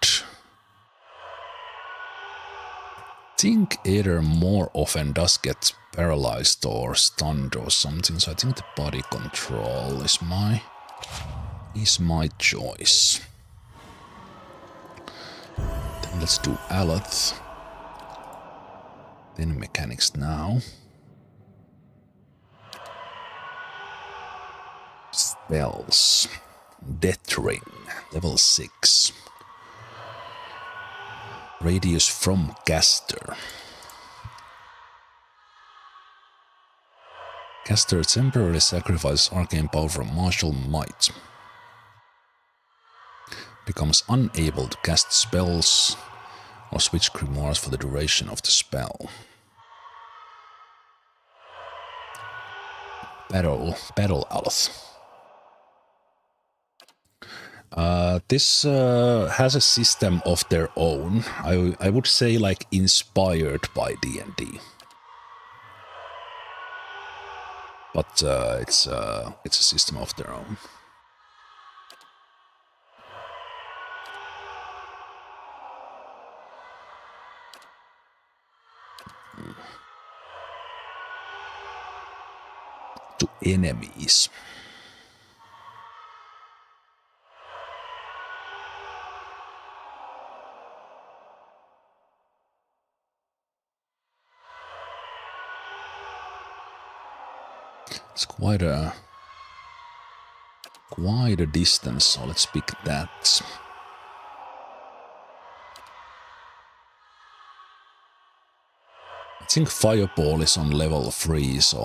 I think either more often does get paralyzed or stunned or something, so I think the body control is my choice. Then let's do Aloth. Then mechanics now. Spells. Death Ring, level 6. Radius from caster. Caster temporarily sacrifices arcane power from martial might. Becomes unable to cast spells or switch grimoires for the duration of the spell. Battle Aloth. This has a system of their own. I would say like inspired by D&D. But it's a system of their own. To enemies. It's quite a distance, so let's pick that. I think Fireball is on level 3, so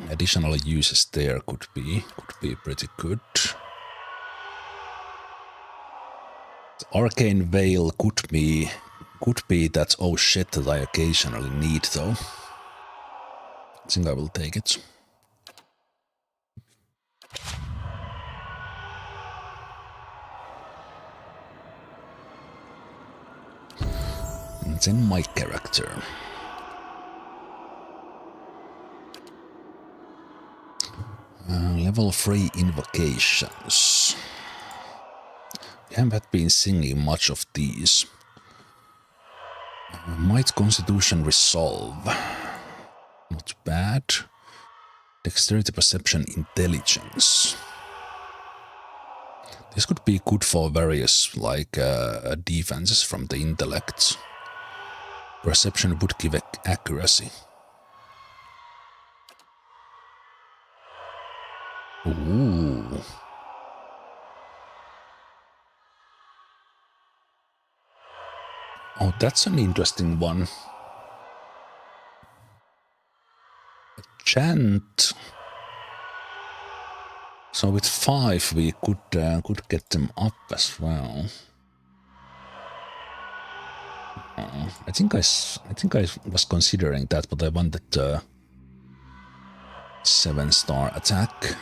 additional uses there could be pretty good. The Arcane Veil could be that oh shit that I occasionally need though. I think I will take it. And then my character. Level 3 invocations. We haven't been singing much of these. Might, Constitution, Resolve. Not bad. Dexterity, Perception, Intelligence. This could be good for various, like, defenses from the intellect. Perception would give accuracy. Ooh. Oh, that's an interesting one. Chant. So with 5 we could get them up as well. I think I was considering that, but I wanted 7-star attack.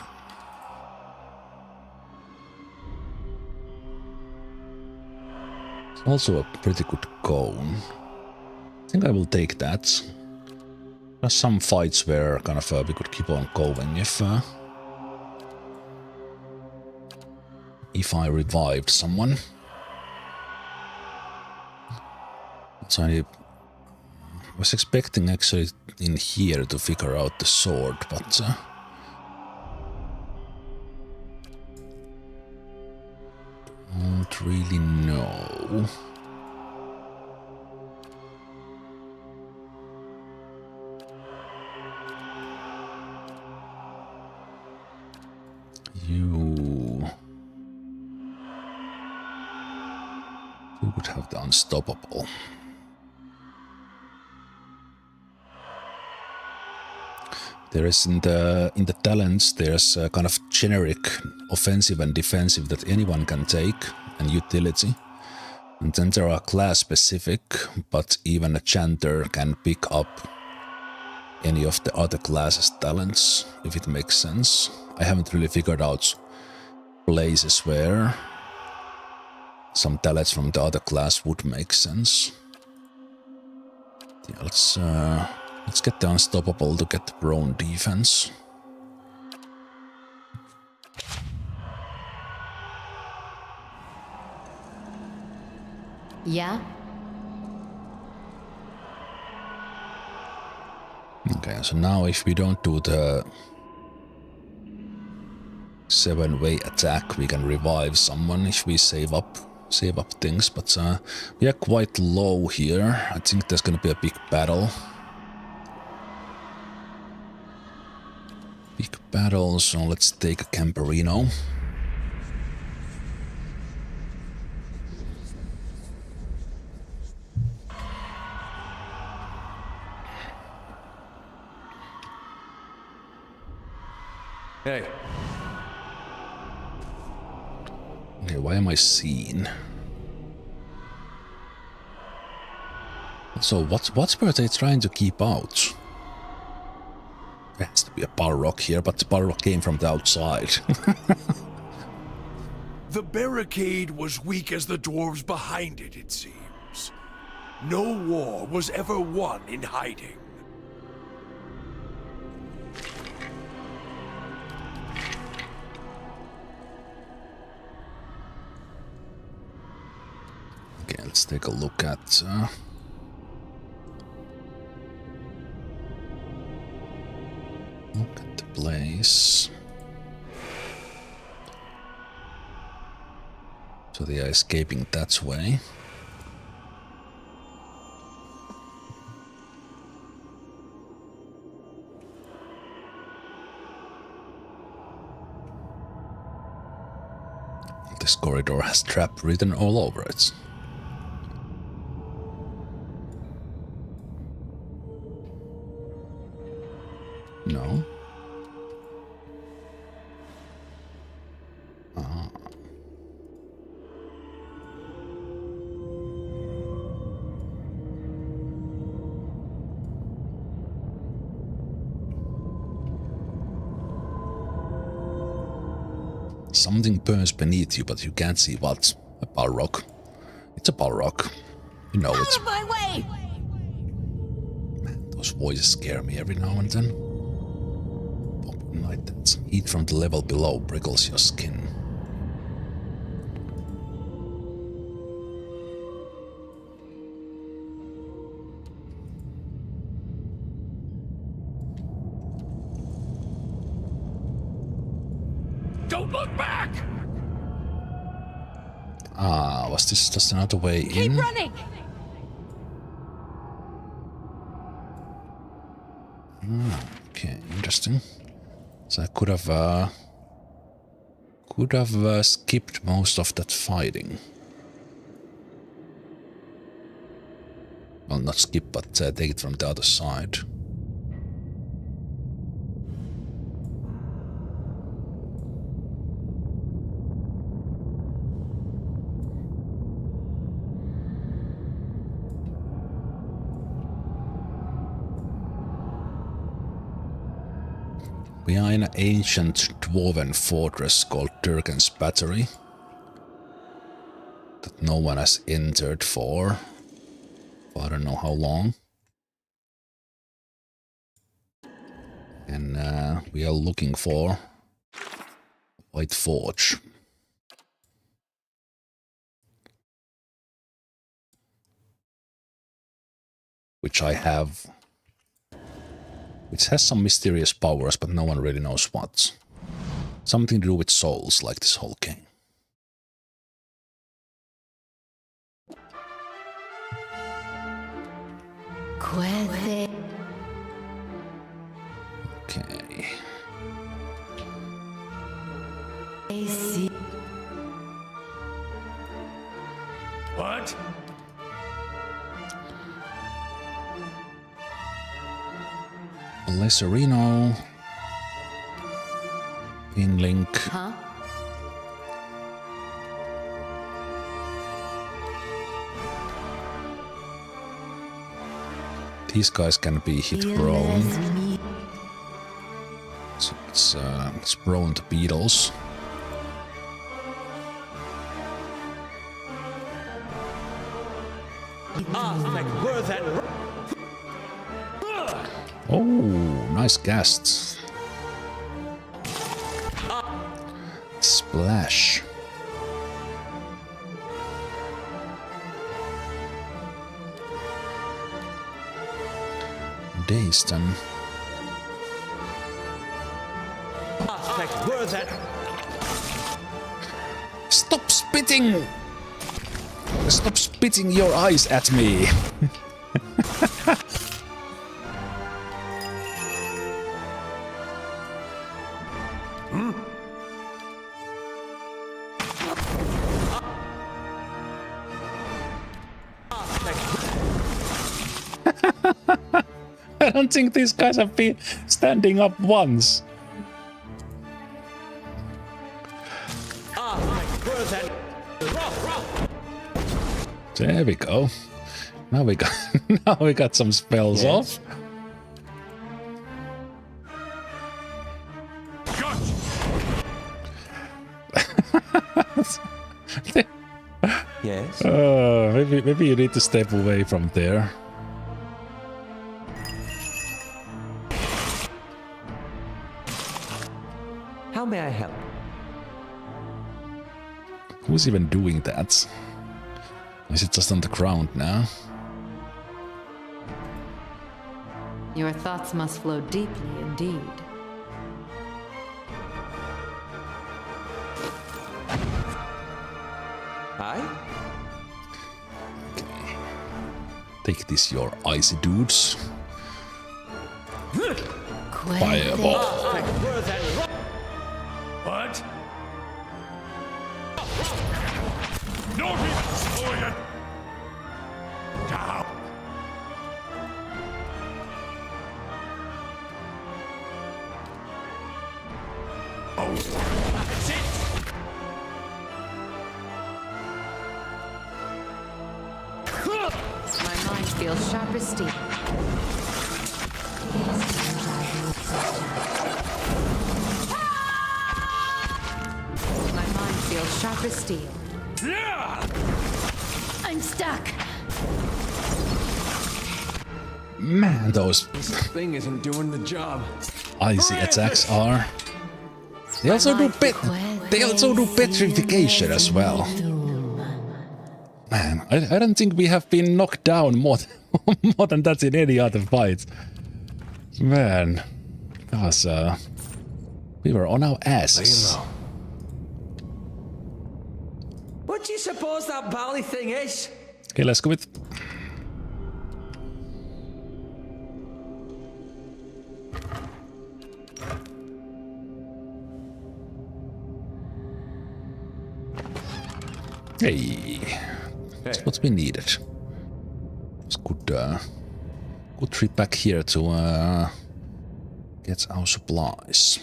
It's also a pretty good cone. I think I will take that. There's some fights where kind of we could keep on going if I revived someone. So I was expecting actually in here to figure out the sword, but don't really know. You would have the unstoppable. There is in the talents, there's a kind of generic offensive and defensive that anyone can take, and utility. And then there are class specific, but even a Chanter can pick up any of the other classes' talents, if it makes sense. I haven't really figured out places where some talents from the other class would make sense. Yeah, let's get the unstoppable to get the prone defense. Yeah? Okay, so now if we don't do the 7-way attack, we can revive someone if we save up things, but we are quite low here. I think there's gonna be a big battle. So let's take a Camperino. Hey. Okay, why am I seen? So what were they trying to keep out? There has to be a Balrog here, but the Balrog came from the outside. The barricade was weak as the dwarves behind it, it seems. No war was ever won in hiding. Okay, let's take a look at... Look at the place. So they are escaping that way. This corridor has trap written all over it. No. Something burns beneath you, but you can't see what. A Balrog. It's a Balrog. You know it's... Out of my way! Man, those voices scare me every now and then. Like that. Heat from the level below prickles your skin. Don't look back! Ah, was this just another way in? Keep running! Okay, interesting. So I could have skipped most of that fighting. Well, not skip, but take it from the other side. We are in an ancient dwarven fortress called Durgan's Battery that no one has entered for I don't know how long. And we are looking for White Forge. Which I have. Which has some mysterious powers, but no one really knows what. Something to do with souls, like this whole game. Okay. What? Lesserino. Link. Huh? These guys can be hit prone. So it's prone to beetles. Oh, nice casts. Splash. Dazed them. Stop spitting! Stop spitting your eyes at me! I don't think these guys have been standing up once. There we go. Now we got some spells off. Yes. Maybe you need to step away from there. How may I help? Who's even doing that? Is it just on the ground now? Your thoughts must flow deeply indeed. Aye? Okay. Take this, your icy dudes. Fireball. What? No reason, down. Oh, that's it. My mind feels sharp as steel. My mind feels sharp as steel. I'm stuck. Man, those... This thing isn't doing the job. icy attacks are. They also do petrification as well. Man, I don't think we have been knocked down more than that in any other fight. Man, because we were on our asses. What do you suppose that bally thing is? Okay, let's go with. Hey, that's what we needed. It's good trip back here to get our supplies.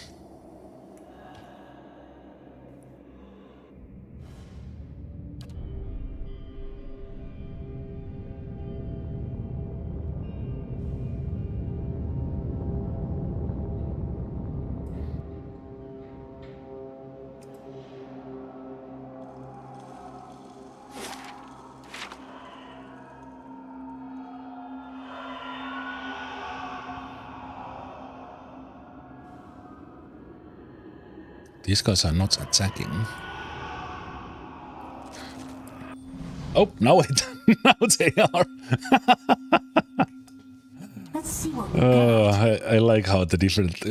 These guys are not attacking. Oh, now they are. Let's see what I like how the different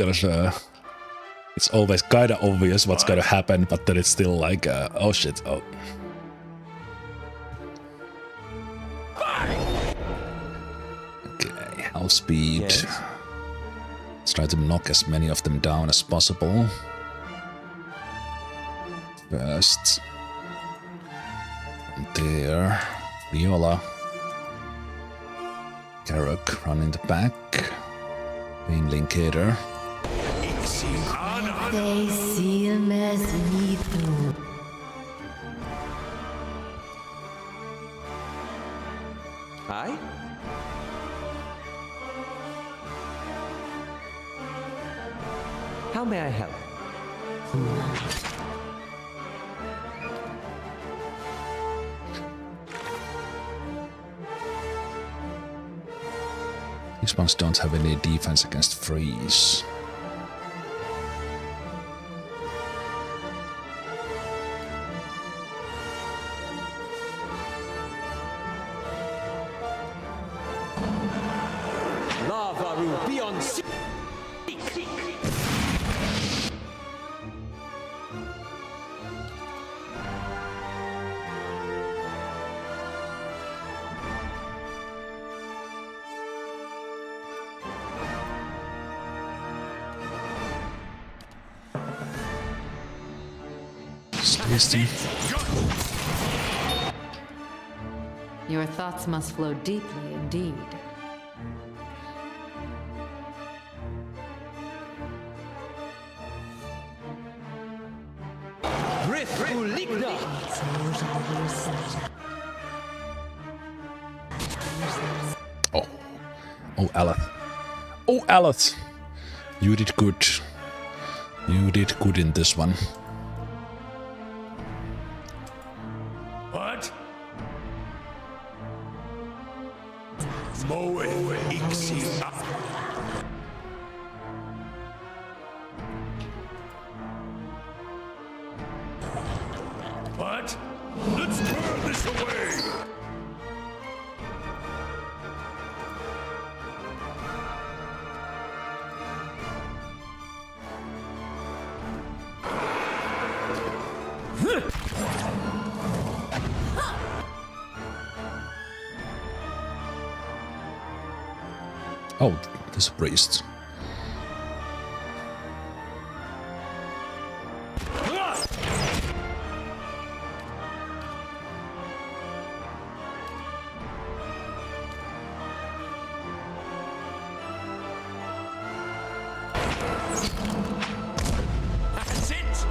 it's always kinda obvious what's gonna happen, but then it's still like oh shit, oh. Okay, house speed. Yes. Let's try to knock as many of them down as possible. First. There. Viola. Karok run in the back. Main Linkator. They see him as me too. Aye? How may I help? These ones don't have any defense against freeze. Lava will be on sea. Tasty. Your thoughts must flow deeply indeed. Oh. Oh, Aleth. Oh, Aleth. You did good. You did good in this one. What? Moe Ixia. What? Let's burn this away! Oh, this priest. That's it!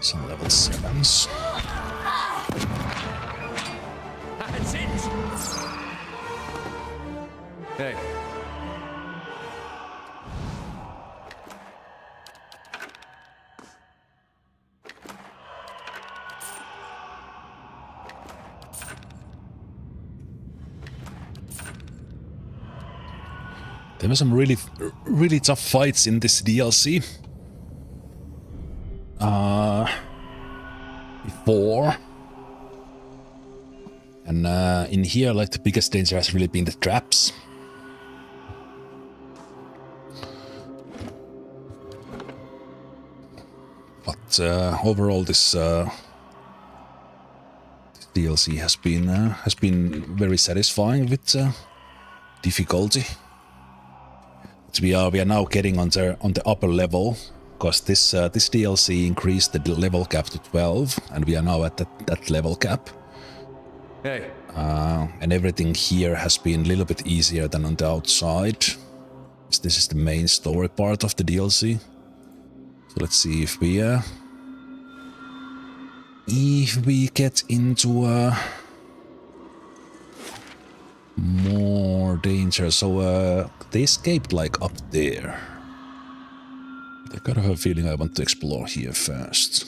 Some level 7s. That's it! Hey. There were some really tough fights in this DLC. Before. And in here, like, the biggest danger has really been the traps. But overall, this DLC has been very satisfying with difficulty. We are now getting on the upper level, because this DLC increased the level cap to 12, and we are now at that level cap. Hey. And everything here has been a little bit easier than on the outside. This is the main story part of the DLC. So let's see if we get into more danger. So they escaped like up there. I kind of have a feeling I want to explore here first.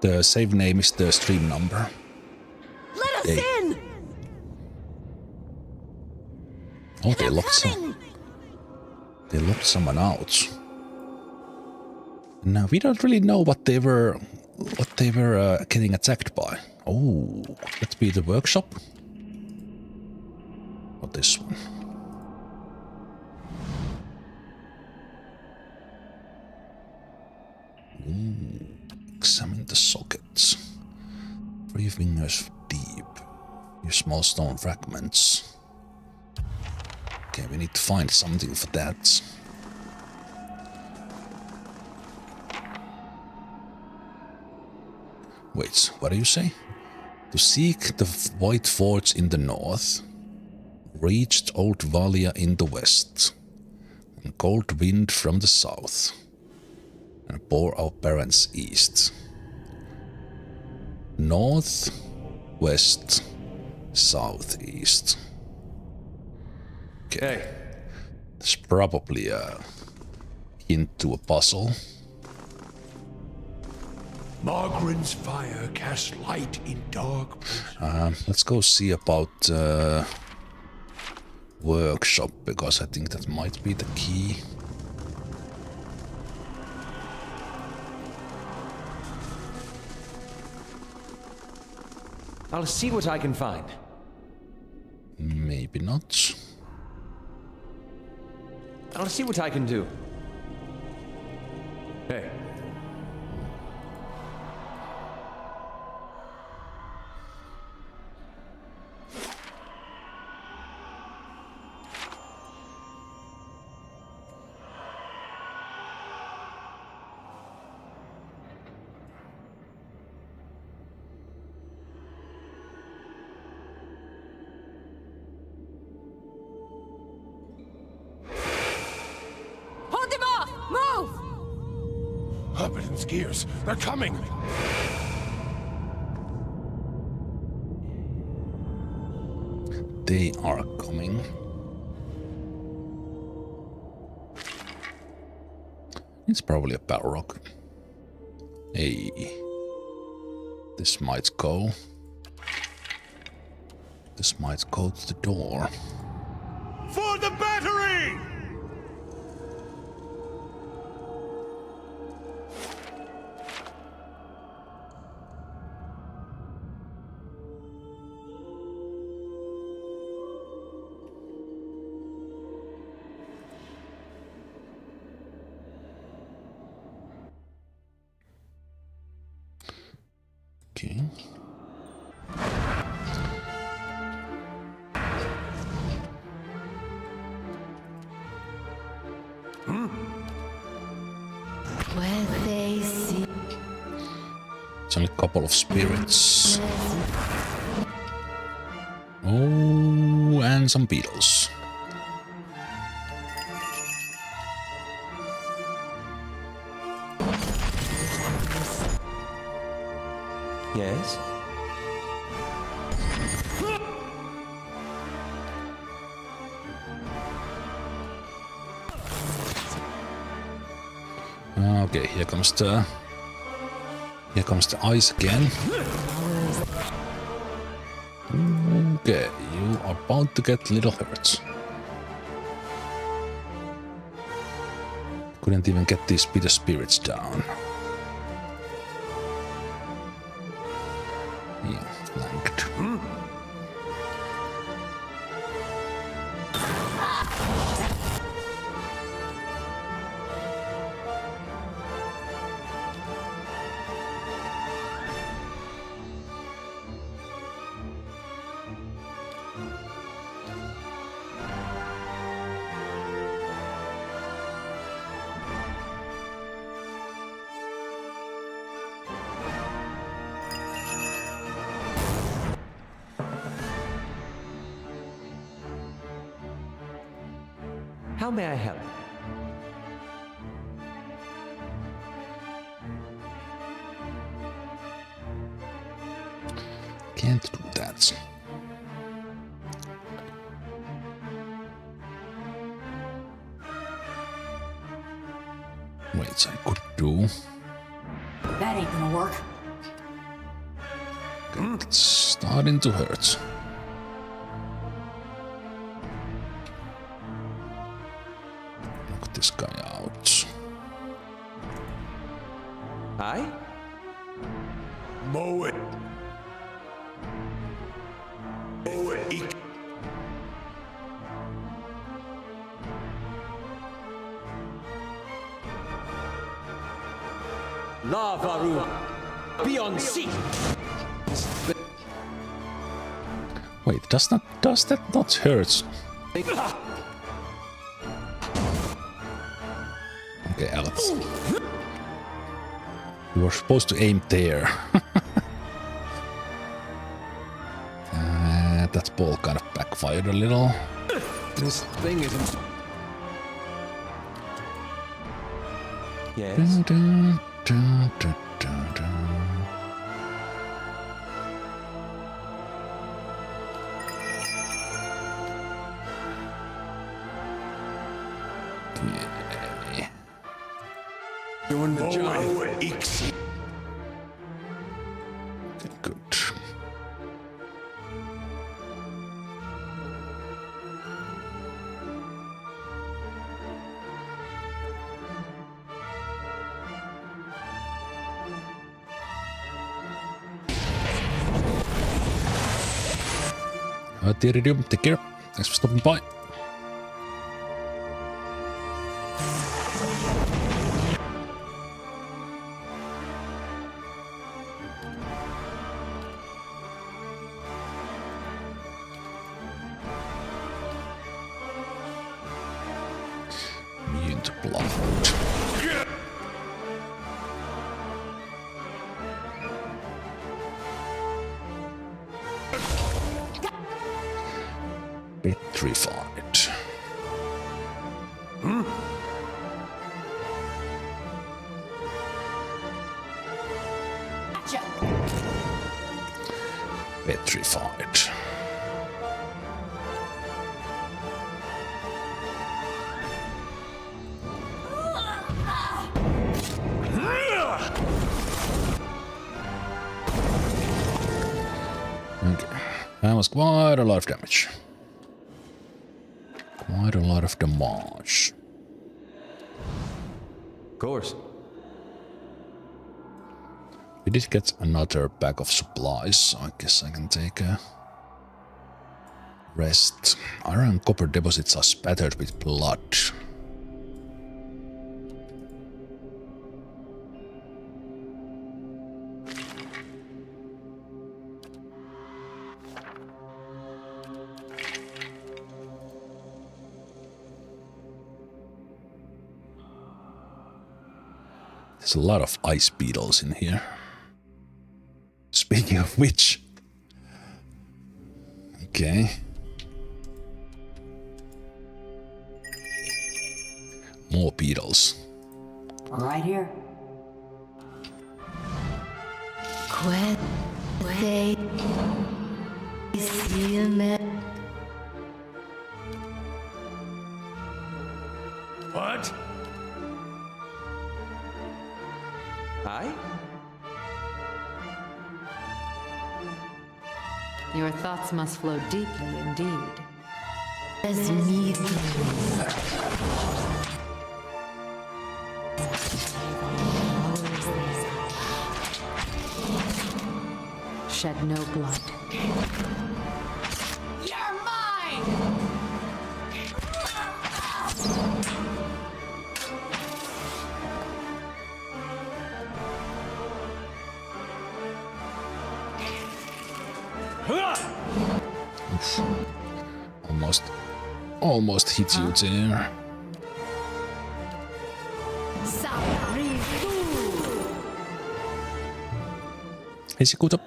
The save name is the stream number. Let us in! Oh, they locked someone out. Now we don't really know what they were getting attacked by. Oh, let's be the workshop. Or this one. Ooh, examine the sockets. 3 fingers deep. Your small stone fragments. Okay, we need to find something for that. Wait, what do you say? To seek the White Forge in the north, reached Old Valia in the west, and Cold Wind from the south, and bore our parents east. North, west, southeast. Okay. There's probably a hint to a puzzle. Margaren's fire casts light in dark places. Let's go see about workshop, because I think that might be the key. I'll see what I can find. Maybe not. I'll see what I can do. Hey. Gears, they're coming! They are coming. It's probably a battle rock. Hey. This might go. This might go to the door. For the battery! Okay. When they see It's only a couple of spirits. Oh, and some beetles. Yes? Okay, here comes the ice again. Okay, you are about to get little hurt. Couldn't even get these bitter spirits down. Yeah, flanked. How may I help? Can't do that. Wait, I could do. That ain't gonna work. It's starting to hurt. Knock this guy out. Aye? Mow it. Mow it. Lava room. Be on seat. Wait, does that not hurt? Okay, Alex. You were supposed to aim there. That ball kind of backfired a little. This thing isn't. Yes. Dun, dun, dun, dun, dun. Yeah. Doing the job. Good. Take care. Thanks for stopping by. Immune to blood. Petrified. Petrified. Okay, that was quite a lot of damage. Quite a lot of damage. Of course. We did get another bag of supplies, so I guess I can take a rest. Iron and copper deposits are spattered with blood. There's a lot of ice beetles in here. Speaking of which... Okay. More beetles. Right here. What? Aye? Your thoughts must flow deeply indeed. Shed no blood. You're mine! Oof. Almost hit you there. Esikuta.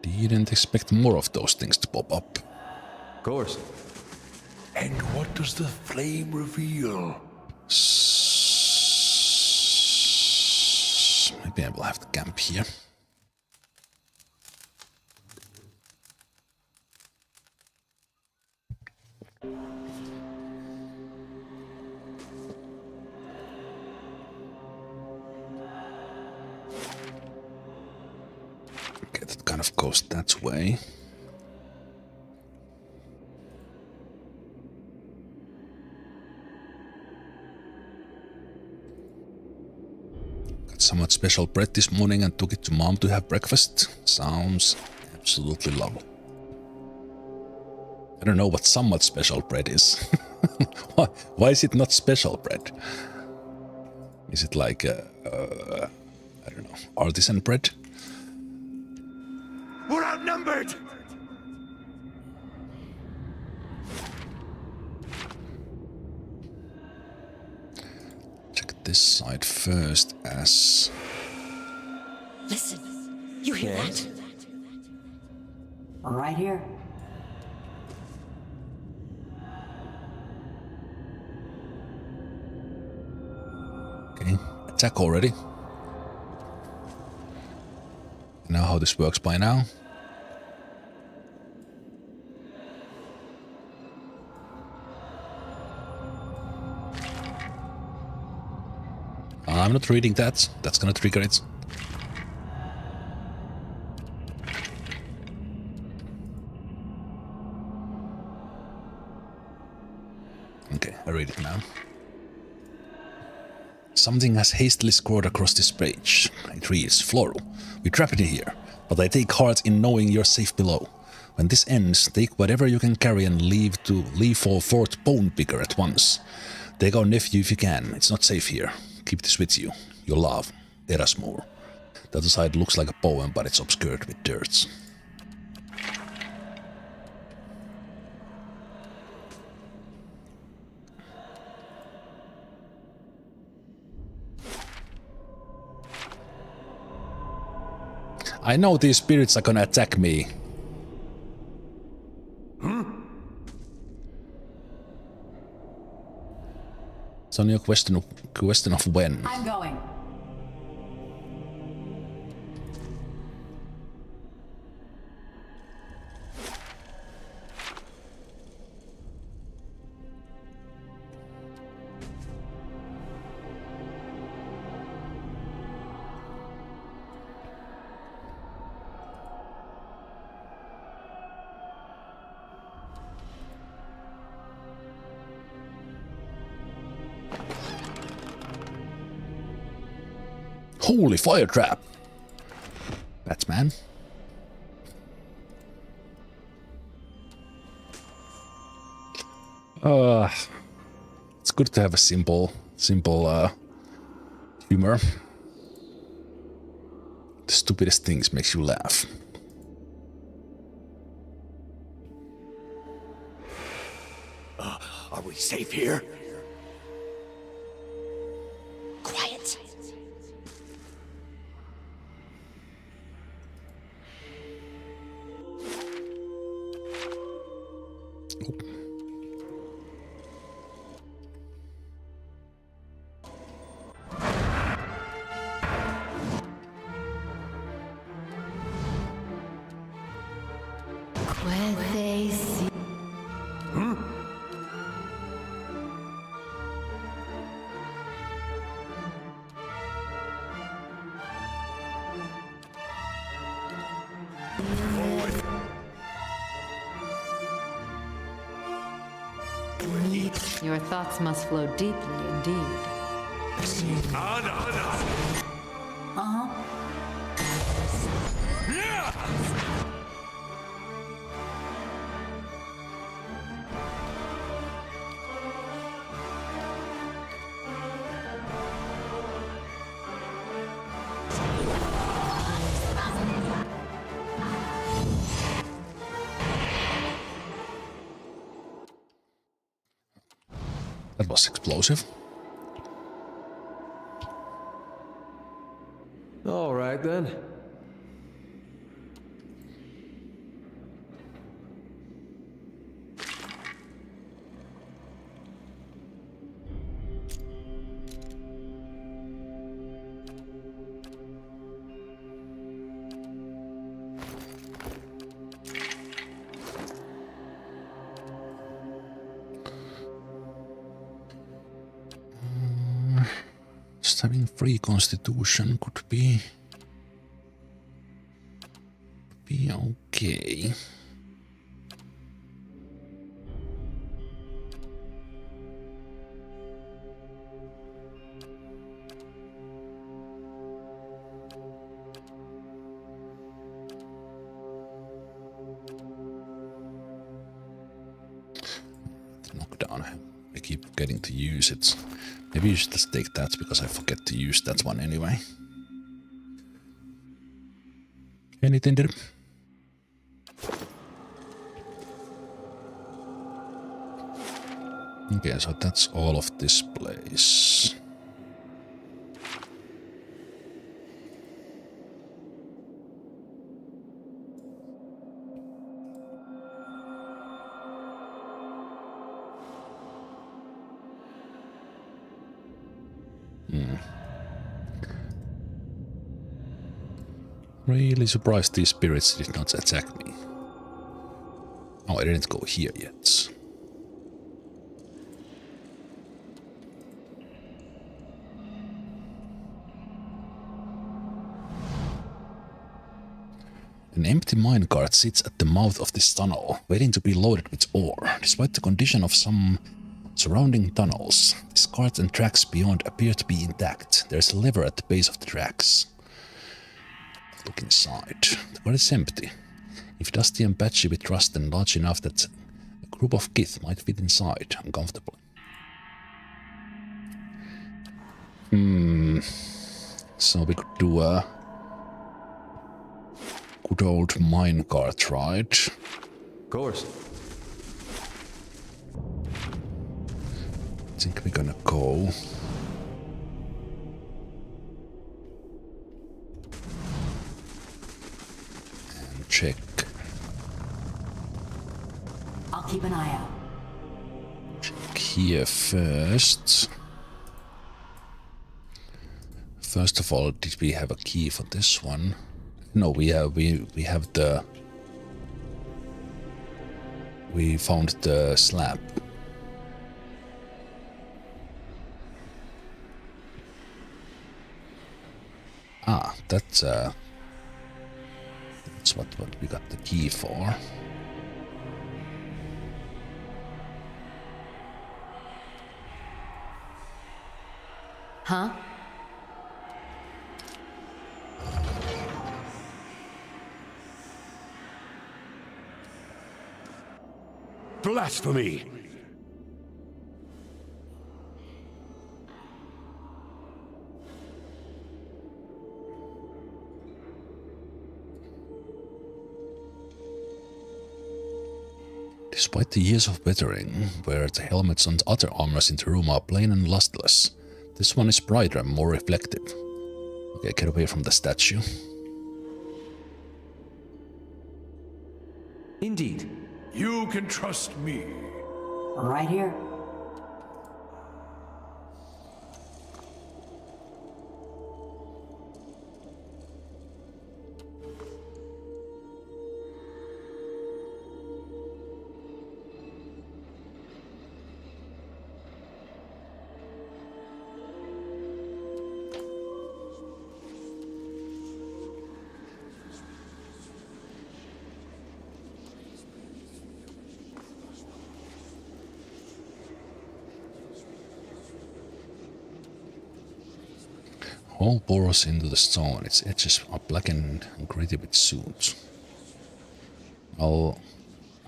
Didn't expect more of those things to pop up. Of course. And what does the flame reveal? Maybe I will have to camp here. Okay, that kind of goes that way. Got somewhat special bread this morning and took it to Mom to have breakfast. Sounds absolutely lovely. I don't know what somewhat special bread is. Why is it not special bread? Is it like, I don't know, artisan bread? We're outnumbered! Check this side first as... Listen, you hear that? Right here. Okay, attack already. Know how this works by now. I'm not reading that. That's gonna trigger it. Okay, I read it now. Something has hastily scrawled across this page. It reads, Floral, we trapped it here, but I take heart in knowing you're safe below. When this ends, take whatever you can carry and leave for Fort Bonepicker at once. Take our nephew if you can. It's not safe here. Keep this with you. Your love, Erasmore. The other side looks like a poem, but it's obscured with dirt. I know these spirits are gonna attack me. It's only a question of when. I'm going. Holy fire trap! Batman. It's good to have a simple humor. The stupidest things makes you laugh. Are we safe here? Your thoughts must flow deeply indeed. That was explosive. All right then. Just having free constitution could be okay. Knockdown. I keep getting to use it. Maybe you should just take that because I forget to use that one anyway. Anything there? Okay, so that's all of this place. Really surprised these spirits did not attack me. Oh, I didn't go here yet. An empty minecart sits at the mouth of this tunnel, waiting to be loaded with ore. Despite the condition of some surrounding tunnels, this cart and tracks beyond appear to be intact. There's a lever at the base of the tracks. Look inside. The cart is empty. If dusty and patchy with rust and large enough that a group of kith might fit inside uncomfortably. So we could do a good old minecart ride. Of course. I think we're gonna go. And check. I'll keep an eye out. Check here first. First of all, did we have a key for this one? No, we have the. We found the slab. Ah, that's what we got the key for. Huh? Blasphemy! Despite the years of weathering, where the helmets and other armors in the room are plain and lustless, this one is brighter and more reflective. Okay, get away from the statue. Indeed. You can trust me. Right here. Hole bores into the stone. Its edges are blackened and gritty with soot. I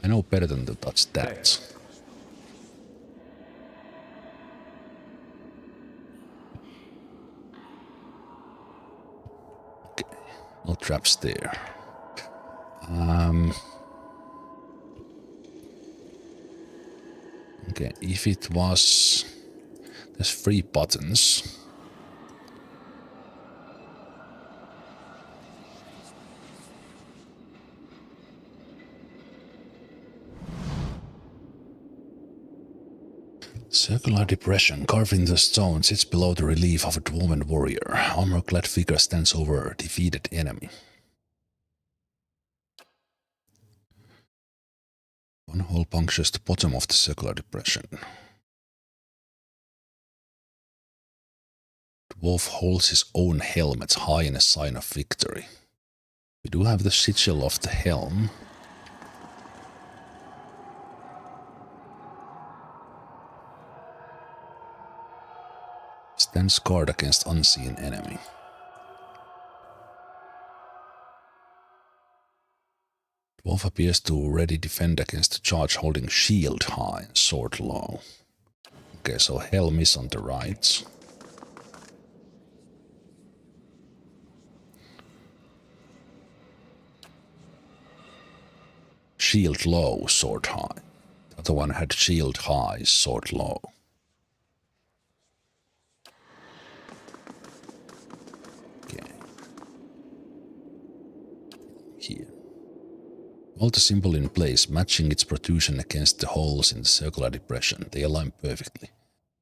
know better than to touch that. Okay, no traps there. Okay, if it was... There's 3 buttons. Circular depression carved in the stone sits below the relief of a dwarven warrior. Armor-clad figure stands over a defeated enemy. One hole punctures the bottom of the circular depression. Dwarf holds his own helmet high in a sign of victory. We do have the sigil of the helm. Stands guard against unseen enemy. Dwarf appears to ready defend against the charge holding shield high and sword low. Okay, so helm is on the right. Shield low, sword high. The other one had shield high, sword low. Okay. Here. Hold the symbol in place, matching its protrusion against the holes in the circular depression. They align perfectly.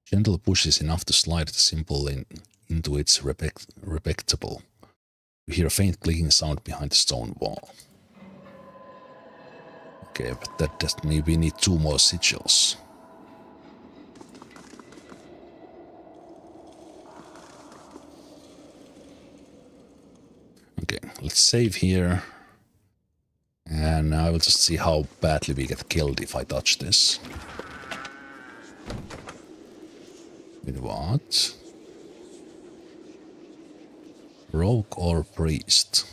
Gentle push is enough to slide the symbol into its receptacle. You hear a faint clicking sound behind the stone wall. Okay, but that doesn't mean we need 2 more sigils. Okay, let's save here. And I will just see how badly we get killed if I touch this. With what? Rogue or priest?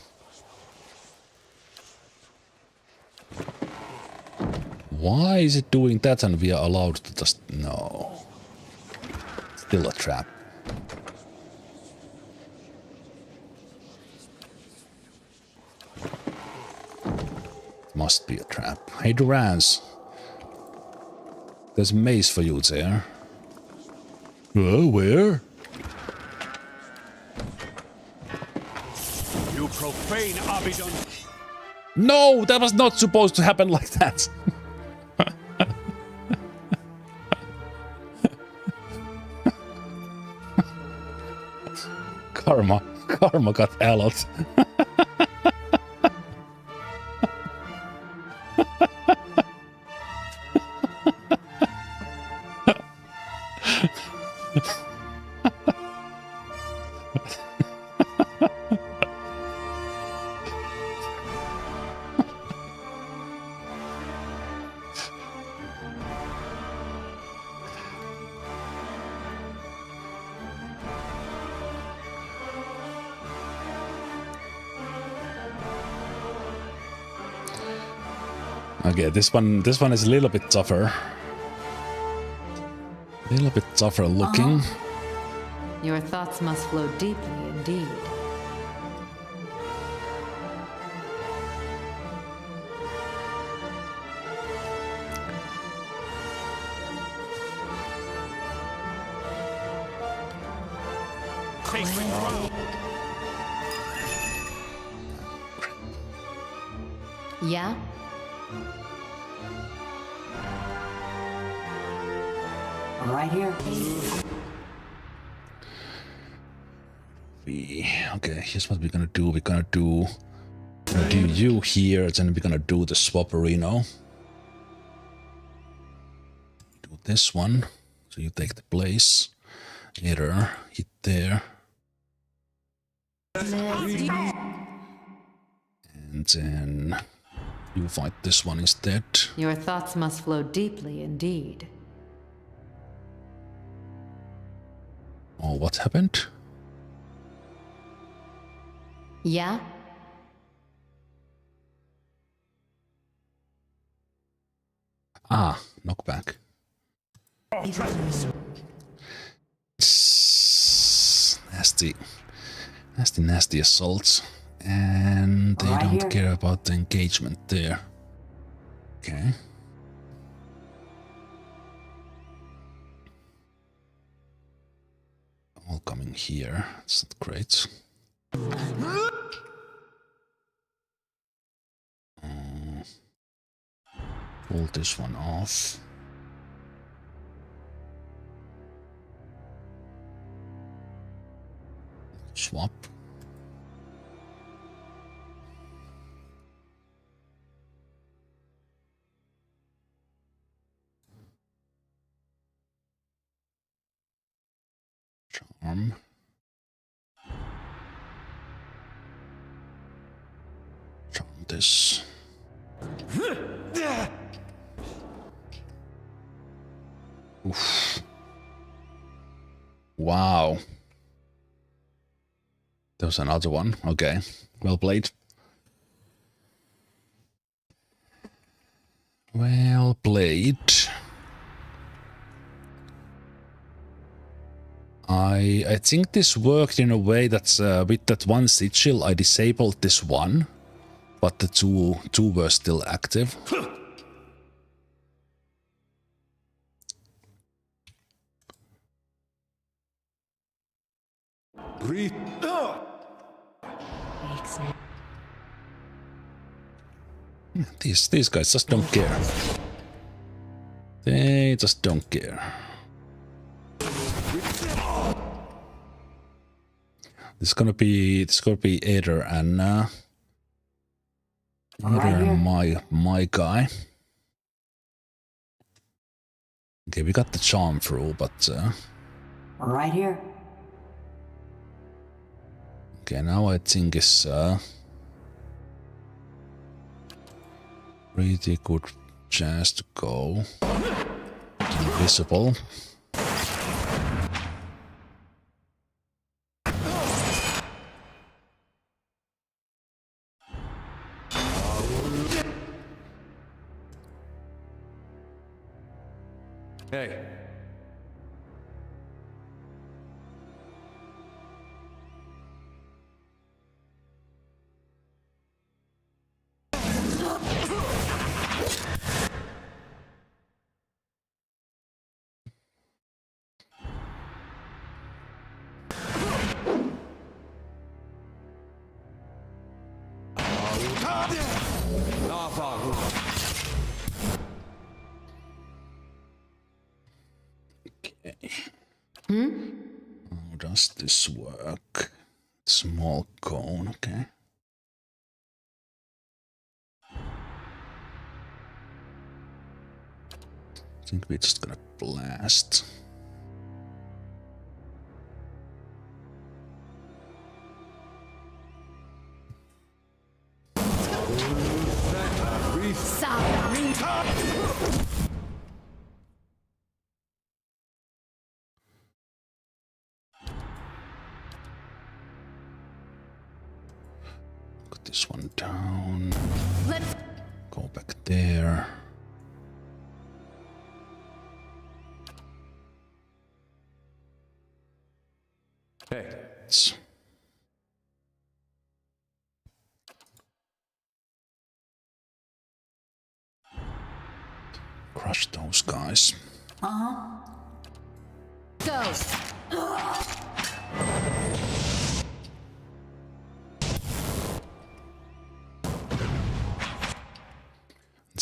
Why is it doing that and we are allowed to just... No. Still a trap. Must be a trap. Hey, Durans. There's a maze for you there. Oh, where? You profane Abidon. No, that was not supposed to happen like that. Karma got allowed. Okay, this one is a little bit tougher. A little bit tougher looking. Your thoughts must flow deeply indeed. Yeah? Right here. Okay, here's what we're gonna do. We're gonna do you here, then we're gonna do the swapperino. Do this one. So you take the place. Error, hit there. And then you fight this one instead. Your thoughts must flow deeply indeed. Oh, what happened? Yeah? Ah, knockback. Nasty. Nasty assaults. And they don't care about the engagement there. Okay. All coming here. That's not great. Pull this one off. Swap. Charm. Charm this. Oof. Wow. There was another one. Okay. Well played. Well played. I think this worked in a way that with that one sigil I disabled this one, but the two were still active. These guys just don't care. They just don't care. This is gonna be Eder and my guy. Okay, we got the charm through, but right here. Okay, now I think it's pretty good chance to go invisible. Hey. How does this work? Small cone, okay. I think we're just gonna blast. Put this one down. Go back there. Hey. Crush those guys. Go!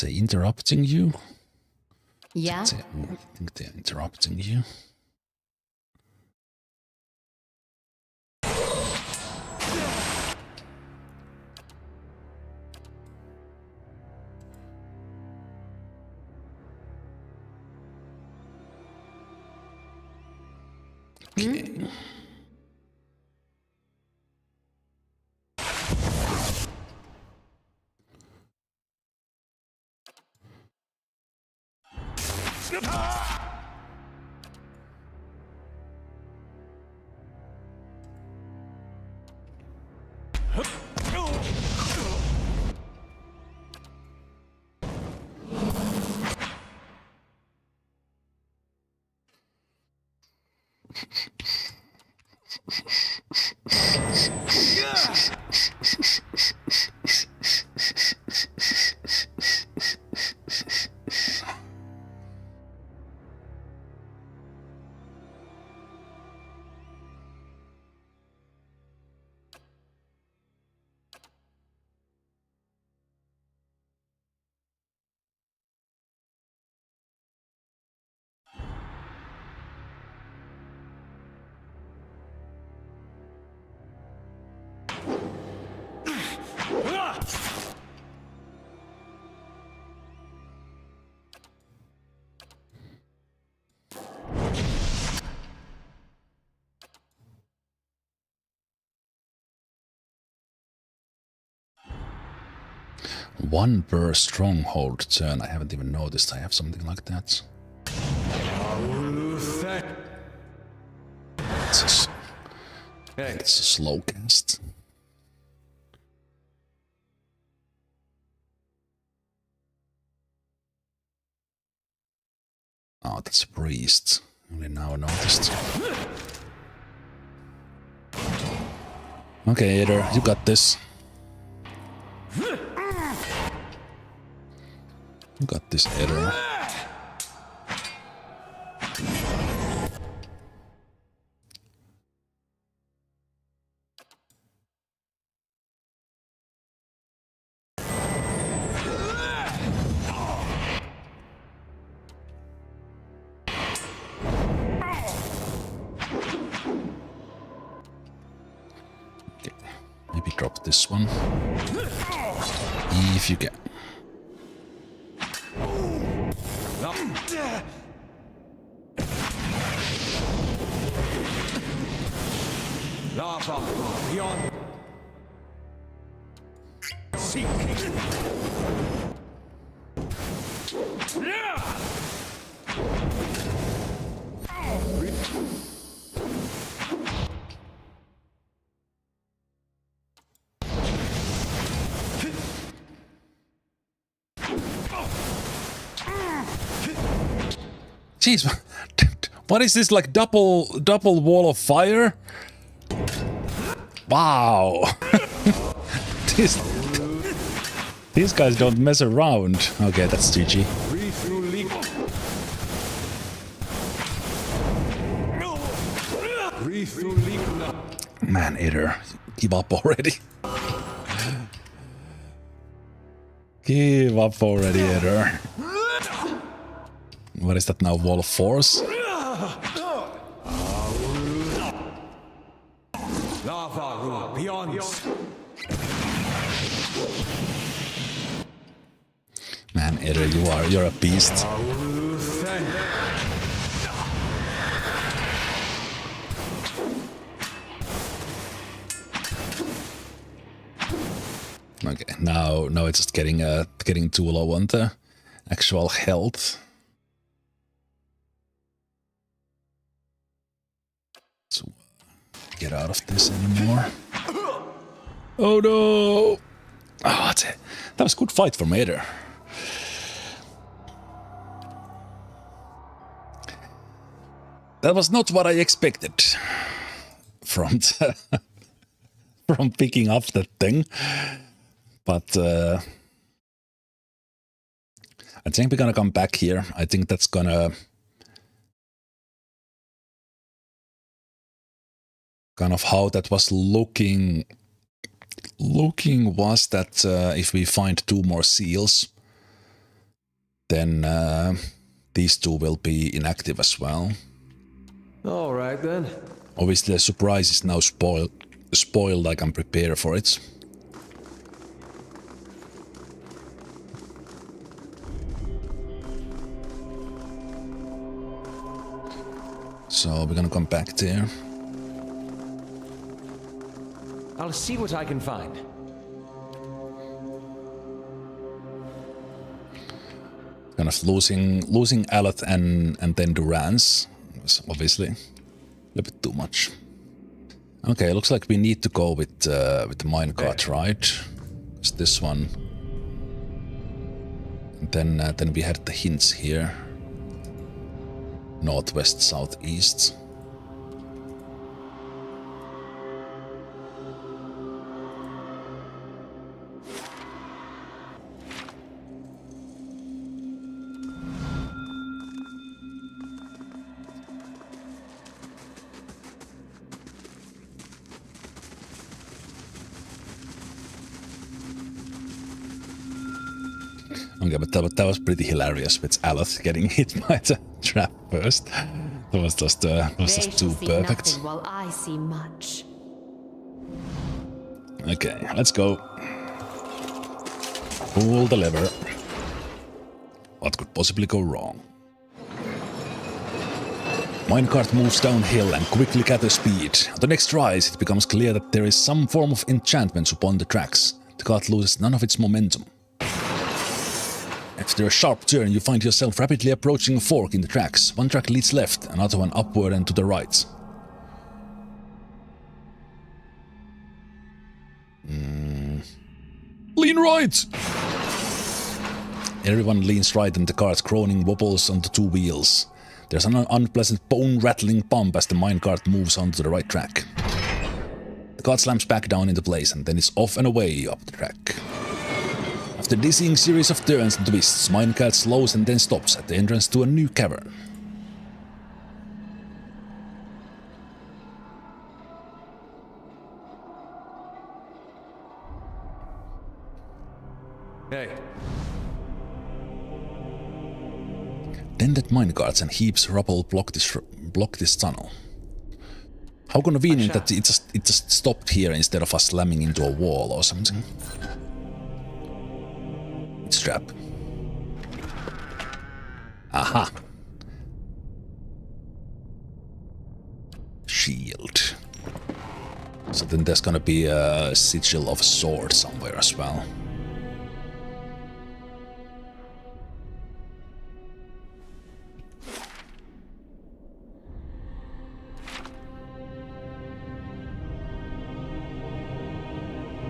They interrupting you? Yeah? I think they're interrupting you. Okay. 1 per stronghold turn. I haven't even noticed I have something like that. It's a slow cast. Oh, that's a priest. Only now noticed. Okay, Eder, you got this. You got this, Eder. Maybe drop this one. If you can. Lava beyond. Jeez, what is this, like double wall of fire? Wow. These guys don't mess around. Okay, that's GG. Man, Eder, give up already. Give up already, Eder. What is that now? Wall of Force? Lava beyond. Man, Eder, you're a beast. Okay, now it's just getting too low on the actual health. So get out of this anymore. Oh no! Oh, that was a good fight from Eder. That was not what I expected from from picking up that thing, but I think we're gonna come back here. I think that's gonna kind of how that was looking was that if we find 2 more seals, then these 2 will be inactive as well. All right then. Obviously, the surprise is now spoiled. I can prepare for it. So we're gonna come back there. I'll see what I can find. Kind of losing Aleth and then Durans was obviously a little bit too much. Okay, looks like we need to go with the minecart, right? It's this one. And then we had the hints here. Northwest, southeast. Okay, but that was pretty hilarious with Aleth getting hit by the trap first. That was just too perfect. While I see much. Okay, let's go. Pull the lever. What could possibly go wrong? Minecart moves downhill and quickly gathers speed. On the next rise, it becomes clear that there is some form of enchantment upon the tracks. The cart loses none of its momentum. After a sharp turn, you find yourself rapidly approaching a fork in the tracks. One track leads left, another one upward and to the right. Lean right! Everyone leans right and the cart groaning wobbles onto two wheels. There's an unpleasant bone-rattling bump as the minecart moves onto the right track. The cart slams back down into place and then it's off and away up the track. After a dizzying series of turns and twists, minecart slows and then stops at the entrance to a new cavern. Hey. Dented minecarts and heaps of rubble block this tunnel. How convenient that it just stopped here instead of us slamming into a wall or something. It's a trap. Aha. Shield. So then there's gonna be a sigil of a sword somewhere as well.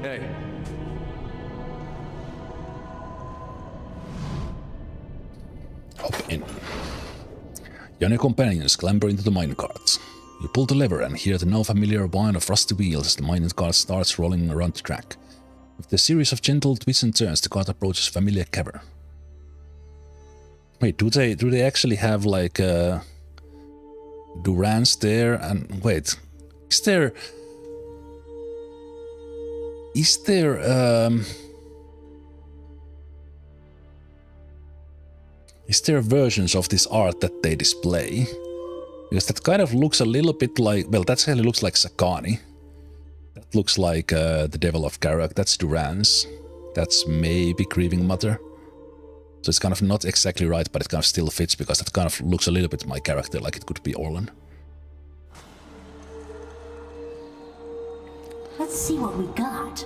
Hey. Hop in. You and your companions clamber into the minecarts. You pull the lever and hear the now familiar whine of rusty wheels as the minecart starts rolling around the track. With a series of gentle twists and turns, the cart approaches a familiar cavern. Wait, do they actually have like Durans there? And wait, is there versions of this art that they display? Because that kind of looks a little bit like, well, that actually looks like Sakani. That looks like the Devil of Karak. That's Durans. That's maybe Grieving Mother. So it's kind of not exactly right, but it kind of still fits because that kind of looks a little bit my character, like it could be Orlan. Let's see what we got.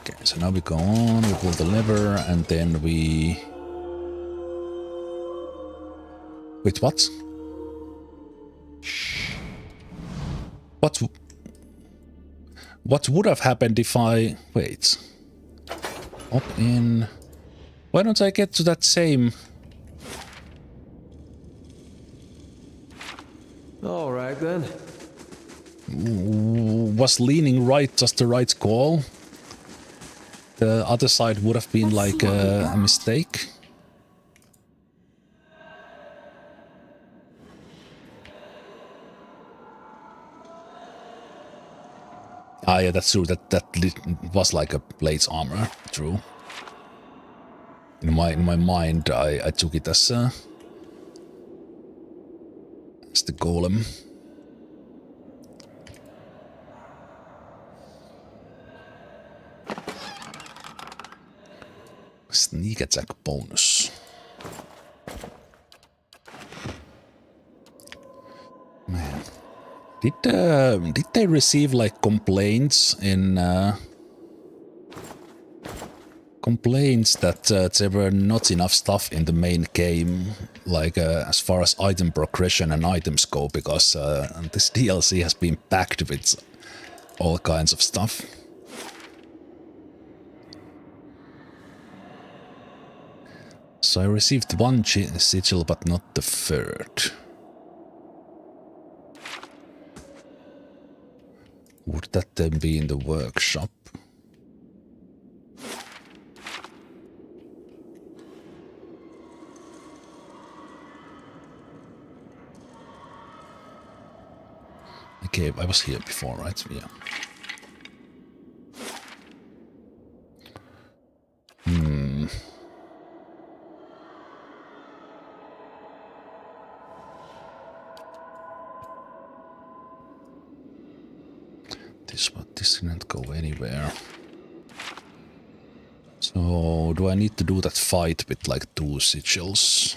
Okay, so now we go on, we pull the lever, and then we... Wait, what? What would have happened if I... Wait. Up in... Why don't I get to that same... Alright then. Was leaning right just the right call? The other side would have been like a mistake. Ah, yeah, that's true. That was like a blade's armor. True. In my mind, I took it as the golem. Sneak attack bonus. Man, did they receive like complaints in complaints that there were not enough stuff in the main game, like as far as item progression and items go, because this DLC has been packed with all kinds of stuff. So I received one sigil, but not the third. Would that then be in the workshop? Okay, I was here before, right? Yeah. This didn't go anywhere. So, do I need to do that fight with like 2 sigils?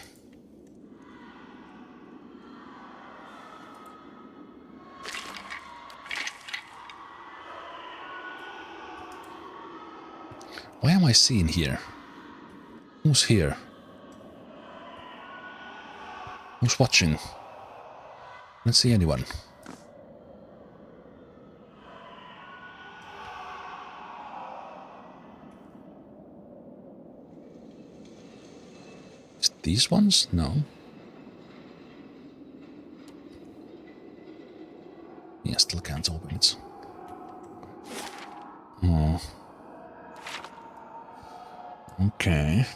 Why am I seen here? Who's here? Who's watching? I don't see anyone. Is it these ones? No. Yeah, still can't open it. Oh. Okay.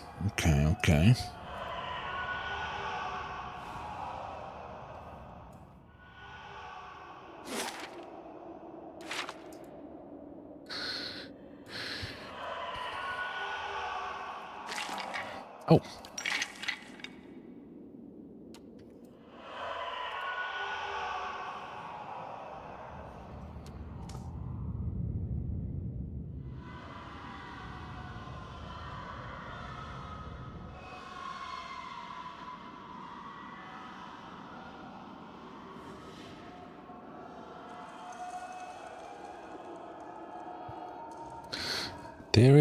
Oh. There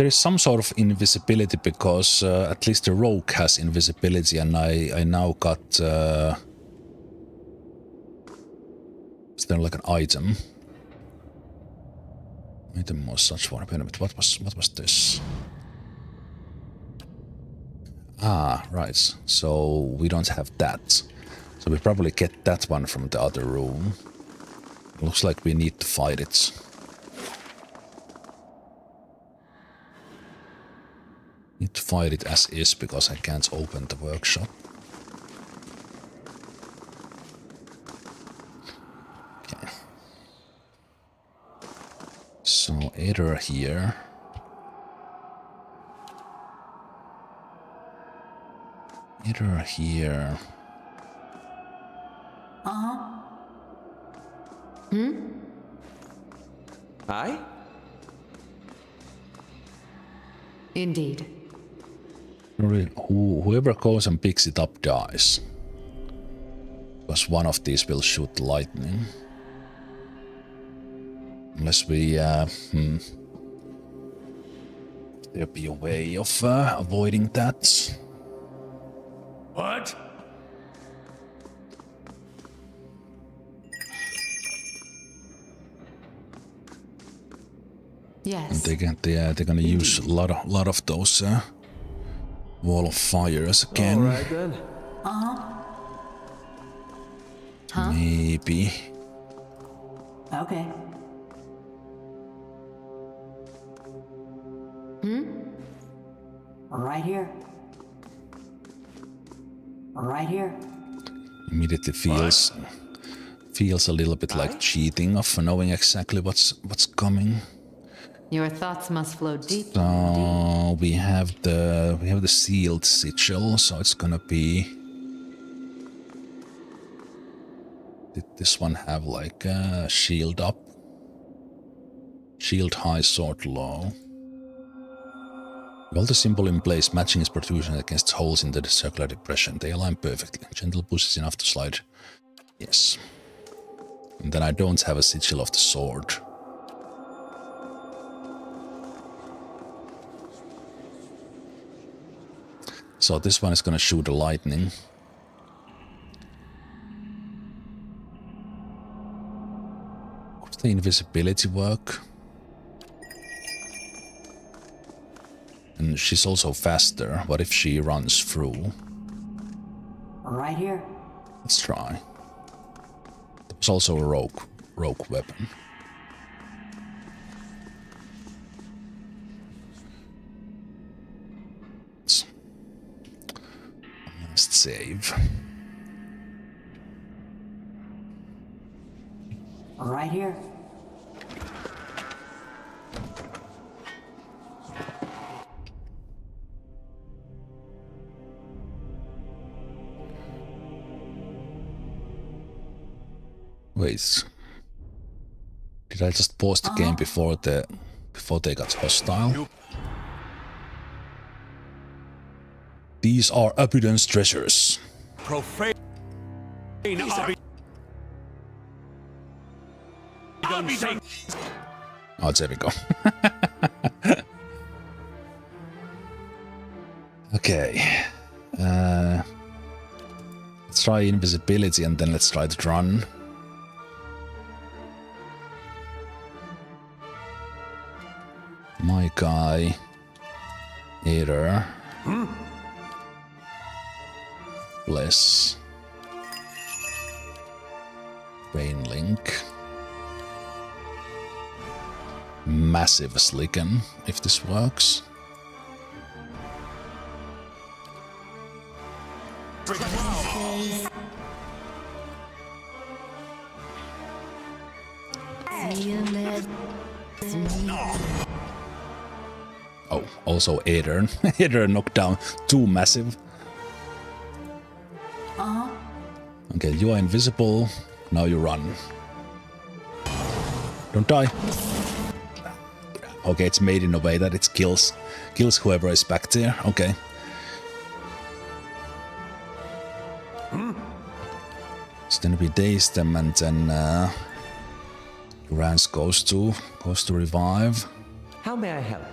is some sort of invisibility because at least the rogue has invisibility, and I now got is there like an item? Item or such one. What was this? Ah, right. So we don't have that. So we probably get that one from the other room. Looks like we need to fight it. Need to fight it as is because I can't open the workshop. Okay. So either here. Either here. Aye? Indeed. Whoever goes and picks it up dies. Because one of these will shoot lightning. Unless we... There'll be a way of avoiding that. What? Yes. And they're gonna use a lot of those wall of fires again. All right then. Huh? Maybe. Okay. Right here. Right here. Immediately feels a little bit like cheating of knowing exactly what's coming. Your thoughts must flow deep. So we have the sealed sigil, so it's gonna be. Did this one have like a shield up? Shield high, sword low. Hold the symbol in place, matching its protrusion against holes in the circular depression. They align perfectly. Gentle push is enough to slide. Yes. And then I don't have a sigil of the sword. So this one is gonna shoot the lightning. Would the invisibility work? And she's also faster. What if she runs through? Right here. Let's try. There's also a rogue weapon. Let's save. Right here. Wait. Did I just pause the game before they got hostile? These are Abidan's treasures. Profane. Oh, there we go. Okay. Let's try invisibility and then let's try to run. My guy. Either. Bless. Vein Link. Massive Slicken, if this works. Oh, also Aether. Aether knocked down 2 massive. Okay, you are invisible. Now you run. Don't die. Okay, it's made in a way that it kills whoever is back there. Okay. So then we daze them and then Rance goes to revive. How may I help?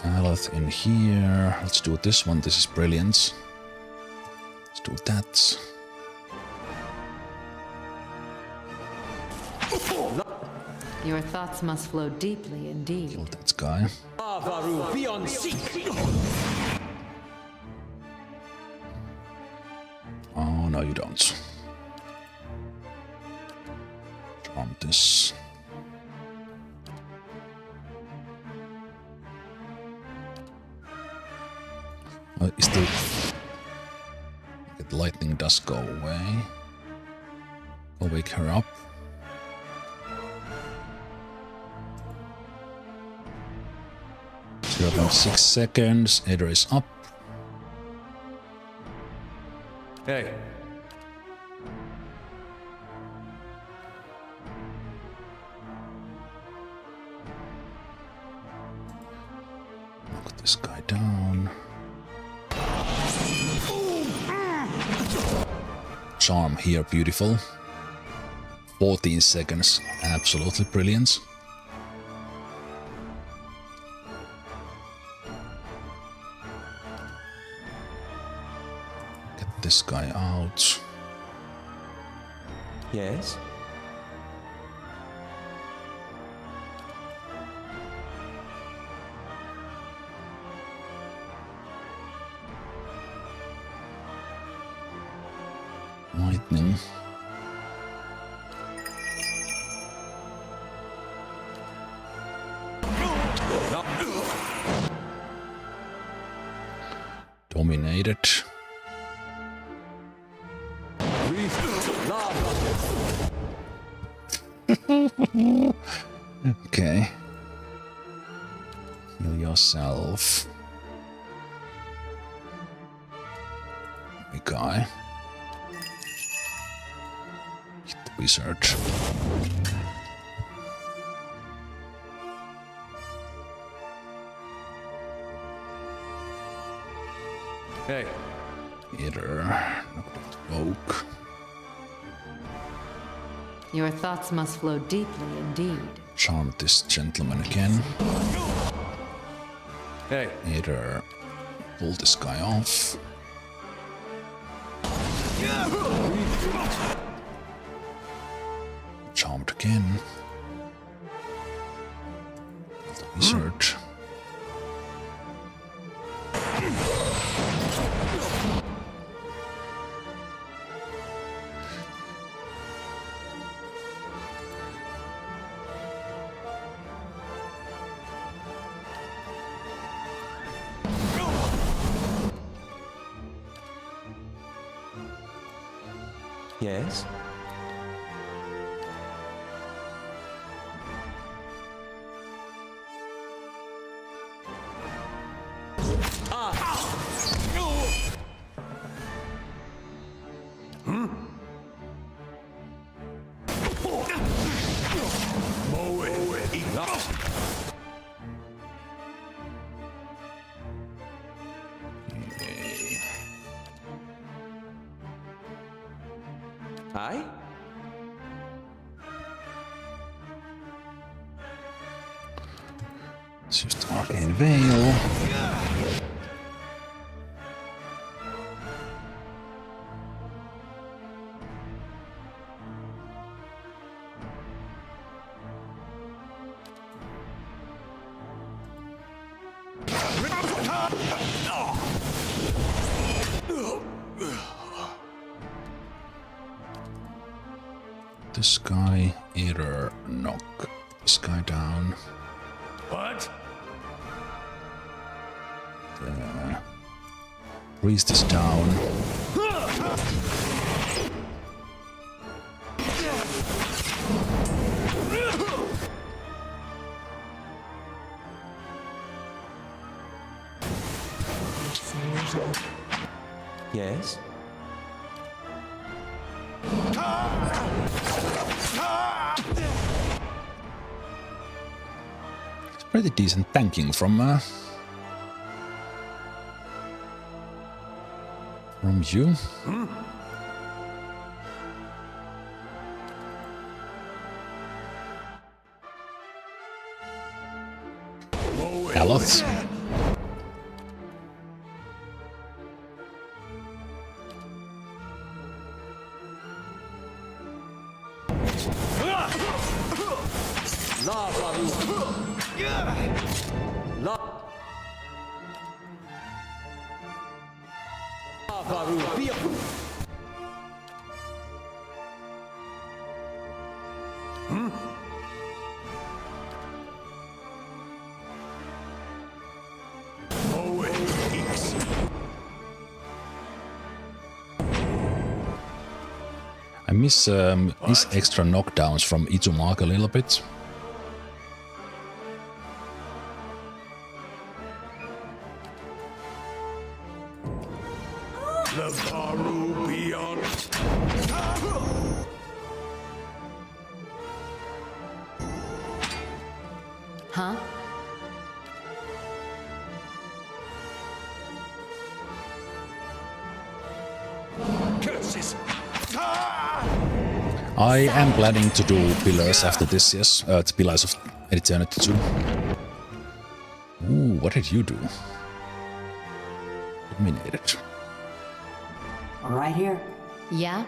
Aleth in here. Let's do this one. This is brilliant. Let's do that. Your thoughts must flow deeply indeed. Kill that guy. Oh, no, you don't. Charm this. Is the lightning does go away. I'll wake her up. 0.6 seconds. Aether is up. Hey. Knock this guy down. Charm here, beautiful. 14 seconds, absolutely brilliant. Get this guy out. Yes? Lightning. Dominated. Okay. Heal yourself. Big guy. Hit the wizard. Hey. Either knocked off the rogue. Your thoughts must flow deeply indeed. Charm this gentleman again. Hey. Either pull this guy off. Charmed again. Wizard. Yes? Aye? Let's use the Arcane Veil. This guy either knock this guy down. What? There. Priest is down. Yes? It's pretty decent tanking from you. A lot. I miss these extra knockdowns from Izumak a little bit. The Baru beyond. Huh? Curses! I am planning to do Pillars after this, yes. The Pillars of Eternity too. Ooh, what did you do? Dominated. Right here. Yeah?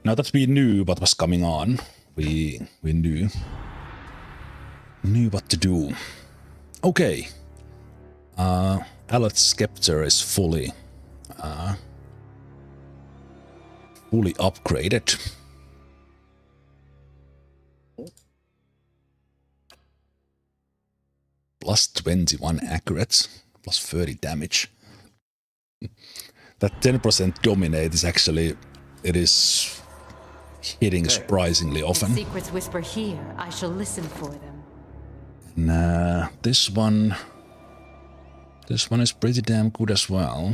Now that we knew what was coming on, we knew what to do. Okay. Alet's Scepter is fully upgraded. Plus 21 accurate, plus 30 damage. That 10% dominate is actually, it is hitting surprisingly often. Secrets whisper here. I shall listen for them. Nah, this one is pretty damn good as well.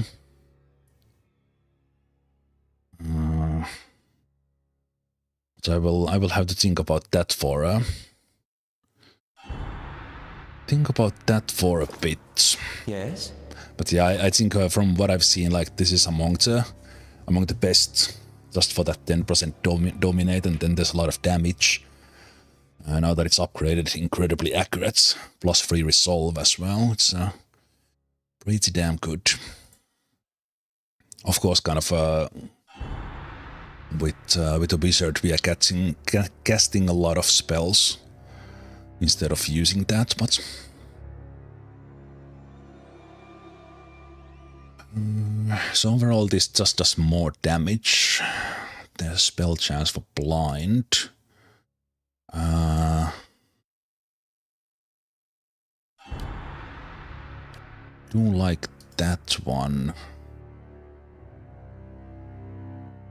But I will have to think about that for a bit. Yes? But yeah, I think from what I've seen, like this is among the best, just for that 10% dominate, and then there's a lot of damage. Now that it's upgraded, incredibly accurate, plus 3 resolve as well. It's pretty damn good. Of course, kind of with a wizard, we are casting a lot of spells instead of using that, but. So overall this just does more damage. There's spell chance for blind. Do like that one.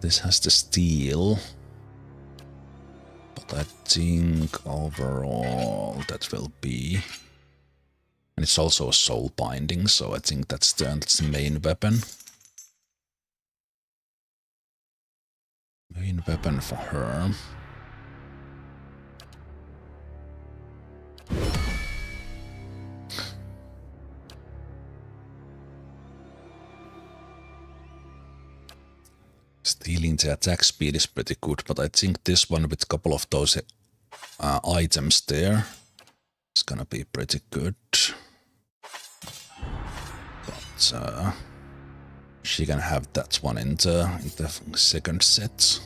This has the steel. But I think overall that will be. And it's also a soul binding, so I think that's the main weapon. Main weapon for her. Healing the attack speed is pretty good, but I think this one with a couple of those items there is gonna be pretty good. But she can have that one in the second set.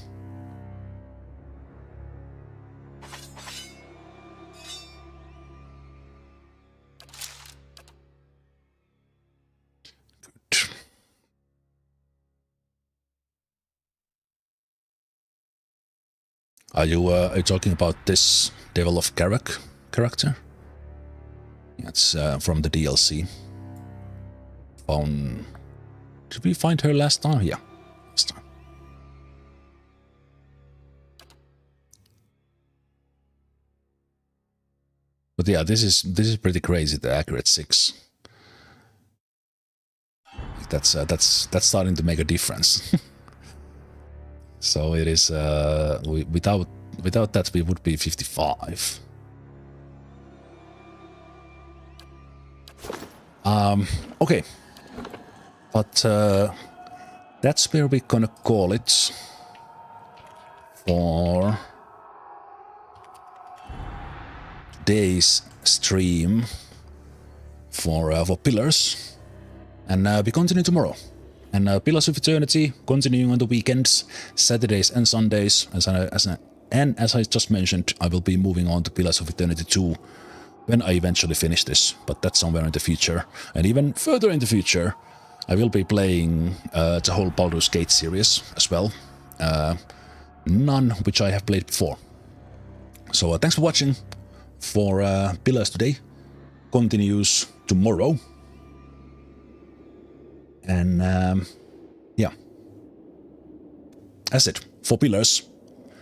Are you talking about this Devil of Garak character? It's from the DLC. Did we find her last time? Yeah, last time. But yeah, this is pretty crazy. The accurate 6. That's starting to make a difference. So it is without that we would be 55. Okay, but that's where we're gonna call it for today's stream for Pillars, and we continue tomorrow. And Pillars of Eternity continuing on the weekends, Saturdays and Sundays. As I just mentioned, I will be moving on to Pillars of Eternity 2 when I eventually finish this, but that's somewhere in the future. And even further in the future, I will be playing the whole Baldur's Gate series as well. None which I have played before. So thanks for watching for Pillars today. Continues tomorrow. And yeah, that's it for Pillars.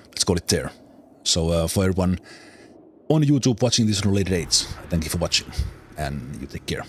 Let's call it there. So for everyone on YouTube watching this on later dates, thank you for watching, and you take care.